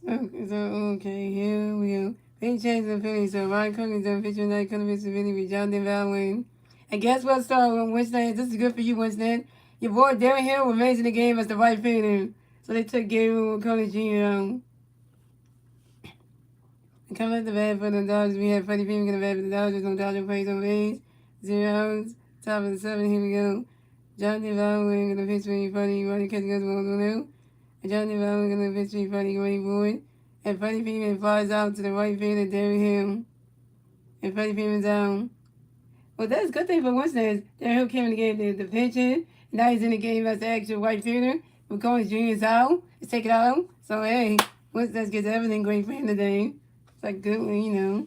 Okay, here we go. Big change in Phillies. So Ryan Cook is done pitching night. Couldn't miss the Philly with Jonathan Valwin. And guess what, Star Winston? This is good for you, Winston. Your boy Darren Hill was amazing the game as the right fielder. So they took Gabriel College Jr. Coming at the bat for the Dodgers, we have Freddie Freeman in the bat for the Dodgers. No Dodger plays on base. 0 outs. Top of the 7. Here we go. Jonathan Valwin going to pitch for Freddie. Running catch goes balls on out. And Jonathan Valwin going to pitch for Freddie going forward. And Freddie Freeman flies out to the right fielder, Darren Hill. And Freddie Freeman's down. Well, that's a good thing for Winston. Darren Hill came in the game the pitching. Now he's in the game as the actual right fielder. McCollins Jr. is out. Let's take it out. So, hey, Winston gets everything great for him today. It's like good, you know.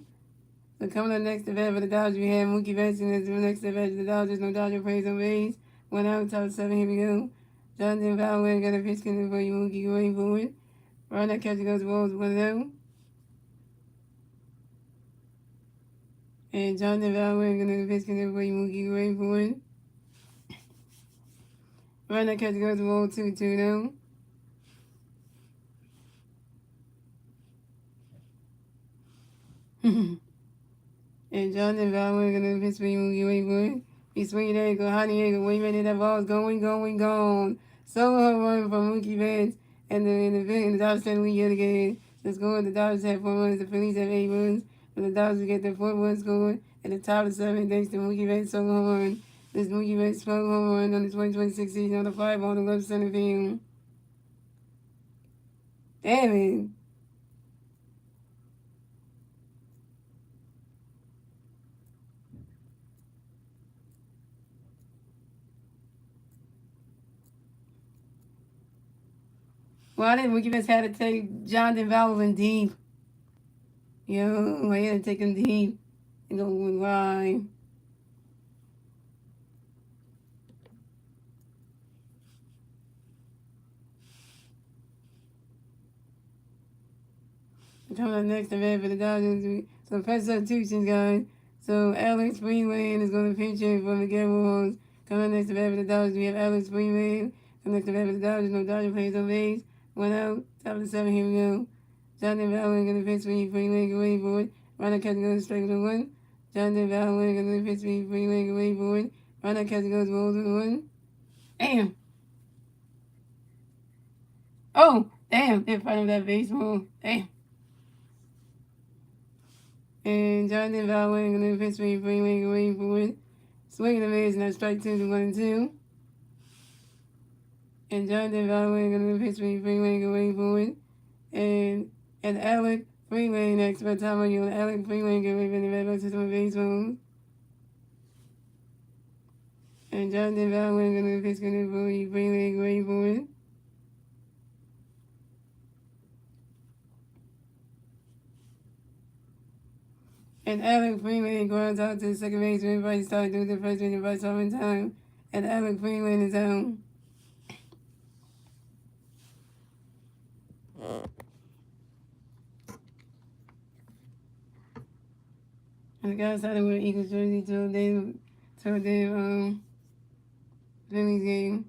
So coming up next to bat for the Dodgers, we have Mookie Betts and the next to bat for the Dodgers. No Dodger plays on base. 1 out, top of 7. Here we go. Jonathan Valwin got a pitch coming for you, Mookie going forward. Right now, catcher goes balls 1 out. And Jonathan Valwin going to pitch coming for you, Mookie going forward. Right now, catcher goes balls 2-2 now. And Jonathan Valwin going to pitch for you, Mookie going forward. He's swinging there, go high in the wait a minute, that ball's going, gone. Solo home run from Mookie Betts, and the Dodgers stand lead yet again. The score, the Dodgers have 4 runs, the Phillies have 8 runs, but the Dodgers get their 4th run score at the top of the 7th thanks to Mookie Betts' solo home run. This Mookie Betts' solo home run on the 2026 season on the 5 on the left center field. Damn it. Well, I didn't Mookie Betts had to take Jonathan Valvin deep. I had to take him deep and go wide. Coming up next, the man for the Dodgers. So first substitutions, guys. So Alex Freeland is going to pinch in for Miguel Rojas. Coming up next, the man for the Dodgers. We have Alex Freeland. Coming next, the man for the Dodgers. No Dodger plays on base. 1 out. Top of the 7. Here we go. Jonathan Valwin going to pitch for Freeland. Away for it. Runner catcher goes straight to 1. Jonathan Valwin going to pitch for Freeland. Away for it. Runner catcher goes balls to 1. Damn. Oh, damn. In front of that baseball. Damn. And Jonathan Valwin going to pitch for Freeland away for it. Swing and a miss, now strike 2 to 1 and 2. And Jonathan Valwin going to pitch for Freeland away for it. And Alec Freeland next by time on you. Alec Freeland going to be the red to the baseball. And Jonathan Valwin going to pitch for Freeland away for it. And Alec Freeland grounds out to the second baseman. Bryce started doing the first inning, Bryce all in time. And Alec Freeland is out. And the guys started wearing Eagles jersey till they Phillies game.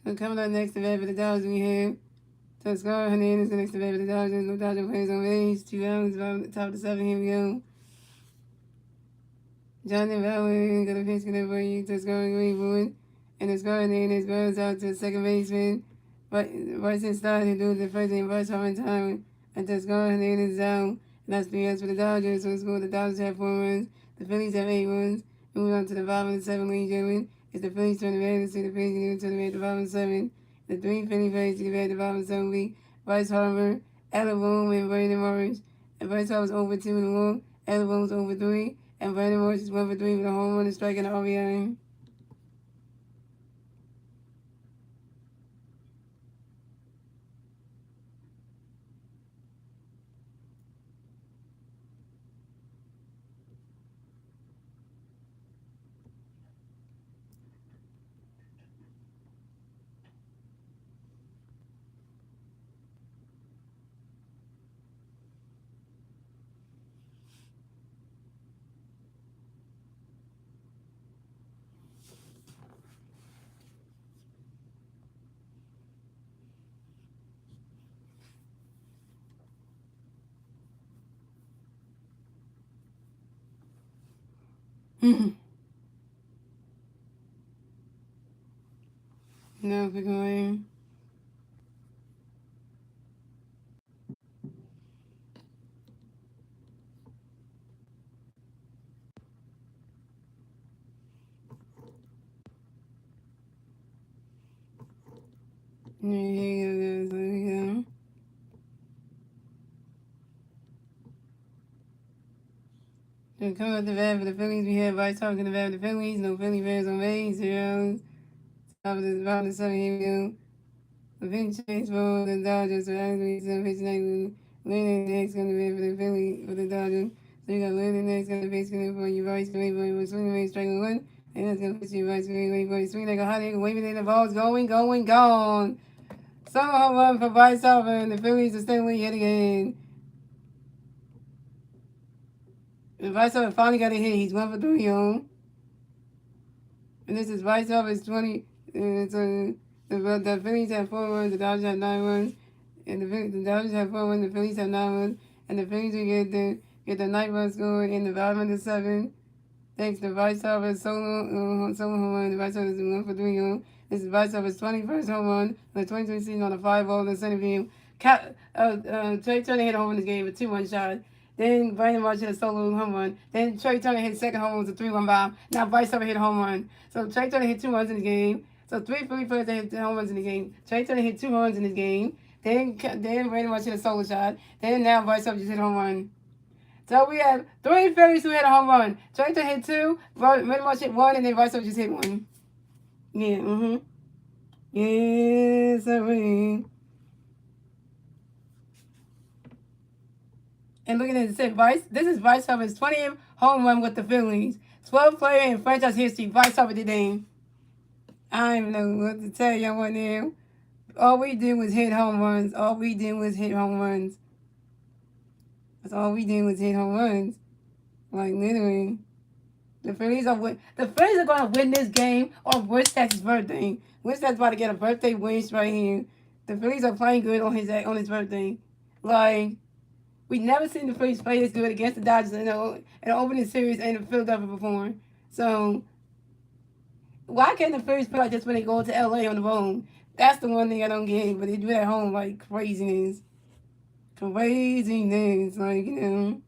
So coming up next to bat for the Dodgers, we have Toscar Hernandez next to bat for the Dodgers. No Dodger players on base. 2 outs, top of the 7. Here we go. Jonathan Valwin got a pitch connect for you. Toscar going forward. And Toscar Hernandez grounds out to the second baseman. Bryson started to do the first inning, Bryce all in time. And Toscar Hernandez is out. And that's 3 outs for the Dodgers. So the score, the Dodgers have 4 runs. The Phillies have 8 runs. Moving on to the bottom of the 7th league, gentlemen. It's the Phillies turn the to see the Phillies turn the bottom of the 7th. The 3 Philly Phillies to the bottom of the 7th league. Bryce Harper, Adam Boone, and Brandon Morris. And Bryce Harper was over 2 in the one. Adam Boone was over 3. And Brandon Morris is 1 for 3 with a home run, a strike, and an RBI. No, we're going. Yeah. So come up the bat for the Phillies. We have Vice talking the bat for the Phillies. No Philly fans on base. Zeros. Top of the seven. Here we go. The big chase for the Dodgers. So actually, some pitch next. Landon next going to be for the Philly for the Dodgers. So you got Landon next going to be for you. Vice going to be swinging away, striking one. And that's going to put you Vice going to swing like a hot egg. Waving in the ball's going, gone. Solo home run for Vice and the Phillies are still yet again. The Vice finally got a hit. He's 1 for 3 on. And this is Vice 20. So the Phillies have 4 runs, the Dodgers have 9 runs. And the Dodgers have 4 runs, the Phillies have 9 runs. And the Phillies will get the 9 run score in the bottom of the 7th. Thanks to Vice solo home run. The Vice is 1 for 3 on. This is Vice 21st home run the 2020 season on a 5-ball in the center field. Trey Turner hit a home run this game with 2-1 shot. Then Brandon Marsh hit a solo home run. Then Trey Turner hit second home run with a 3-1 bomb. Now Vice hit a home run. So Trey Turner hit 2 runs in the game. So 3 Philly players hit home runs in the game. Trey Turner hit 2 runs in this game. Then Brandon Marsh hit a solo shot. Then now Vice just hit a home run. So we have 3 Phillies who hit a home run. Trey Turner hit 2, Brandon Marsh hit 1, and then Vice just hit 1. Yeah, Yes, sir. And looking at it, Vice. This is Vice Hubbard's 20th home run with the Phillies. 12th player in franchise history. Vice Hubbard today. I don't even know what to tell y'all right now. All we did was hit home runs. That's all we did was hit home runs. Like literally. The Phillies are going to win this game on Winston's birthday. Winston's about to get a birthday wish right here. The Phillies are playing good on his birthday. Like, we never seen the Phillies play this good against the Dodgers in the opening series and the Philadelphia before. So, why can't the Phillies play like this when they go to LA on the road? That's the one thing I don't get. But they do it at home like craziness. Craziness. Like, you know.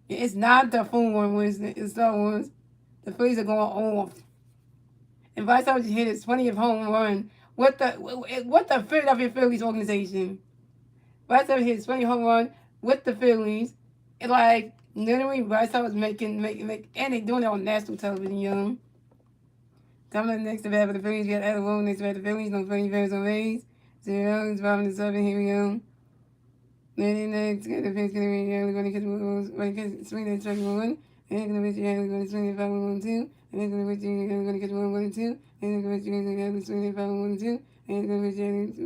It's not the full one, Winston. It's the ones. The Phillies are going off. And Vice just hit his 20th home run with the Philadelphia Phillies organization. Vice hit his 20th home run with the Phillies. And like literally Vice was making and they doing it on national television, young. Coming up next to bat for the Phillies, we got Adam Rowe next to bat the Phillies, no Philly fans on base. 0, 5-7, here we go. Then next, got the pitch going to catch one, swing and strike 1. And then going to swing and 5-1-2. And then going to catch 1-1-2. And then going to swing and 5-1-2. And then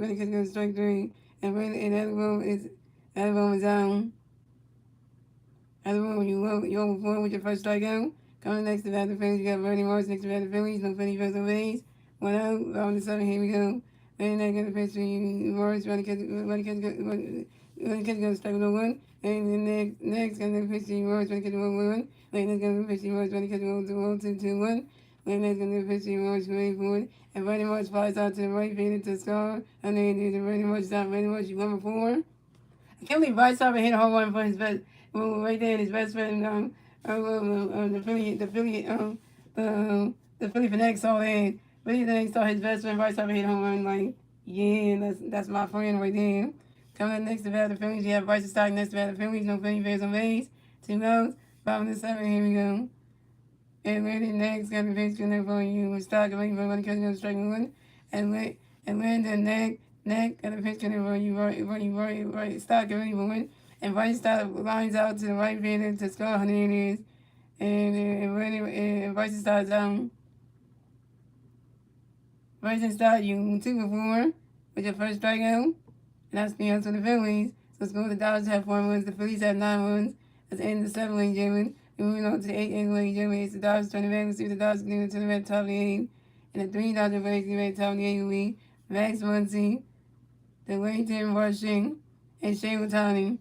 going to catch strike 3. And that one is down. Other one, you over 4 with your first strikeout. Coming next to bat the Phillies, you got Bernie Morris next to bat the Phillies, no Philly first on base. 1 out, bottom of the 7, here we go. And then going to pitch to Morris, trying to catch strike 1. And then next going to pitch to Morris, trying to catch 1-1. And then going to pitch to Morris, trying to catch 1-2-1. And then going to pitch to Morris, going forward. And Bernie Morris flies out to the right field to score. And then Bernie Morris stop. Bernie Morris, you 1-for-4. I can't believe Vice hit a home run for his best. Right there, his best friend, the Philly Fanatics saw that. Philly Fanatics saw his best friend Vice hit a home run. Like, yeah, that's my friend right there. Coming up next to bat the Phillies, you have Bryce starting next to bat the Phillies, no Philly fans on base. 2 outs, bottom of the 7, here we go. And Randy next got the pitch for you. We're starting waiting for one catch on strike 1. And Landon neck got a pitch for you. Right. Start getting for 1. And Bryce lines out to the right fielder to score Hernandez. And Bryce starts Bryce starts you 2-for-4 with your first strikeout. And that's the answer to the Phillies. So let's go with the Dodgers have 4 runs. The Phillies have 9 runs. That's the end of the 7th inning, German. Moving on to the 8th inning, German. It's the Dodgers turning back. Let's see what the Dodgers can do to the red top of the 8th. And the 3 Dodgers breaks the red top of the 8th lead. Max Muncy. The Wayton rushing. and Shane Watani.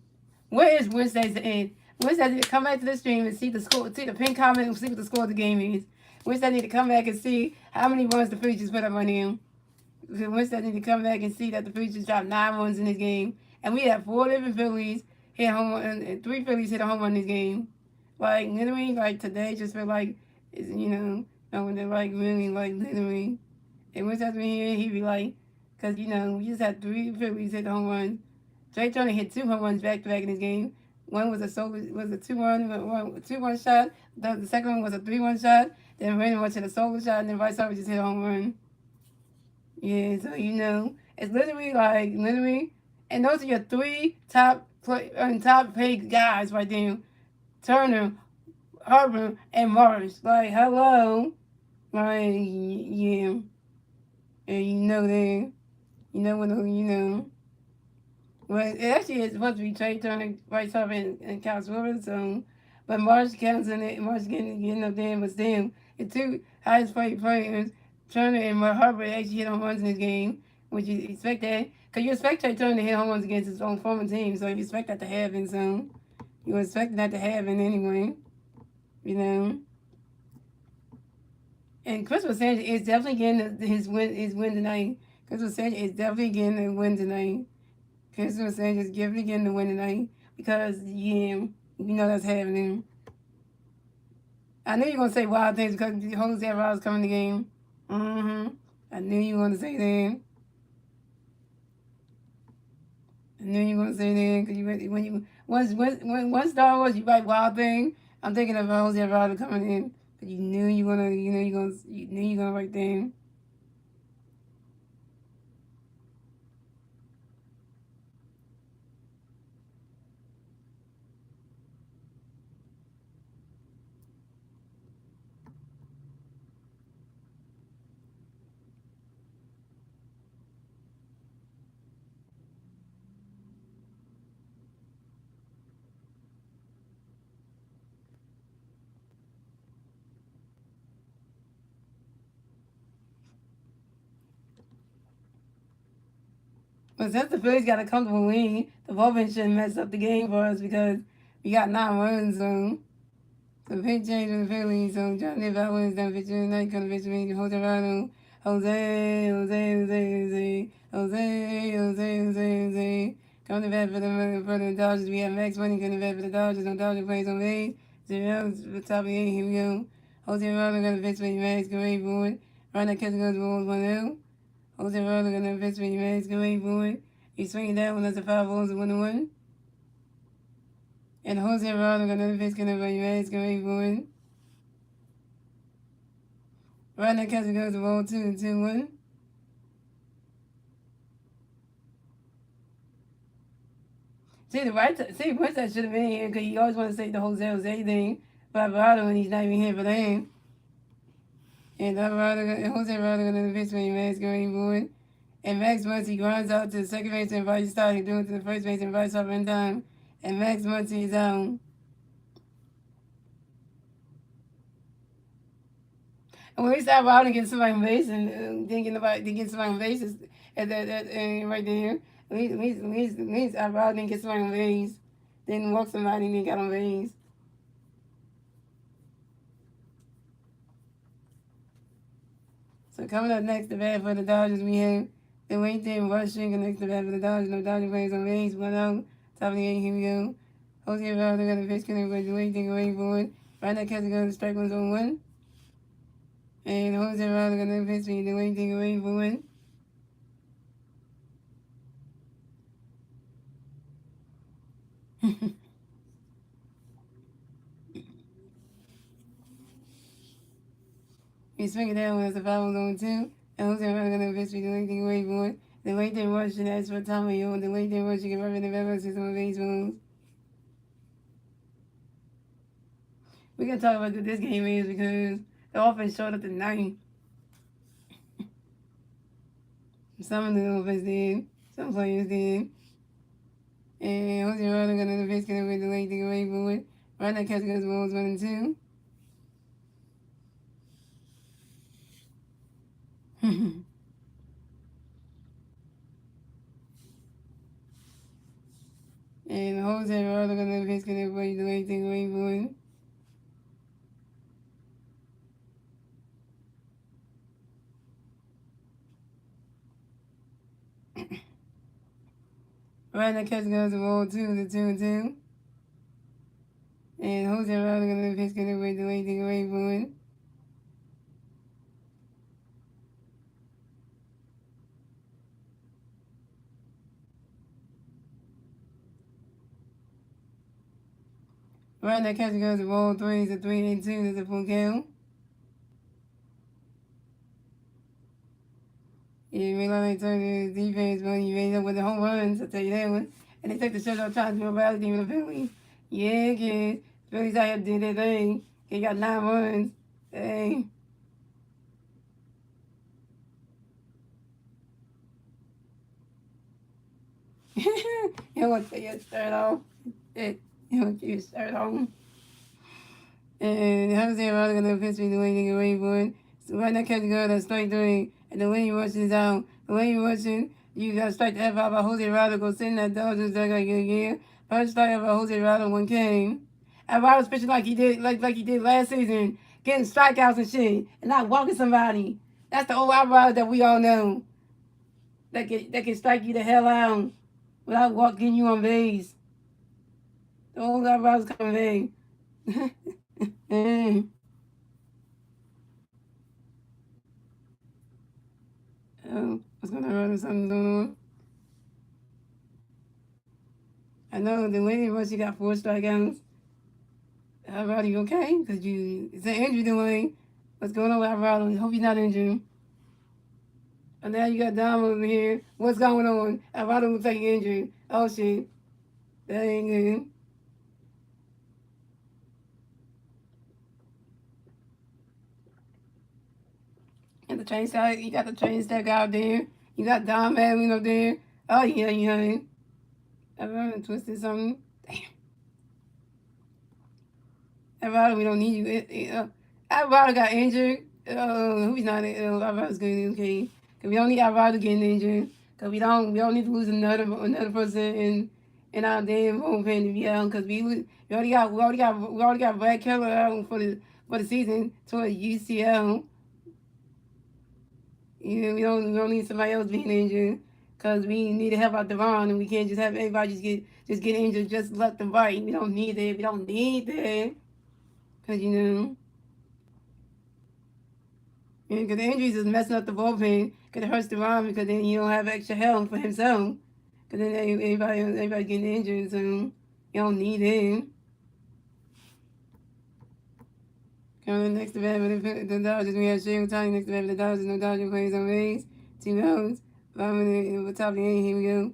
Where is Wednesday's end? Wednesday need to come back to the stream and see the score, see the pin comment and see what the score of the game is. Wednesday need to come back and see how many runs the Phillies just put up on him. Wednesday need to come back and see that the Phillies just dropped 9 runs in this game. And we had 4 different Phillies hit home run, and 3 Phillies hit a home run in this game. Like, literally, like, today just feel like, when they're, like, really, like, literally. And Wednesday's been here, he'd be like, because, we just had 3 Phillies hit the home run. Trey Turner hit 2 home runs back to back in this game. One was a 2-run shot. The second one was a 3-run shot. Then Brandon went to the solo shot, and then Vice just hit a home run. Yeah, so it's literally and those are your 3 top paid guys right there: Turner, Harper, and Morris. Like, hello, like, yeah, and Well, it actually is supposed to be Trey Turner, Bryce Harper, and Kyle Schwarber. So, but Marsh counts in it. Marsh getting up there, but still, the 2 highest paid players, Turner and Harper, actually hit home runs in this game, which you expect that. Because you expect Trey Turner to hit home runs against his own former team, so you expect that to happen. So, you expect that to happen anyway, you know. And Christopher Sanchez is definitely getting his win tonight. Christopher Sanchez is definitely getting a win tonight. Christopher Sanchez definitely getting the win tonight because, that's happening. I knew you were going to say wild things because Jose Alvarez coming in the game. I knew you were going to say that. I knew you were going to say that because when Star Wars, you write wild thing. I'm thinking of Jose Alvarez coming in, but you knew you were gonna write that. But since the Phillies got a comfortable lead, the bullpen shouldn't mess up the game for us because we got 9 runs. So pitch change for the Phillies. So John Nival wins down pitch in the night. Come to pitch me. Jose Rado. Jose. Come to bat for the Dodgers. We have Max Money coming to bat for the Dodgers. No Dodger plays on base. 0 to the top of the 8. Here we go. Jose Rado got to pitch for Max. Go right forward. Right now, catch goes balls 1-0. Jose Rado got to pitch for Max. Go right forward. He's swinging that one. That's a 5 balls. 1-1. And Jose Rado got another pitch coming by Max. Go right forward. Right now, catcher goes to ball 2-1. See, West that should have been here because you always want to say the Jose thing by Alvarado and he's not even here for that. And Jose Alvarado got another pitch by Max going forward. And Max Muncy grinds out to the second base and Vice starting doing to the first base and Vice up in time. And Max Muncy is out. And when we start out and get somebody on base and didn't get somebody on base right there. At least Alvarado didn't get somebody on base. Didn't walk somebody and then got on base. So coming up next, the bat for the Dodgers, we have the late team rushing. And next, the bat for the Dodgers. No Dodger plays on base. 1 out. Top of the 8. Here we go. Jose Alvarado got the pitch coming by the late team going forward. Right now, catcher goes to strike 1-1. And Jose Alvarado got the pitch the late team going forward. He's swinging that one as the foul on 2. And Jose Alvarado got the pitch the late team going forward. The late team rushing as for Tommy. The late team rushing and rubbing the back system on baseballs. We're going to talk about what this game is because the offense showed up tonight. Some of the offense did. Some players did. And Jose Alvarado got another pitch coming with the late thing away forward. Right now, catch goes balls 1-2. And Jose Rado gonna pitch gonna play the way thing away for Right now catch goes to roll 2-2. And Jose Rado gonna pitch gonna play the way thing away for Right now catch goes to roll 3-3-2. That's a full count. Yeah, we like turn the defense when you end up with the home runs, I'll tell you that one. And they take the shirt off trying to rally team in the Phillies. Yeah, kid. Phillies out here did their thing. They got 9 runs. Hey. You don't want to take your shirt off. You want your shirt on. And Jose Rado gonna pitch me the way they get ready for it. So right now catch the girl that's strike 3. And the way you rushing is out. The way you rushing, you gotta strike the F out by Jose Rado. Go send that Dodgers that guy again. First strike out by Jose Rado one game. Alvaro's pitching like he did like he did last season, getting strikeouts and shit, and not walking somebody. That's the old Alvaro that we all know. That can strike you the hell out without walking you on base. The old Alvaro's coming big. What's gonna run or something going on? I know the lady once you got 4 strikeouts. Alvaro, you okay? Cause it's an injury delay. What's going on with Alvaro? Hope you're not injured. And now you got Dom over here. What's going on? Alvaro looks like he's injured. Oh shit. That ain't good. And the train stack, you got the train stack out there. You got Dom Edwin up there. Oh yeah, yeah. Alvaro twisted something. Damn. Alvaro, we don't need you. Alvaro got injured. Who's not? Alvaro's good. Okay. Cause we don't need Alvaro getting injured. Cause we don't need to lose another person in our damn bullpen to be out. Cause we already got Brad Keller out for the season toward UCL. Yeah, we don't need somebody else being injured. Cause we need to help out Devon, and we can't just have everybody just get injured just left and right. We don't need that. We don't need that. Cause yeah, because the injuries is messing up the bullpen. Because it hurts the Devon because then he don't have extra help for himself. Because then everybody getting injured, so you don't need him. Coming next to bat with the Dodgers, we have Shea Otani next to bat with the Dodgers. No Dodger plays on base. 2 outs. 5 minutes at the top of the 8th. Here we go.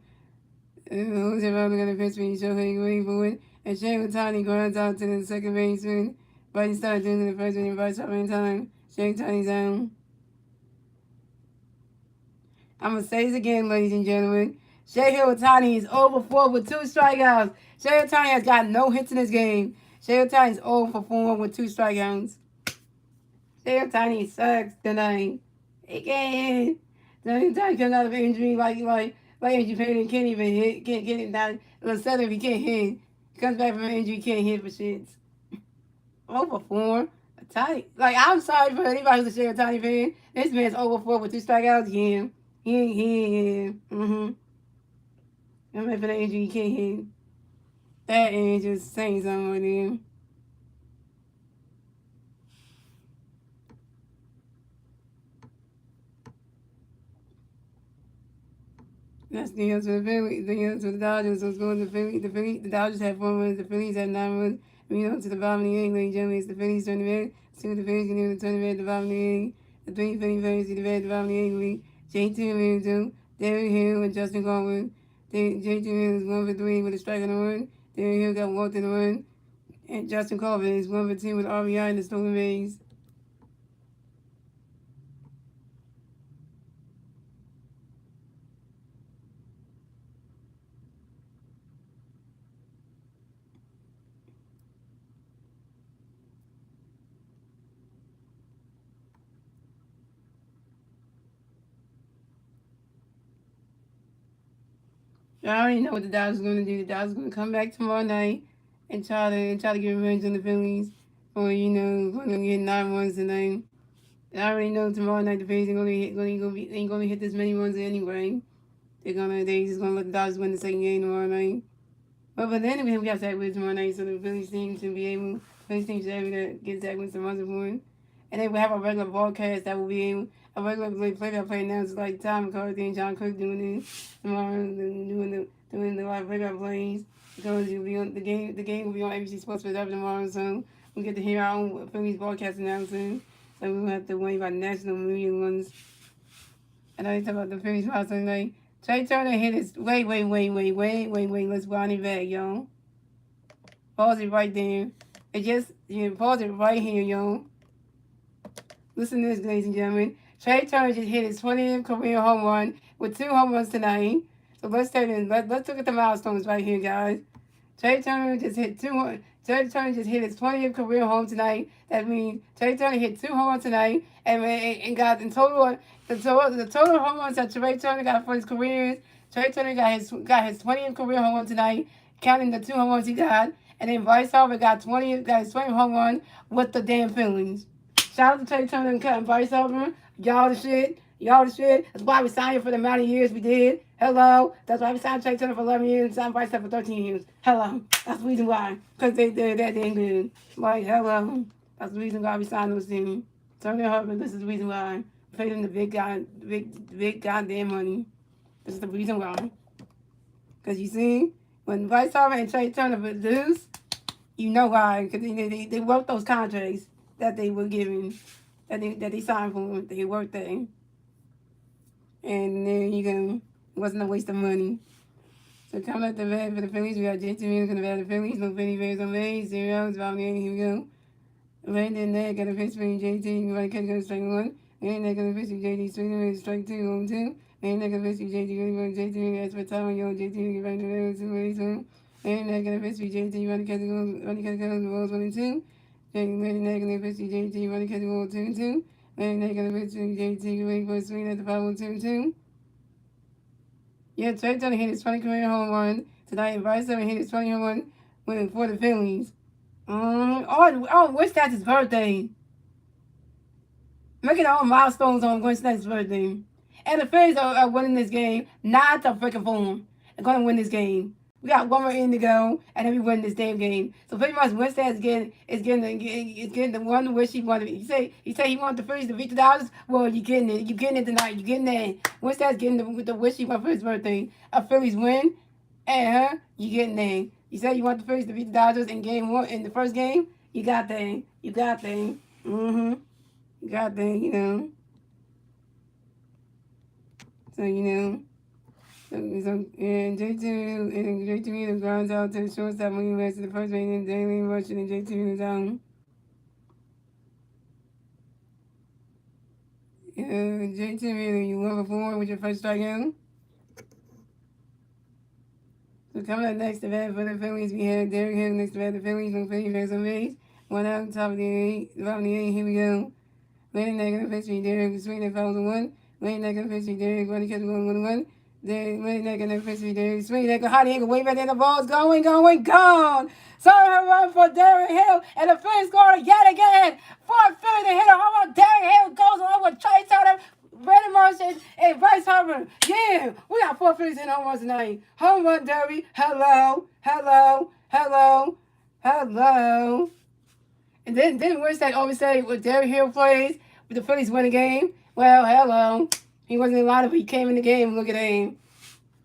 Who's ever going to pitch me? Shohei going for it. And Shea Otani grounds out to the second baseman. But he started doing the first inning by stopping time. Shea Otani's down. I'm going to say this again, ladies and gentlemen. Shohei Otani is 0 for 4 with 2 strikeouts. Shohei Otani has got no hits in this game. Shohei Otani is 0 for 4 with 2 strikeouts. Shohei Otani sucks tonight. He can't. Shohei Otani comes out of injury like Andrew Payne can't even hit. Can't get it down. If he can't hit. He comes back from an injury, can't hit for shits. 0 for 4. Otani. Like, I'm sorry for anybody who's a Shohei Otani fan. This man's 0 for 4 with 2 strikeouts. Yeah. He. I'm ready for that injury. He can't hit. That ain't just saying something right there. That's the answer to the Phillies. The answer to the Dodgers. So it's going to the Phillies. The Dodgers have 4 runs. The Phillies have 9 runs. We know to the bottom of the 8th, ladies and gentlemen. It's the Phillies turn the red. See what the Phillies can do to turn the red at the bottom of the 8th. The 3 Phillies see the red at the bottom of the 8th week. JT Realmuto, Derek Hill, and Justin Garwood. JT Hill is 1 for 3 with a strike on the run. Derek Hill got walked in the run. And Justin Garwood is 1 for 2 with RBI in the stolen base. I already know what the Dodgers are going to do. The Dodgers are going to come back tomorrow night and try to get revenge on the Phillies for for them getting 9 runs tonight. I already know tomorrow night the Phillies ain't gonna hit this many runs anyway. They just gonna let the Dodgers win the second game tomorrow night. But then we got Zach Woods tomorrow night, so the Phillies team should be able to get Zach Woods some runs for him. And then we have a regular broadcast that will be able a regular play-by-play announcers like Tom McCarthy and John Cook doing it tomorrow, doing the regular plays because you'll be on the game. The game will be on ABC Sports Forever tomorrow, so we get to hear our own Phillies broadcast announcing. So we won't have to worry about national media ones. And I talk about the Phillies roster tonight. Trey Turner hit his wait. Let's wind it back, y'all. Pause it right there. Pause it right here, y'all. Listen to this, ladies and gentlemen. Trey Turner just hit his 20th career home run with 2 home runs tonight. So let's look at the milestones right here, guys. Trey Turner just hit his 20th career home tonight. That means Trey Turner hit 2 home runs tonight and got in total the total home runs that Trey Turner got for his career. Trey Turner got his 20th career home run tonight, counting the 2 home runs he got. And then Bryce Harper got his 20th home run with the damn Phillies. Shout out to Trey Turner and Bryce Harper. Y'all the shit. That's why we signed him for the amount of years we did. Hello. That's why we signed Trey Turner for 11 years and signed Bryce Harper for 13 years. Hello. That's the reason why. Because they're that damn good. Like, hello. That's the reason why we signed those teams. Turner Harper, this is the reason why. We paid him the big goddamn money. This is the reason why. Because you see, when Bryce Harper and Trey Turner produce, you know why. Because they wrote those contracts that they were given, that they signed for. They worked there. And there you go. It wasn't a waste of money. So coming up the bat for the Phillies, we got JT Mills going to bat the Phillies. No Philly Bears on base. 0 outs. Bottom of the 8th. Here we go. Right then there, got a pitch for JT. Right catch goes strike 1. And they're going to pitch for JT. Strike 2 on 2. And they're going to pitch for JT. JT. As for time, JT. Get back to the 2 ways. And they're going to pitch for JT. Right catch goes. Balls 1 and 2. And they're going to pitch for JT. Right catch goes 2 and 2. And they're going to pitch for JT. Waiting for a swing at the foul 2 and 2. Yeah, Trey Turner hit his 20 career home run tonight, and Bryce Harper hit his 20 home run for the Phillies. What's that's his birthday? Look at all milestones on Winston's birthday. And the Phillies are winning this game, 9-4. They're going to win this game. We got 1 more inning to go, and then we win this damn game. So pretty much Winston is getting the one wish he wanted. He say he wanted the Phillies to beat the Dodgers. Well, you getting it. You getting it tonight. You getting that. Winston's getting the wish he wanted for his birthday. A Phillies win, and you getting that. You said you want the Phillies to beat the Dodgers in game 1 in the first game. You got that. You got that. You got that. You know. So you know. And JT Miller grounds out to the shortstop when he went to the first base and daily rushing and JT Miller down. JT Miller, you 1-for-4 with your first strikeout. So coming up next to bat for the Phillies, we have Derek Hill next to bat the Phillies. No Phillies fans on base. 1 out, top of the 8th. Bottom of the 8th, here we go. Landing negative pitch for Derek, swing that fouls 1. Landing negative pitch for Derek, running catch 1-1. Then when they're gonna pitch there, swing that hot angle way back there, the ball's gone. So a run for Derek Hill, and the Phillies score yet again. 4th Philly to hit a home run. Derek Hill goes along with Trey Turner, Brandon Marshall, and Bryce Harper. Yeah, we got 4 Phillies in home runs tonight. Home run derby. Hello. And then where's that always say when Derek Hill plays, the Phillies win a game? Well, hello. He wasn't in a lot of it. He came in the game. Look at him.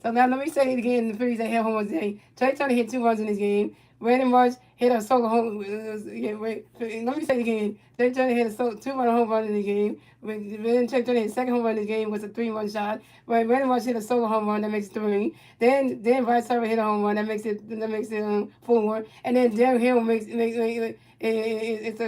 So now let me say it again. The Phillies that hit home runs today. Trey Turner hit 2 runs in this game. Brandon Marsh hit a solo home. Let me say it again. Trey Turner hit a 2-run home run in the game. Then Trey Turner hit a second home run in the game was a 3-run shot. Brandon Marsh hit a solo home run that makes it 3. Then Bryce Harper hit a home run that makes it 4. And then Derek Hill makes it's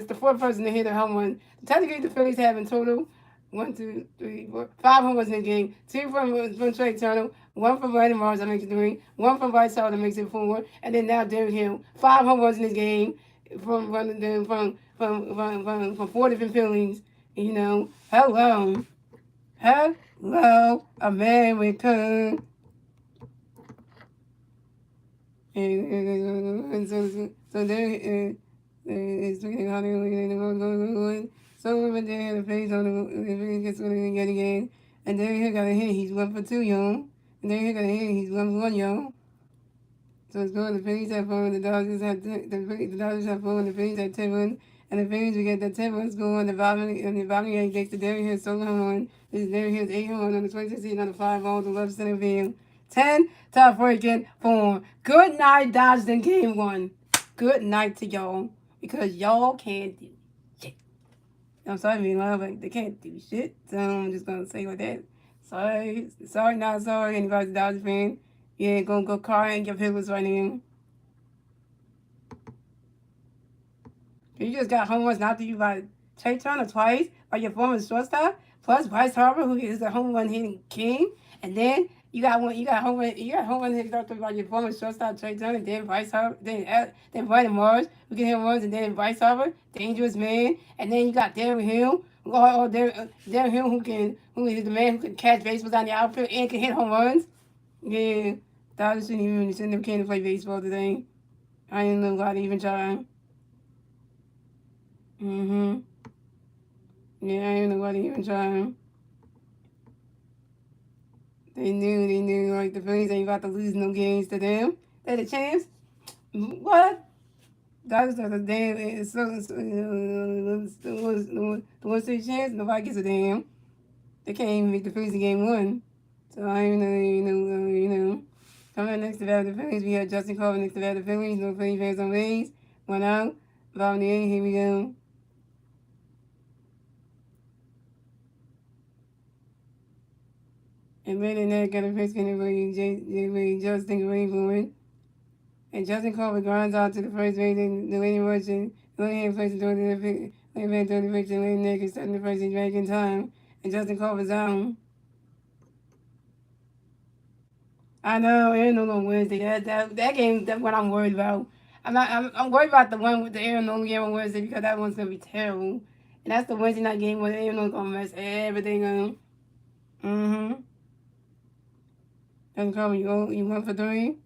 the 4th person to hit a home run. Technically, the Phillies have in total 1, 2, 3, 4, 5 home runs in the game. 2 from Trey Turner, 1 from Brandon Marsh that makes it 3, 1 from Bryce Harper that makes it 4, and then now Derek Hill. 5 home runs in this game from 4 different Phillies. You know, hello, America. And so there is Hollywood. So over there, the face on the gets going to get again. And there he got a hit. He's 1 for 2, y'all. And there he got a hit. He's 1 for 1, y'all. So it's going. The Phillies have 4. The Dodgers have the Dodgers have 4. And the Phillies have 10. And the Phillies will get the 10 going. The bottom eight takes the Derry Hill solo home run. This is Derry Hill's 8 home run on the 26th season on the 5 balls to left center field. 10 to freaking 4. Good night, Dodgers in game 1. Good night to y'all. Because y'all can't do shit. I'm sorry being loud, but they can't do shit. So I'm just going to say like that. Sorry, not sorry. Anybody's a Dodgers fan. Yeah, go cry and get Phillies right now. You just got home runs knocked to you by Trey Turner twice by your former shortstop, plus Bryce Harper, who is the home run hitting king, and then you got home run hit knocked by your former shortstop Trey Turner, then Bryce Harper, then Brandon Morris, who can hit runs, and then Bryce Harper, dangerous man, and then you got Darren Hill, Darren Hill, who is the man who can catch baseballs on the outfield and can hit home runs. Yeah, Dodgers shouldn't have came to play baseball today. I didn't know why they even try. Mm-hmm. Yeah, I didn't know why they even try. They knew, like, the Phillies ain't about to lose no games to them. They had a chance. What? Dodgers are the damn, the one state chance, nobody gets a damn. They can't even make the Phillies in game 1. So I don't know. Coming up next to the Phillies, we have Justin Corbin next to the Phillies. No Phillies fans on base. 1 out. Bottom of the 8th, here we go. And then that got a pitch where Justin Greenwood. And Justin Corbin grinds out to the first base, and the lady rushing. The lady hand plays the door to the pitch. Lady man throw the pitch, and lady neck is starting the first and back in time. And Justin Corbin's out. I know, Aaron Nola on Wednesday. That game, that's what I'm worried about. I'm worried about the one with the Aaron Nola game on Wednesday because that one's gonna be terrible. And that's the Wednesday night game where Aaron Nola's gonna mess everything up. Mm-hmm. Justin Corbin, you 1 for 3.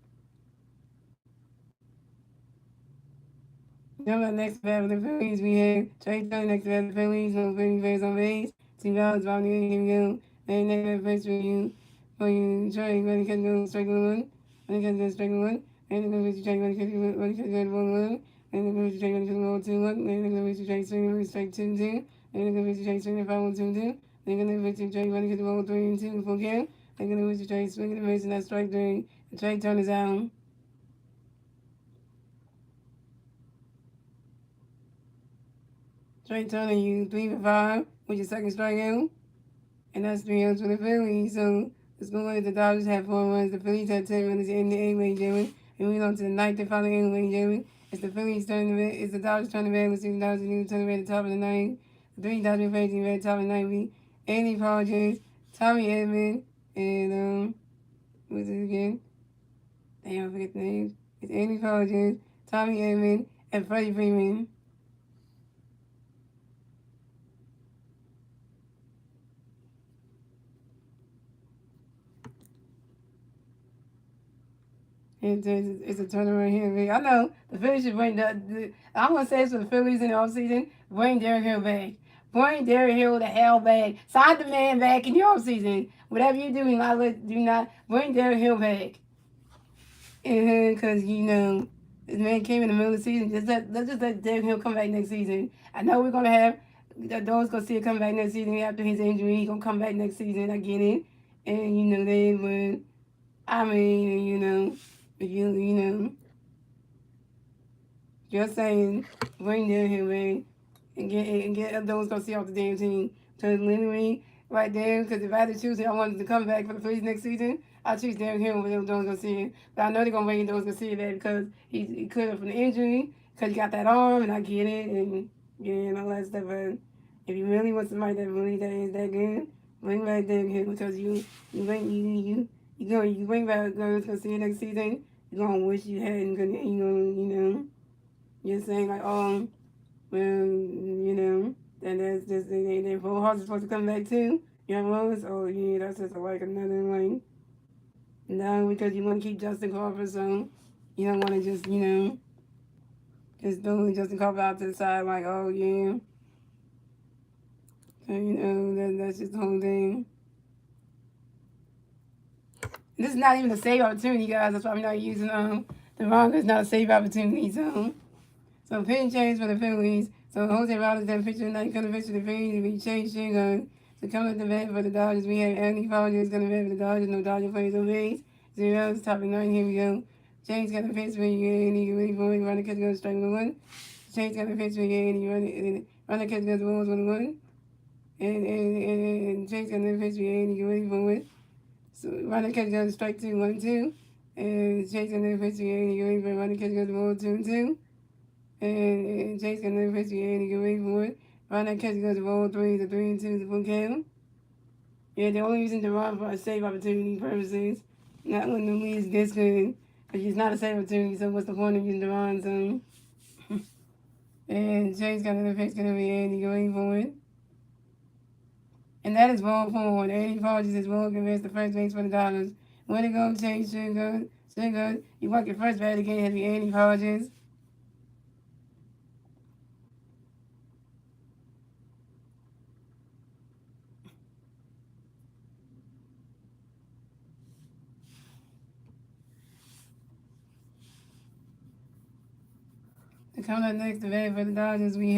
Number next bat with the Phillies, we have Trey Turner next bat with the Phillies, no Phillies fans on base. Two balls, about here we go. Then next bat for you, Trey, when he can go strike 1. When he can go strike 1. And then go to Trey, when he can go 1. And then go to Trey, when he can go 2 1. And then go to Trey, swing, strike 2 2. And then go to Trey, swing, 5 1 2 2. Then go to Trey, when he can go 3 and 2 for count. Then go to Trey, swing, and Mason, that strike 3. And Trey Turner's out. Trey Turner, you 3 for 5 with your second strikeout. And that's 3 outs for the Phillies. So the score is the Dodgers had 4 runs. The Phillies had 10 runs in the 8th, ladies and gentlemen. And we on to the 9th and final inning, ladies and gentlemen. It's the Phillies turn the red. It's the Dodgers turn the red. Let's see the Dodgers need to turn the red at the top of the 9th. The 3 Dodgers facing red at the top of the 9th. Andy Rogers, Tommy Edman, and what's it again? Damn, I forget the names. It's Andy Rogers, Tommy Edman, and Freddie Freeman. It's a turnaround here. I know the Phillies should bring I'm gonna say it's for the Phillies in the offseason. Bring Derek Hill back. Bring Derek Hill the hell back. Sign the man back in the offseason. Whatever you do not bring Derek Hill back. Because this man came in the middle of the season. Let's just let Derek Hill come back next season. I know we're gonna have those gonna see him come back next season after his injury. He's gonna come back next season. I get it, and but I mean, if just saying, bring Derek Hill back and get those gonna see off the damn team. Because literally, right there, because if I had to choose it, I wanted to come back for the Phillies next season. I choose Derek Hill over those Garcia. But I know they're gonna bring those Garcia back because he could have from the injury, because he got that arm, and I get it, and all that stuff. But if you really want somebody that really that is that good, bring back Derek Hill because you bring back girls Garcia next season. You're gonna wish you hadn't, you're saying like, oh, well, and that's just they full hearts are supposed to come back too. You know what? Oh yeah, that's just like another like. No, because you want to keep Justin Crawford, so You don't want to just, just do it just to come out to the side like, oh, yeah. So, that's just the whole thing. This is not even a save opportunity, guys. That's why I'm not using the wrong. It's not a save opportunity. So pitching change for the Phillies. So Jose Rogers then pitcher tonight gonna pitch for the Phillies. We change Shingun. So coming at the bat for the Dodgers, we have Anthony Rogers gonna bat for the Dodgers. No Dodger players on base. Zeros, top of 9. Here we go. James got the pitch for you, and he ready for it. Runner catch goes strike 1. James got the pitch for you, and he runner catch goes balls 1. And James got the pitch for you, and he ready for it. So runner catch goes strike 2, 1-2. And James got the pitch for you, and he ready for it. Runner catch goes ball 2-2. And Jake's got another pitch and he get ready for it. Right now, catch goes to roll 3, the 3-2, the full count. Yeah, the only reason to run for a save opportunity purposes, not when the lead is this good, because it's not a save opportunity, so what's the point of using the run zone? And Jake's got another pitch going to be and he get ready for it. And that is ball 4. Andy Rogers is well convinced the first base for the Dodgers. Way to go, Chase Sugar. You walk your first bat again, has to be Andy Rogers. Coming up next to bat for the Dodgers, we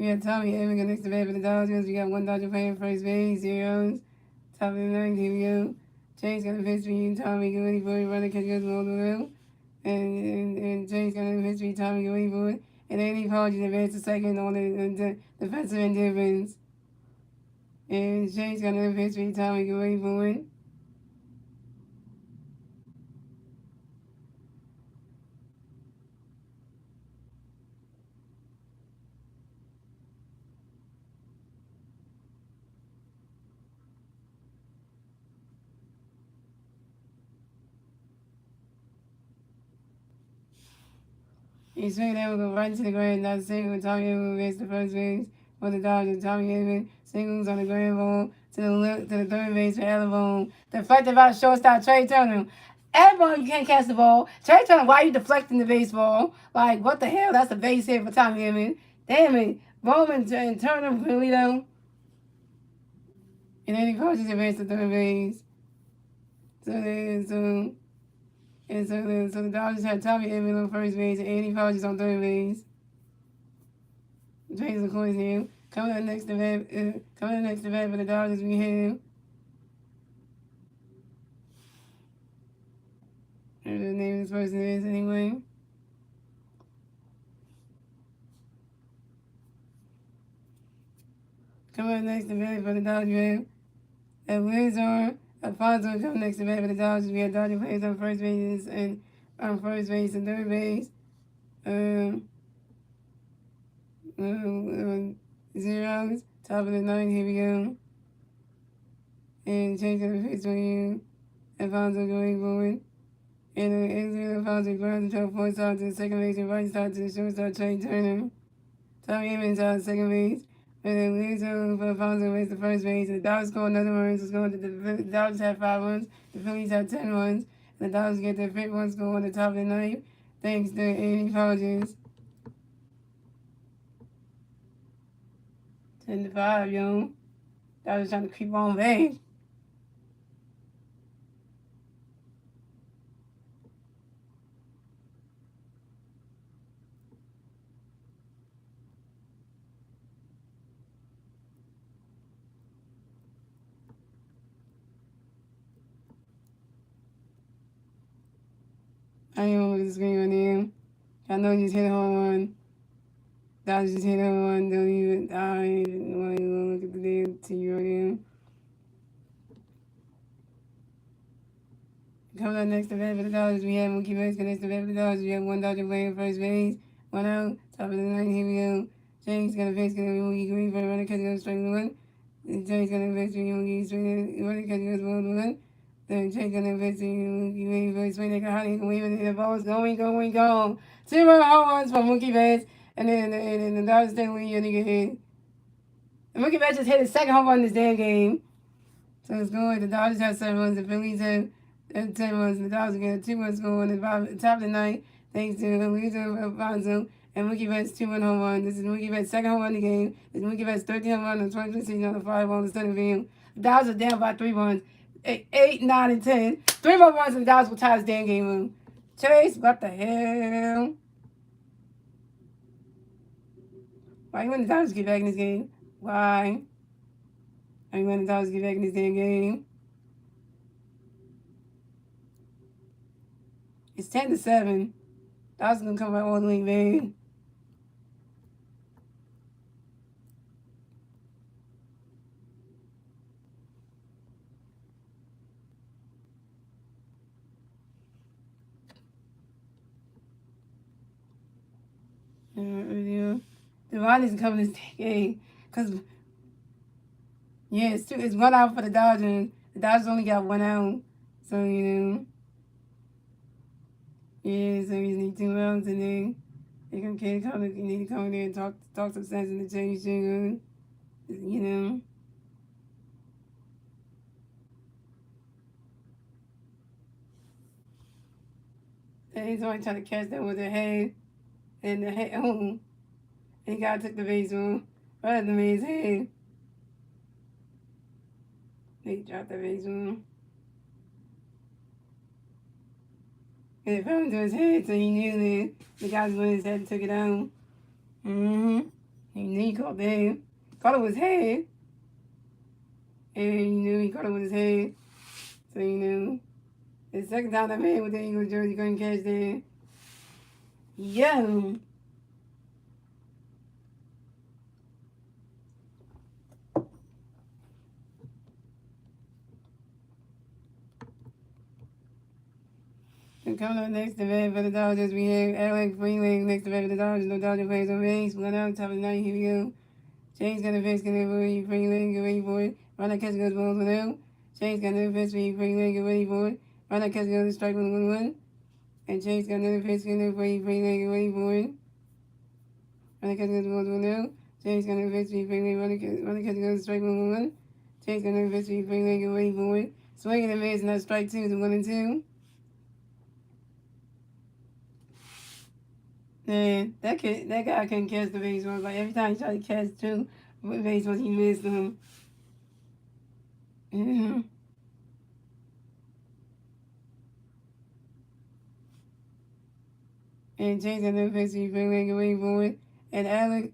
have Tommy Edman next to bat for the Dodgers. We got one Dodger playing first base, zeros. Top of the 9th, here we go. Chase got a pitch for you, Tommy, get ready for it. Runner catch goes all the way. And Chase got a pitch for you, Tommy, get ready for it. And then he called you to advance to second on the defensive indifference. And Chase got another pitch for you, Tommy, get ready for it. He swung that will go right into the ground, not single. Tommy Edman makes the first base for the Dodgers. Tommy Edman singles on the grand ball to the third base for Alabone. Deflected by shortstop Trey Turner. Alabone, you can't catch the ball. Trey Turner, why are you deflecting the baseball? Like, what the hell? That's a base hit for Tommy Edman. Damn it. Bowman and Turner, really though. And then he coaches advance to third base. So the Dodgers had Tommy Edman on first base and Andy Rogers on third base. James of course here. Coming up next to bat for the Dodgers, we have. I don't know the name of this person is anyway. Coming up next to bat for the Dodgers, we have Windsor. Alfonso coming next to bat for the Dodgers. We have Dodger players on first base and third base. Zeros. Top of the 9th, here we go. And change the face for you. Alfonso going forward. And Alfonso grounds the 4 starts to the second base and right start to the shortstop Trey Turner. Tommy Edman's on second base. And then Lizzo for Alfonso makes the first base. And the Dodgers score another run. So the Dodgers have 5 runs. The Phillies have 10 runs. And the Dodgers get their 5th one score on the top of the 9th. Thanks to Andy Rogers. 10-5, yo. Dodgers trying to creep on base. I don't even look at the screen right now. I know you just hit a home run. Dodgers just hit a home run. Don't even, I don't even want to look at the damn TV right now. Coming up next to bat for the Dodgers, we have Mookie Betts. Next to bat for the Dodgers, we have one Dodger playing first base. 1 out. Top of the 9th, here we go. James got a face, gonna be Mookie Green for the runner catch goes strike 1. James got a face, Mookie straight runner catch goes 1. Then James got a face, Mookie Green for the swing. They got hot, he can wave it. The ball's going. 2 more home runs for Mookie Betts. And then the Dodgers stay lead and he get hit. And Mookie Betts just hit his second home run in this damn game. So it's going. The Dodgers have 7 runs. The Phillies have And 10 months, the Dodgers get a 2-1 score on the top of the ninth, thanks to Luisa Alfonso and Mookie Betts' 2-1 home run. This is Mookie Betts' second home run of the game. This is Mookie Betts' 13th home run in the 2020 season on the 5-1 the center field. The Dodgers are down by 3 runs. 8, 9, and 10. 3 more runs and the Dodgers will tie this damn game up. Chase, what the hell? Why you want the Dodgers to get back in this game? Why? Why you want the Dodgers to get back in this damn game? It's 10-7. Dodgers gonna come back all the way, man. The Ronnie's coming this game. Because, yeah, it's 1 out for the Dodgers. The Dodgers only got 1 out. So, yeah, so you need 2 outs, and then you need to come in there and talk some sense in the change, He's only trying to catch that with the head, and the head, and he got took the base one. Right at the man's head. They dropped the base one. And it fell into his head, so he knew that the guy was on his head and took it out. He knew he caught that. Caught it with his head. And he knew he caught it with his head. So, the second time that man with the Eagles jersey couldn't catch that. Yo! And coming up next to bat for the Dodgers, we have Alex Freeland next to bat for the Dodgers. No Dodger players on base. 1 out, top of the ninth. Here we go. James got a pitch, get ready for Freeland, get ready for it. Run that catch goes balls 1 out. James got another pitch for Freeland, get ready for it. Run that catch goes strike 1-1. And Chase got another pitch, get ready for Freeland, get ready for it. Run that catch goes balls 1 out. James got another pitch for Freeland, run the catch goes strike 1-1. Chase got another pitch for Freeland, get ready for it. Swinging and miss, and that strike 2 is 1-2. And that guy couldn't catch the baseball. Like every time he tried to catch 2 baseballs, he missed them. And Chase got no pitch for Freeland, get ready for it. And Alec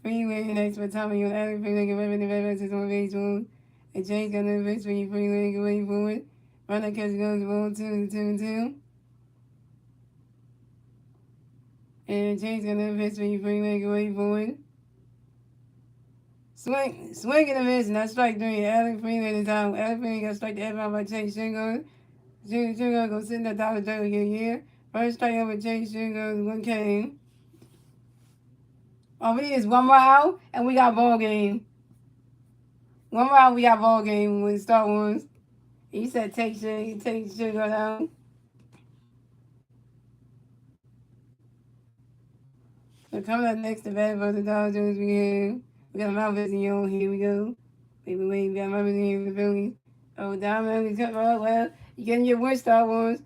Freeland next for Tommy on Alec Freeland, get ready for the bases on baseball. And Chase got no pitch for Freeland, get ready for it. Run that catch goes ball 2-2. And Chase got no pitch for Freeland, get ready for it. Swing and a miss, and that's strike 3. Alec Freeland is out. Alec Freeland got struck out by Chase Shingo. Shingo goes sit in the dollar joke here. First strike over Chase Shingo, 1 K. All we need is 1 more out, and we got ball game. 1 more out, we got ball game with Star Wars. He said take Shingo down. So coming up next to bat for the Dodgers, we got a Mount Vizio. Here we go. We got Mount Vizio for the Phillies. Oh, Diamond, well, you getting your wish, Star Wars.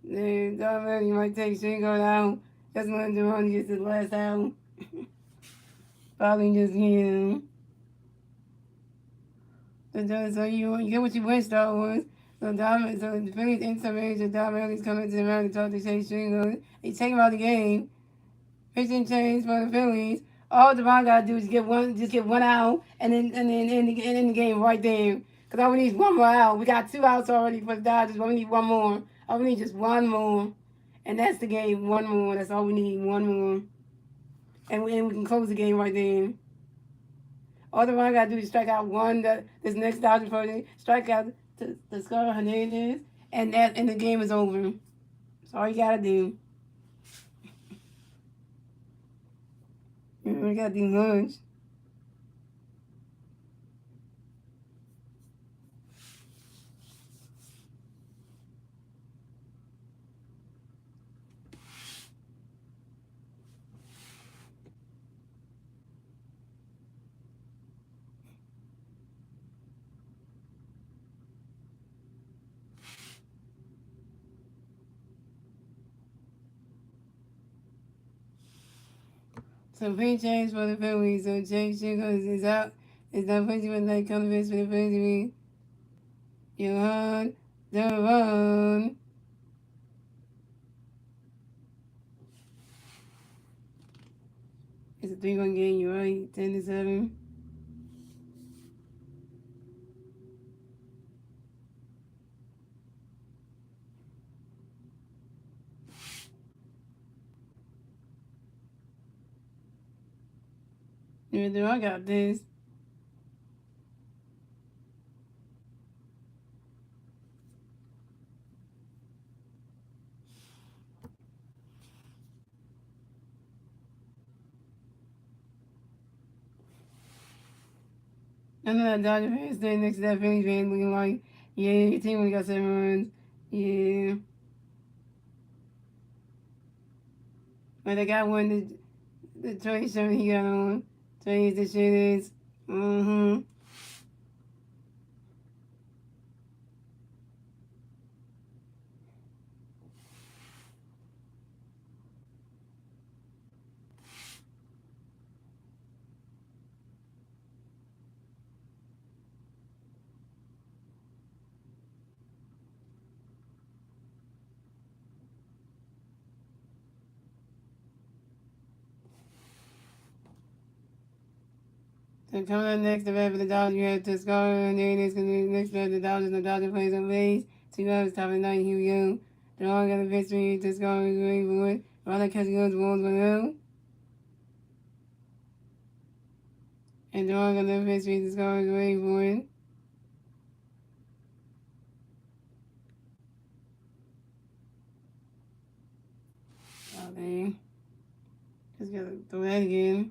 Diamond, you might take Shingo down. Just want to run get to the last out. Probably just, So you get what you wish, Star Wars. So the Phillies inspiration, Diamond is coming to the mound to talk to Chase Shingo. He take him out of the game. Pitching change for the Phillies. All Devon gotta do is get one out, and then end the game right there. Cause all we need is 1 more out. We got 2 outs already for the Dodgers, but we need 1 more. All we need just 1 more, and that's the game. 1 more. That's all we need. 1 more, and we can close the game right there. All Devon gotta do is strike out this next Dodger person, strike out the Scar Hernandez, and the game is over. That's all you gotta do. We gotta do lunch. So pink change for the Phillies. So Jake Chickles is out. It's not punching with like counterfeits for the Phillies. Johan Devon. It's a 3-1 game, you're right. 10-7. Yeah, I got this. I know that Dodger fan standing next to that Phillies fan looking like, yeah, your team only got 7 runs. Yeah. But they got one, the trade shirt he got on. Trade the shit is. Mm-hmm. So coming up next, the red for the Dodgers, you have to score, and then it's going to be next red for the Dodgers, and the Dodgers plays on base. 2 hours, top of the night, here we go. Drawing got a victory to score, is waiting for it. Rather catching those balls with him. And drawing got a victory to score, is waiting for it. Oh, dang. Just got to throw that again.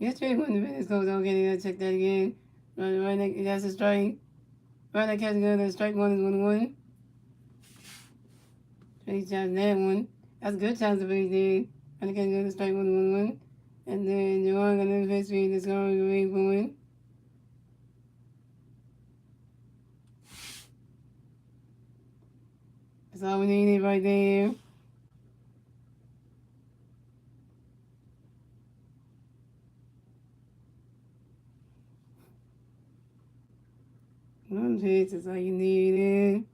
Yesterday when the finish goes on, getting that check that again. Right next, that's a strike. Right next catch good. Strike one is 1-1. Straight chance that one. That's a good chance to finish there. Right next catch good. Strike 1-1. And then Johan got another pitch speed. That's going to be going. That's all we needed right there. One pitch is all you needed.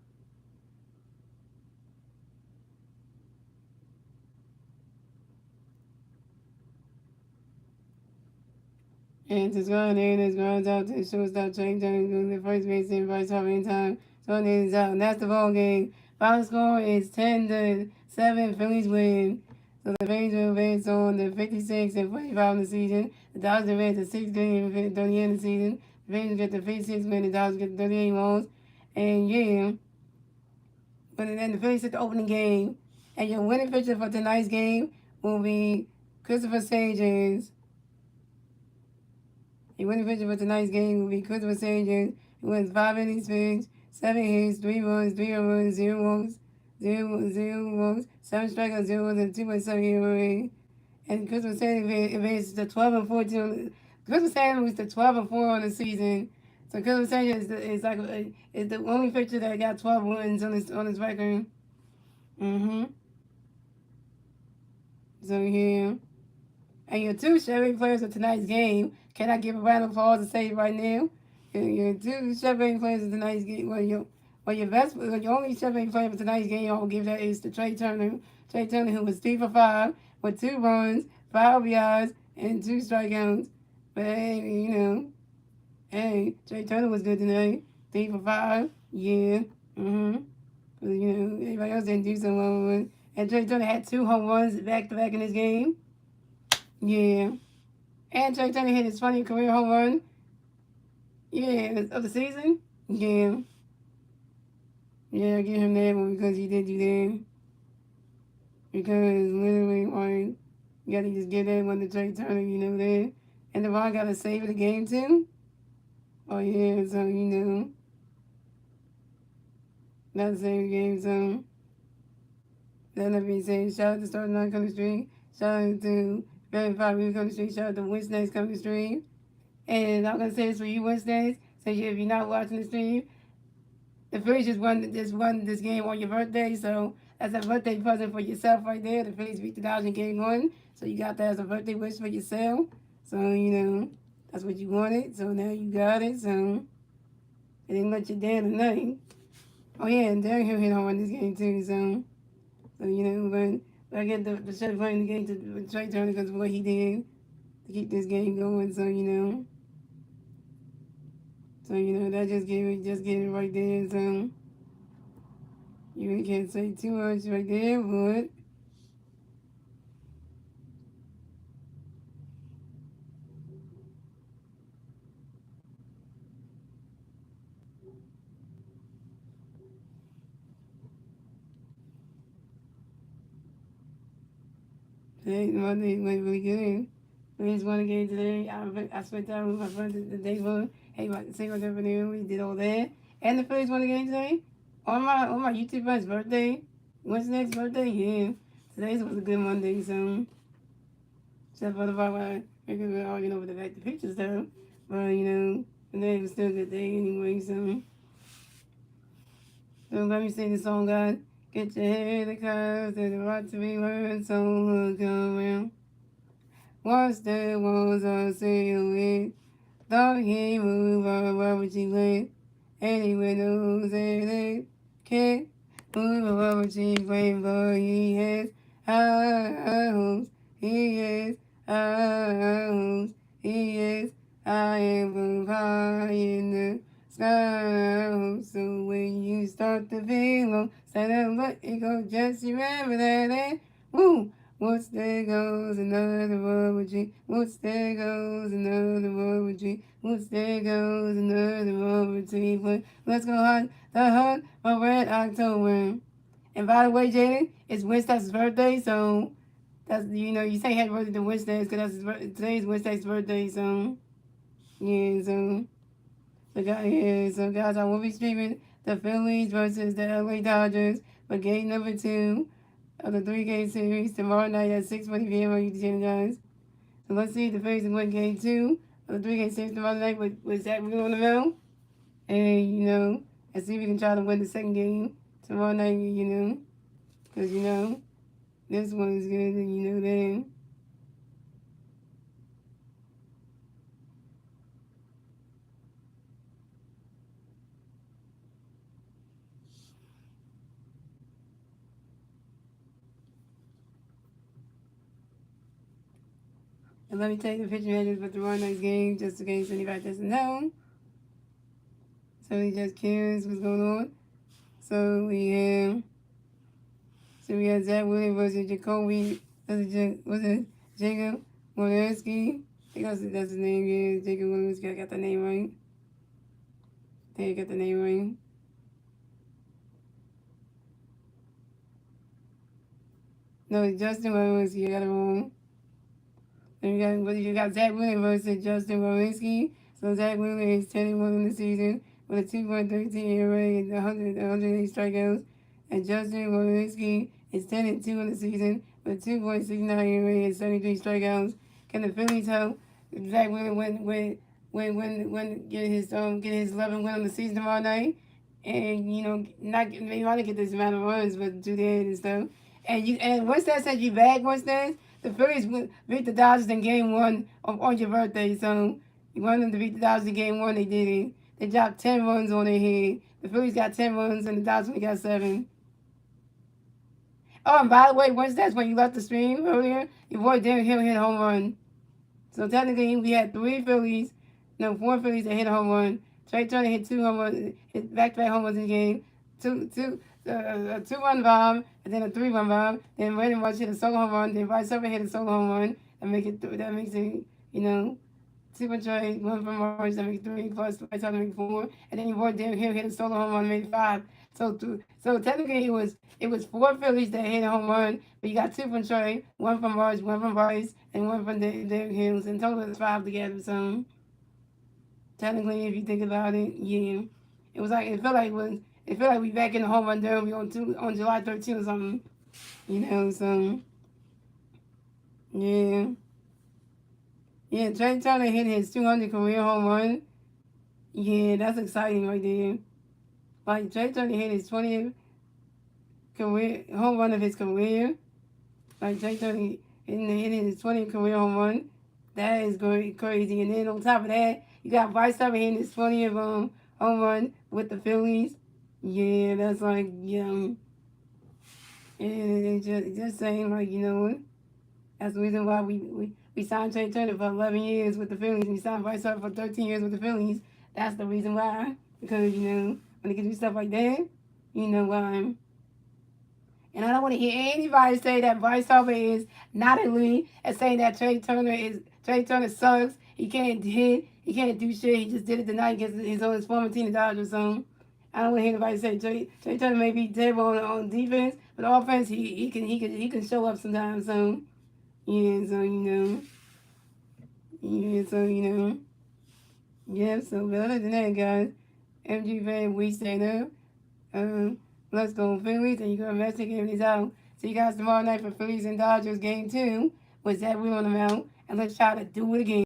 And to score there, this grounds out to the shortstop, Trey Jones doing the first base and vice half in time. So it is out, and that's the ball game. Final score is 10-7. Phillies win. So the Phillies will advance on the 56 and 45 in the season. The Dodgers advance to 60 and 38 in the season. The Phillies get the 56 win. The Dodgers get the 38 wins. And yeah, but then the Phillies hit the opening game. And your winning pitcher for tonight's game will be Christopher Sages. He winning pitcher for tonight's game will be Christopher Sages, who wins 5 innings pitched, 7 hits, 3 runs, 3 runs, 0 walks, 0 walks, 7 strikeouts, 0 runs, and 2.7 ERA. And Christopher Sages advances to 12 and 14. Christopher Sages was the 12 and 4 on the season. So Christopher Sages is the only pitcher that got 12 wins on his record. Mm-hmm. So yeah. And your two Chevy players of tonight's game, can I give a round of applause and say it right now? Your two Chevy players of tonight's game, your only Chevy player for tonight's game, I'll give that is to Trey Turner. Trey Turner, who was 3 for 5 with 2 runs, 5 RBIs, and 2 strikeouts. But hey, hey, Trey Turner was good tonight. 3 for 5, yeah. Mm-hmm. But, everybody else didn't do so well. And Trey Turner had 2 home runs back to back in this game. Yeah. And Trey Turner hit his 20th career home run. Yeah, of the season. Yeah. Yeah, I give him that one because he did do that. Because literally, like, you gotta just give that one to Trey Turner, that. And the Ron got to save the game too. Oh yeah, so not to save the game, so that being said, shout out to Starting Nine Country Street. Shout out to Very 5 Real Country Street. Shout out to Wednesday's Country Street. And I'm gonna say this for you Wednesdays. So if you're not watching the stream, the Phillies just won this game on your birthday. So That's a birthday present for yourself right there. The Phillies beat the Dodgers in game one. So you got that as a birthday wish for yourself. So, that's what you wanted. So now you got it. So they didn't let you down tonight. Oh yeah, and Derek Hill hit home run this game too. But I get the shut playing the game to Trey Turner because of what he did to keep this game going. That just gave it right there. So you really can't say too much right there, but today Monday went really good. Phillies won the game today. I spent time with my friends the day before. Hey, say what's up and we did all that. And the Phillies won the game today. On my YouTube friend's birthday. What's next birthday? Yeah. Today's was a good Monday, so except for the part where we're arguing over the back the picture stuff. But today was still a good day anyway, so let me sing the song, God. Get your head across, there's a lot to be learned, so look around. Once there was a silhouette, thought he moved on rubber she went. Anyway, knows that can't move a rubber she went, but he has high hopes. He has high hopes. He has I am high in the sky. So when you start to feel low, stand up, let it go. Just remember that, woo. Once there goes another rubber tree. Once there goes another rubber tree. Once there goes another rubber tree. But let's go hunt the hunt for Red October. And by the way, Jaden, it's Winston's birthday, so that's you say happy birthday to Winston because today's Winston's birthday, so yeah, so guys, I will be streaming the Phillies versus the LA Dodgers for game number 2 of the 3-game series tomorrow night at 6:20 p.m. on YouTube, guys. So let's see if the Phillies can win game 2 of the 3-game series tomorrow night with Zach Wheeler on the mound. And, and see if we can try to win the second game tomorrow night, because, this one is good, and then. And let me tell you the pitching matches for tomorrow night's game, just in case anybody doesn't know. So we just curious what's going on. So we have Zach Williams versus Jacoby. Was it Jacob Walensky? I think that's his name. Yeah, Jacob Walensky. I got the name right. I think I got the name right. No, Justin Walensky. I got it wrong. Then you got Zach Williams versus Justin Walensky. So Zach Williams is 10-1 in the season with a 2.13 ERA and 108 strikeouts. And Justin Walensky is 10-2 in the season with a 2.69 ERA and 73 strikeouts. Can the Phillies help Zach Williams get his 11th win on the season tomorrow night? And maybe not get this amount of runs, but do that and stuff. And once that said you back, once that the Phillies beat the Dodgers in game 1 on your birthday. So you wanted them to beat the Dodgers in game 1, they did it. They dropped 10 runs on their head. The Phillies got 10 runs and the Dodgers only got 7. Oh, and by the way, once that's when you left the stream earlier, your boy Derek Hill hit a home run. So technically, we had 4 Phillies that hit a home run. Trey Turner hit 2 home runs, hit back-to-back home runs in the game. A 2-run bomb, and then a 3-run bomb. Then Brandon Marsh hit a solo home run. Then Bryce Harper hit a solo home run. That makes it 2 from Trey, 1 from Marsh. That makes 3 plus Bryce Harper make 4. And then your boy Derek Hill hit a solo home run, made 5. So technically it was 4 Phillies that hit a home run, but you got 2 from Trey, 1 from Marsh, 1 from Bryce, and 1 from Derek Hill. In total, it's 5 together. So technically, if you think about it, yeah, it felt like we back in the home run derby on July 13th or something, So yeah, Trey Turner hit his 200 career home run. Yeah, that's exciting right there. Like Trey Turner hit his 20th career home run of his career. Like Trey Turner hitting his 20th career home run. That is crazy. And then on top of that, you got Bryce Harper hitting his 20th home run with the Phillies. Yeah, that's like, and just saying, like, you know what? That's the reason why we signed Trey Turner for 11 years with the Phillies. We signed Bryce Harper for 13 years with the Phillies. That's the reason why. Because, when they can do stuff like that, why. And I don't want to hear anybody say that Bryce Harper is not elite and saying that Trey Turner sucks. He can't hit. He can't do shit. He just did it tonight against his former team, the Dodgers. So I don't want to hear anybody say Trey Turner may be terrible on defense, but offense he can show up sometimes. So yeah, so yeah. So but other than that, guys, MG fan, we stay up. Let's go Phillies, and you go investigate these out. See you guys tomorrow night for Phillies and Dodgers game 2 with Zach Wheel on the mound, and let's try to do it again.